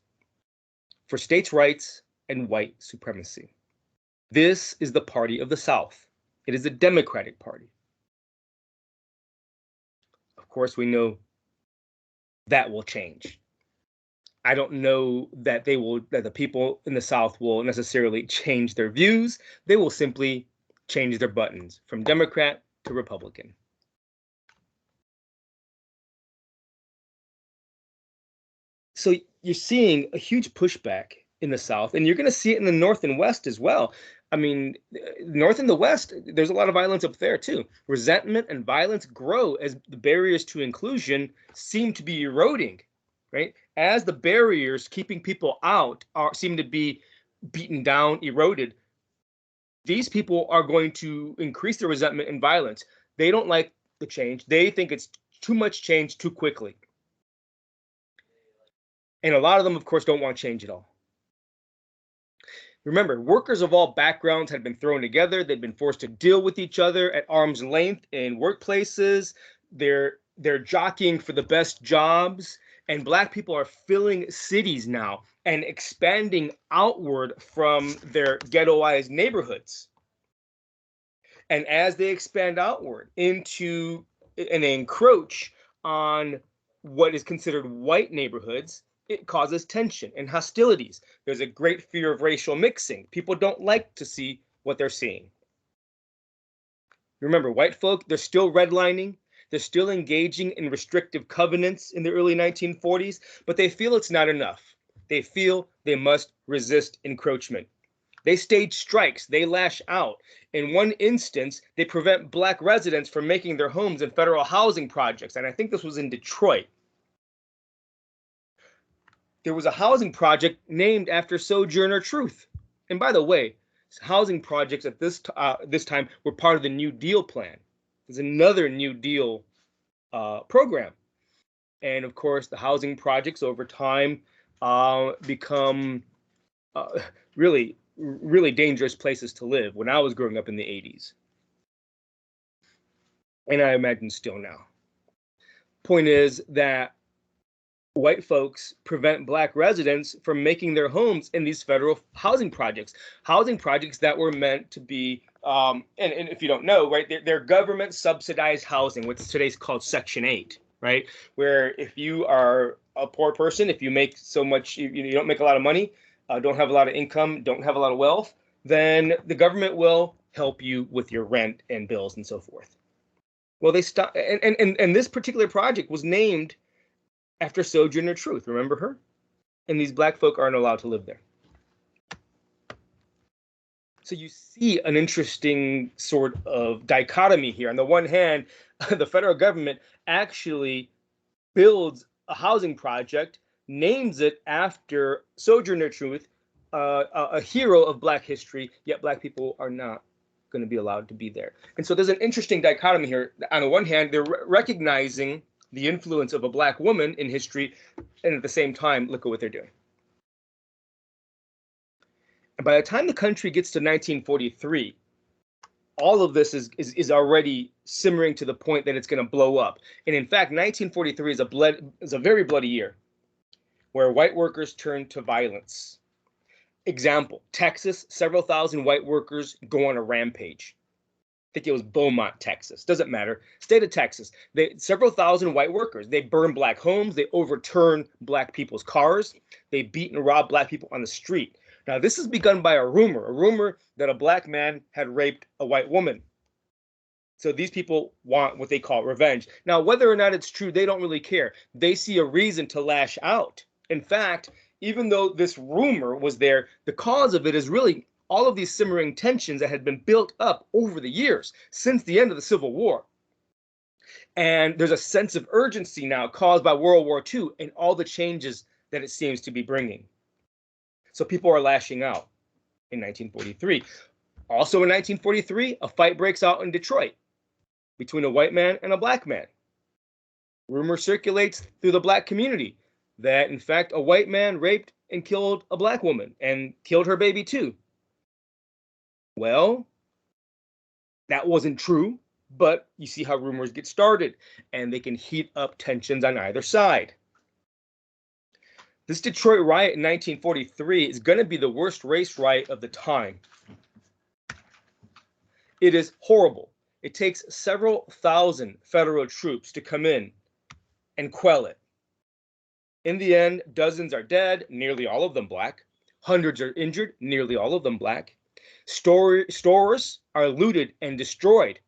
for states' rights and white supremacy. This is the party of the South. It is the Democratic Party. Of course, we know that will change. I don't know that that the people in the South will necessarily change their views. They will simply change their buttons from Democrat to Republican. So you're seeing a huge pushback in the South, and you're going to see it in the North and West as well. I mean, North and the West, there's a lot of violence up there too. Resentment and violence grow as the barriers to inclusion seem to be eroding, right? As the barriers keeping people out seem to be beaten down, eroded, these people are going to increase their resentment and violence. They don't like the change. They think it's too much change too quickly. And a lot of them, of course, don't want change at all. Remember, workers of all backgrounds had been thrown together. They'd been forced to deal with each other at arm's length in workplaces. They're jockeying for the best jobs, and Black people are filling cities now and expanding outward from their ghettoized neighborhoods. And as they expand outward into and they encroach on what is considered white neighborhoods, it causes tension and hostilities. There's a great fear of racial mixing. People don't like to see what they're seeing. Remember, white folk, they're still redlining. They're still engaging in restrictive covenants in the early 1940s, but they feel it's not enough. They feel they must resist encroachment. They stage strikes. They lash out. In one instance, they prevent Black residents from making their homes in federal housing projects, and I think this was in Detroit. There was a housing project named after Sojourner Truth. And by the way, housing projects at this time were part of the New Deal plan. There's another New Deal program. And of course, the housing projects over time become really, really dangerous places to live when I was growing up in the 80s. And I imagine still now. Point is that white folks prevent Black residents from making their homes in these federal housing projects that were meant to be, and if you don't know, right, they're government subsidized housing, what's today's called Section 8, right? Where if you are a poor person, if you make so much, you don't make a lot of money, don't have a lot of income, don't have a lot of wealth, then the government will help you with your rent and bills and so forth. Well, they stopped, and this particular project was named after Sojourner Truth. Remember her? And these Black folk aren't allowed to live there. So you see an interesting sort of dichotomy here. On the one hand, the federal government actually builds a housing project, names it after Sojourner Truth, a hero of Black history, yet Black people are not going to be allowed to be there. And so there's an interesting dichotomy here. On the one hand, they're recognizing the influence of a Black woman in history, and at the same time, look at what they're doing. And by the time the country gets to 1943, all of this is already simmering to the point that it's going to blow up. And in fact, 1943 is a very bloody year, where white workers turn to violence. Example: Texas, several thousand white workers go on a rampage. I think it was Beaumont, Texas. Doesn't matter. State of Texas. Several thousand white workers. They burn Black homes. They overturn Black people's cars. They beat and rob Black people on the street. Now, this is begun by a rumor that a Black man had raped a white woman. So these people want what they call revenge. Now, whether or not it's true, they don't really care. They see a reason to lash out. In fact, even though this rumor was there, the cause of it is really all of these simmering tensions that had been built up over the years since the end of the Civil War. And there's a sense of urgency now caused by World War II and all the changes that it seems to be bringing. So people are lashing out in 1943. Also in 1943, a fight breaks out in Detroit between a white man and a Black man. Rumor circulates through the Black community that, in fact, a white man raped and killed a Black woman and killed her baby too. Well, that wasn't true, but you see how rumors get started, and they can heat up tensions on either side. This Detroit riot in 1943 is going to be the worst race riot of the time. It is horrible. It takes several thousand federal troops to come in and quell it. In the end, dozens are dead, nearly all of them black. Hundreds are injured, nearly all of them black. Stores are looted and destroyed,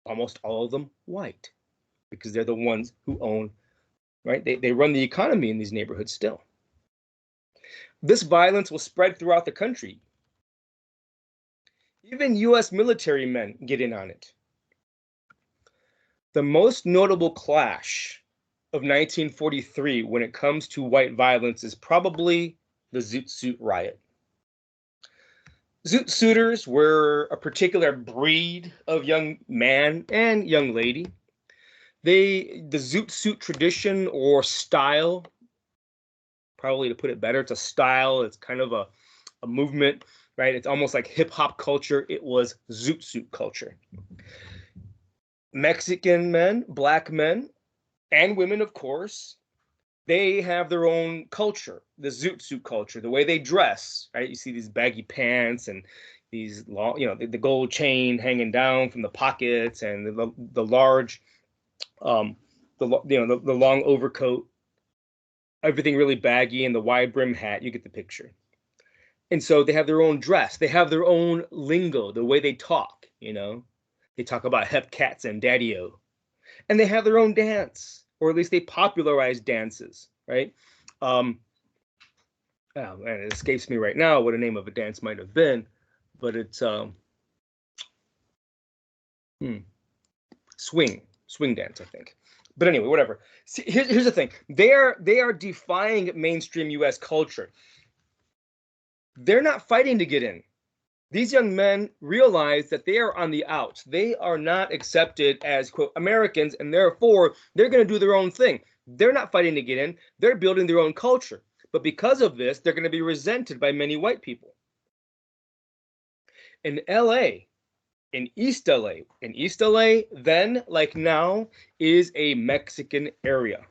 almost all of them white, because they're the ones who own, right? They run the economy in these neighborhoods still. This violence will spread throughout the country. Even US military men get in on it. The most notable clash of 1943 when it comes to white violence is probably the Zoot Suit riot. Zoot Suiters were a particular breed of young man and young lady. The Zoot Suit tradition or style, probably to put it better, it's a style, it's kind of a movement, right? It's almost like hip hop culture. It was Zoot Suit culture. Mexican men, black men, and women, of course, they have their own culture, the Zoot Suit culture, the way they dress, right? You see these baggy pants and these long, the gold chain hanging down from the pockets and the large, the long overcoat, everything really baggy and the wide brim hat. You get the picture. And so they have their own dress. They have their own lingo, the way they talk, They talk about hepcats and daddy-o. And they have their own dance, or at least they popularize dances, right? And it escapes me right now what the name of a dance might have been, but it's swing dance, I think. But anyway, whatever. See, here's the thing. They are defying mainstream US culture. They're not fighting to get in. These young men realize that they are on the outs. They are not accepted as, quote, Americans, and therefore they're going to do their own thing. They're not fighting to get in. They're building their own culture. But because of this, they're going to be resented by many white people. In LA, in East LA, then, like now, is a Mexican area.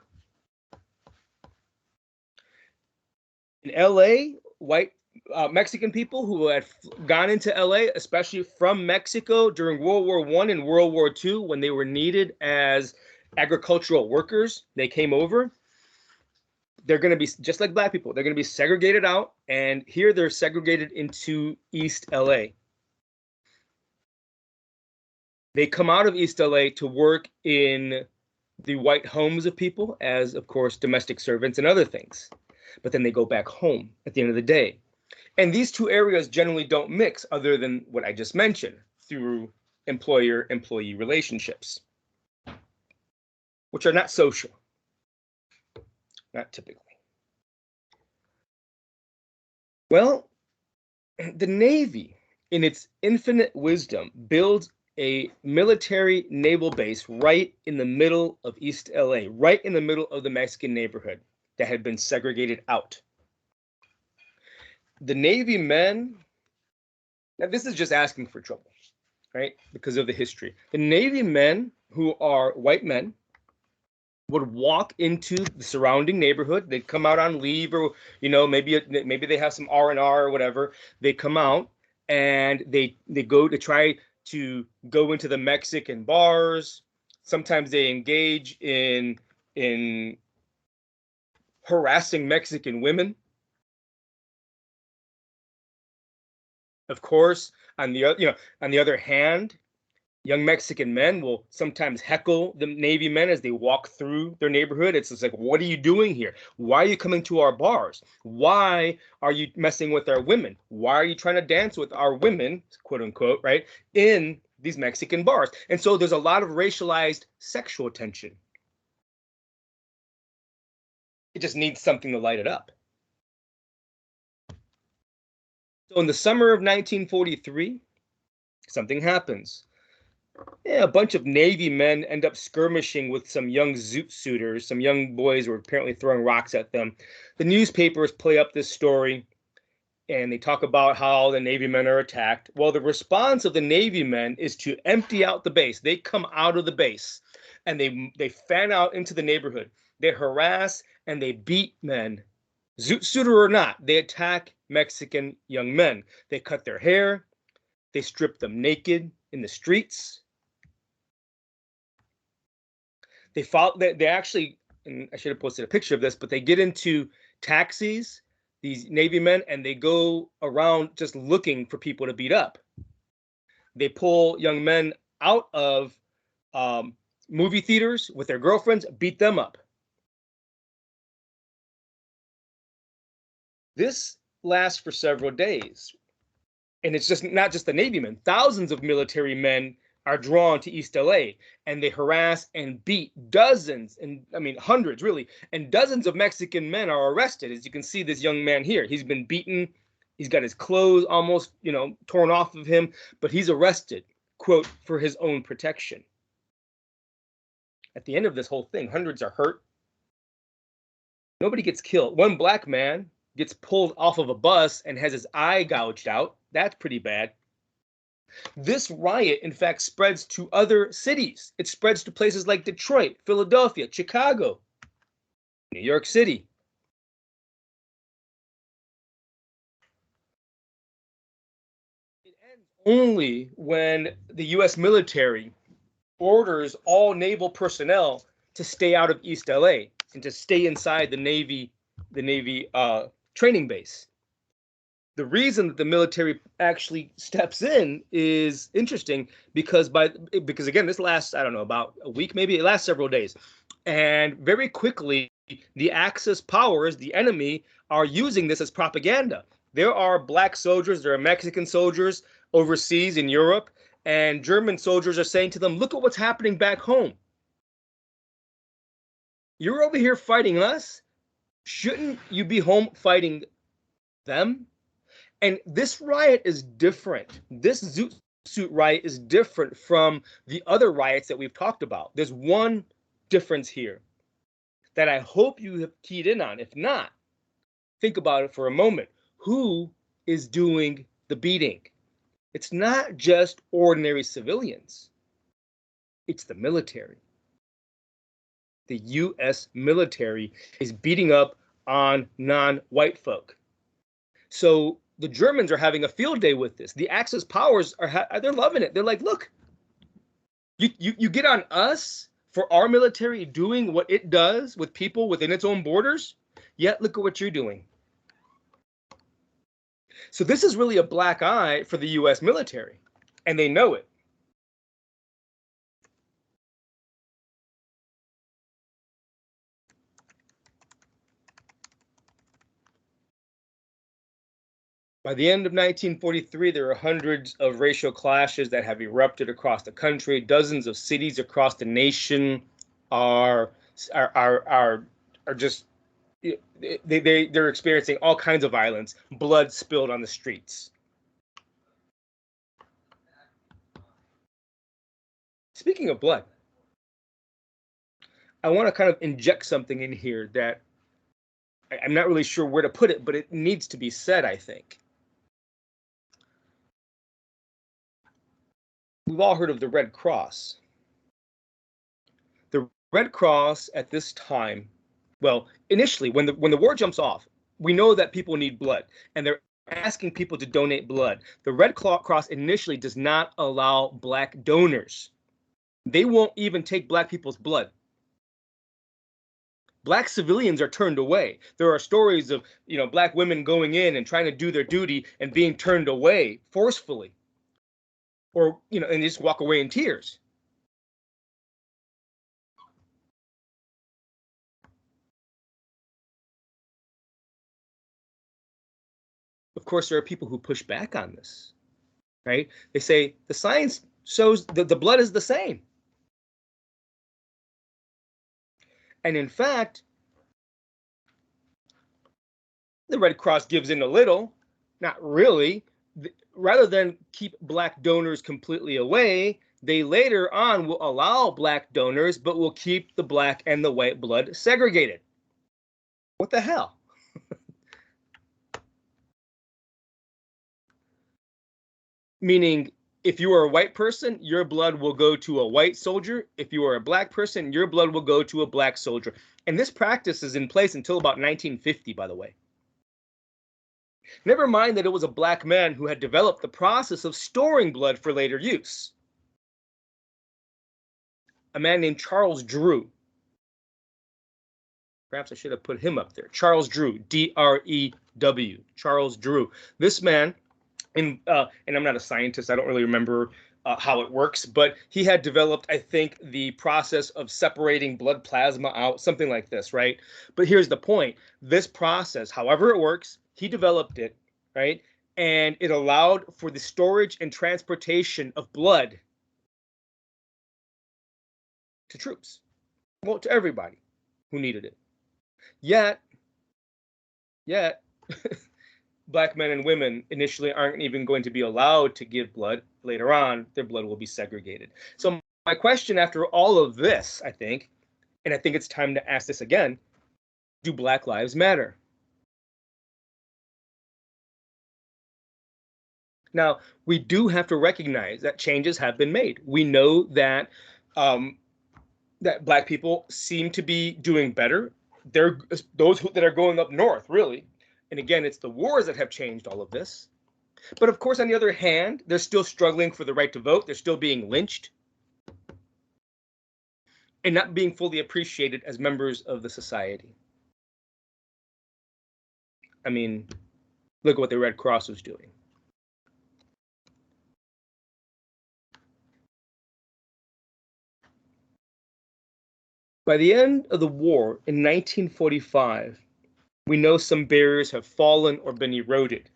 In LA, Mexican people who had gone into LA, especially from Mexico during World War I and World War II, when they were needed as agricultural workers, they came over. They're going to be just like black people. They're going to be segregated out, and here they're segregated into East LA. They come out of East LA to work in the white homes of people as, of course, domestic servants and other things. But then they go back home at the end of the day. And these two areas generally don't mix other than what I just mentioned through employer-employee relationships, which are not social, not typically. Well, the Navy, in its infinite wisdom, builds a military naval base right in the middle of East LA, right in the middle of the Mexican neighborhood that had been segregated out. The Navy men, now this is just asking for trouble, right? Because of the history. The Navy men, who are white men, would walk into the surrounding neighborhood. They'd come out on leave, or maybe they have some R&R or whatever. They come out and they go to try to go into the Mexican bars. Sometimes they engage in harassing Mexican women. Of course, on the other hand, young Mexican men will sometimes heckle the Navy men as they walk through their neighborhood. It's just like, what are you doing here? Why are you coming to our bars? Why are you messing with our women? Why are you trying to dance with our women, quote unquote, right, in these Mexican bars? And so there's a lot of racialized sexual tension. It just needs something to light it up. So in the summer of 1943, something happens. A bunch of Navy men end up skirmishing with some young Zoot Suiters. Some young boys were apparently throwing rocks at them. The newspapers play up this story, and they talk about how the Navy men are attacked. Well, the response of the Navy men is to empty out the base. They come out of the base, and they fan out into the neighborhood. They harass and they beat men. Zoot Suiter or not, they attack Mexican young men. They cut their hair. They strip them naked in the streets. They actually, and I should have posted a picture of this, but they get into taxis, these Navy men, and they go around just looking for people to beat up. They pull young men out of movie theaters with their girlfriends, beat them up. This lasts for several days. And it's just not just the Navy men. Thousands of military men are drawn to East LA, and they harass and beat dozens, and I mean hundreds really, and dozens of Mexican men are arrested. As you can see, this young man here, he's been beaten. He's got his clothes almost, torn off of him, but he's arrested, quote, for his own protection. At the end of this whole thing, hundreds are hurt. Nobody gets killed. One black man gets pulled off of a bus and has his eye gouged out. That's pretty bad. This riot, in fact, spreads to other cities. It spreads to places like Detroit, Philadelphia, Chicago, New York City. It ends only when the U.S. military orders all naval personnel to stay out of East LA and to stay inside the Navy training base. The reason that the military actually steps in is interesting because again, this lasts, I don't know, about a week, maybe. It lasts several days. And very quickly, the Axis powers, the enemy, are using this as propaganda. There are black soldiers, there are Mexican soldiers overseas in Europe, and German soldiers are saying to them, look at what's happening back home. You're over here fighting us. Shouldn't you be home fighting them? And this riot is different. This Zoot Suit riot is different from the other riots that we've talked about. There's one difference here that I hope you have keyed in on. If not, think about it for a moment. Who is doing the beating? It's not just ordinary civilians. It's the military. The U.S. military is beating up on non-white folk. So the Germans are having a field day with this. The Axis powers they're loving it. They're like, look, you get on us for our military doing what it does with people within its own borders. Yet look at what you're doing. So this is really a black eye for the U.S. military, and they know it. By the end of 1943, there are hundreds of racial clashes that have erupted across the country. Dozens of cities across the nation are just they're experiencing all kinds of violence, blood spilled on the streets. Speaking of blood, I want to kind of inject something in here that I'm not really sure where to put it, but it needs to be said, I think. We've all heard of the Red Cross. The Red Cross at this time, well, initially, when the war jumps off, we know that people need blood, and they're asking people to donate blood. The Red Cross initially does not allow black donors. They won't even take black people's blood. Black civilians are turned away. There are stories of, black women going in and trying to do their duty and being turned away forcefully. Or, and just walk away in tears. Of course, there are people who push back on this, right? They say the science shows that the blood is the same. And in fact, the Red Cross gives in a little, not really. Rather than keep black donors completely away, they later on will allow black donors, but will keep the black and the white blood segregated. What the hell? Meaning, if you are a white person, your blood will go to a white soldier. If you are a black person, your blood will go to a black soldier. And this practice is in place until about 1950, by the way. Never mind that it was a black man who had developed the process of storing blood for later use. a man named Charles Drew. Perhaps I should have put him up there. Charles Drew, D-R-E-W, Charles Drew. This man, and I'm not a scientist, I don't really remember how it works, but he had developed, I think, the process of separating blood plasma out, something like this, right? But here's the point. This process, however it works, he developed it, right? And it allowed for the storage and transportation of blood to troops, well, to everybody who needed it. Yet, Black men and women initially aren't even going to be allowed to give blood. Later on, their blood will be segregated. So my question after all of this, I think, and I think it's time to ask this again, do Black lives matter? Now, we do have to recognize that changes have been made. We know that that Black people seem to be doing better. They're those that are going up north, really. And again, it's the wars that have changed all of this. But of course, on the other hand, they're still struggling for the right to vote. They're still being lynched and not being fully appreciated as members of the society. I mean, look at what the Red Cross was doing. By the end of the war in 1945, we know some barriers have fallen or been eroded,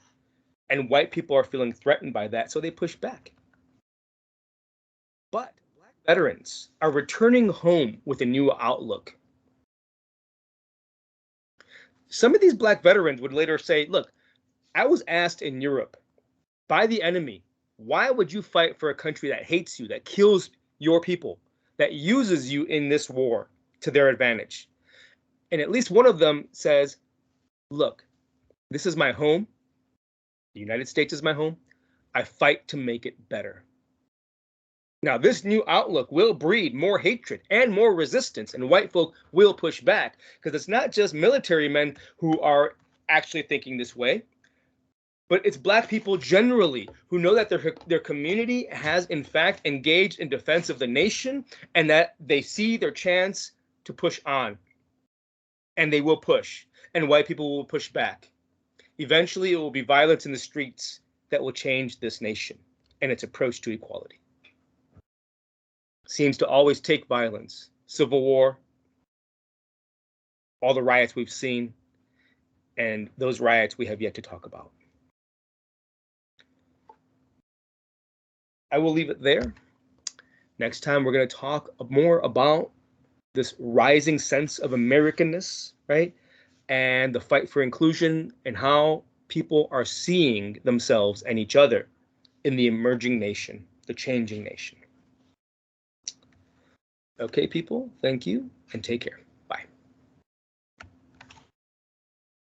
and white people are feeling threatened by that, so they push back. But Black veterans are returning home with a new outlook. Some of these Black veterans would later say, look, I was asked in Europe by the enemy, why would you fight for a country that hates you, that kills your people, that uses you in this war to their advantage? And at least one of them says, look, this is my home. The United States is my home. I fight to make it better. Now, this new outlook will breed more hatred and more resistance, and white folk will push back, because it's not just military men who are actually thinking this way, but it's Black people generally who know that their community has, in fact, engaged in defense of the nation, and that they see their chance to push on. And they will push, and white people will push back. Eventually, it will be violence in the streets that will change this nation and its approach to equality. Seems to always take violence, civil war, all the riots we've seen, and those riots we have yet to talk about. I will leave it there. Next time, we're going to talk more about this rising sense of Americanness, right? And the fight for inclusion, and how people are seeing themselves and each other in the emerging nation, the changing nation. Okay, people, thank you, and take care.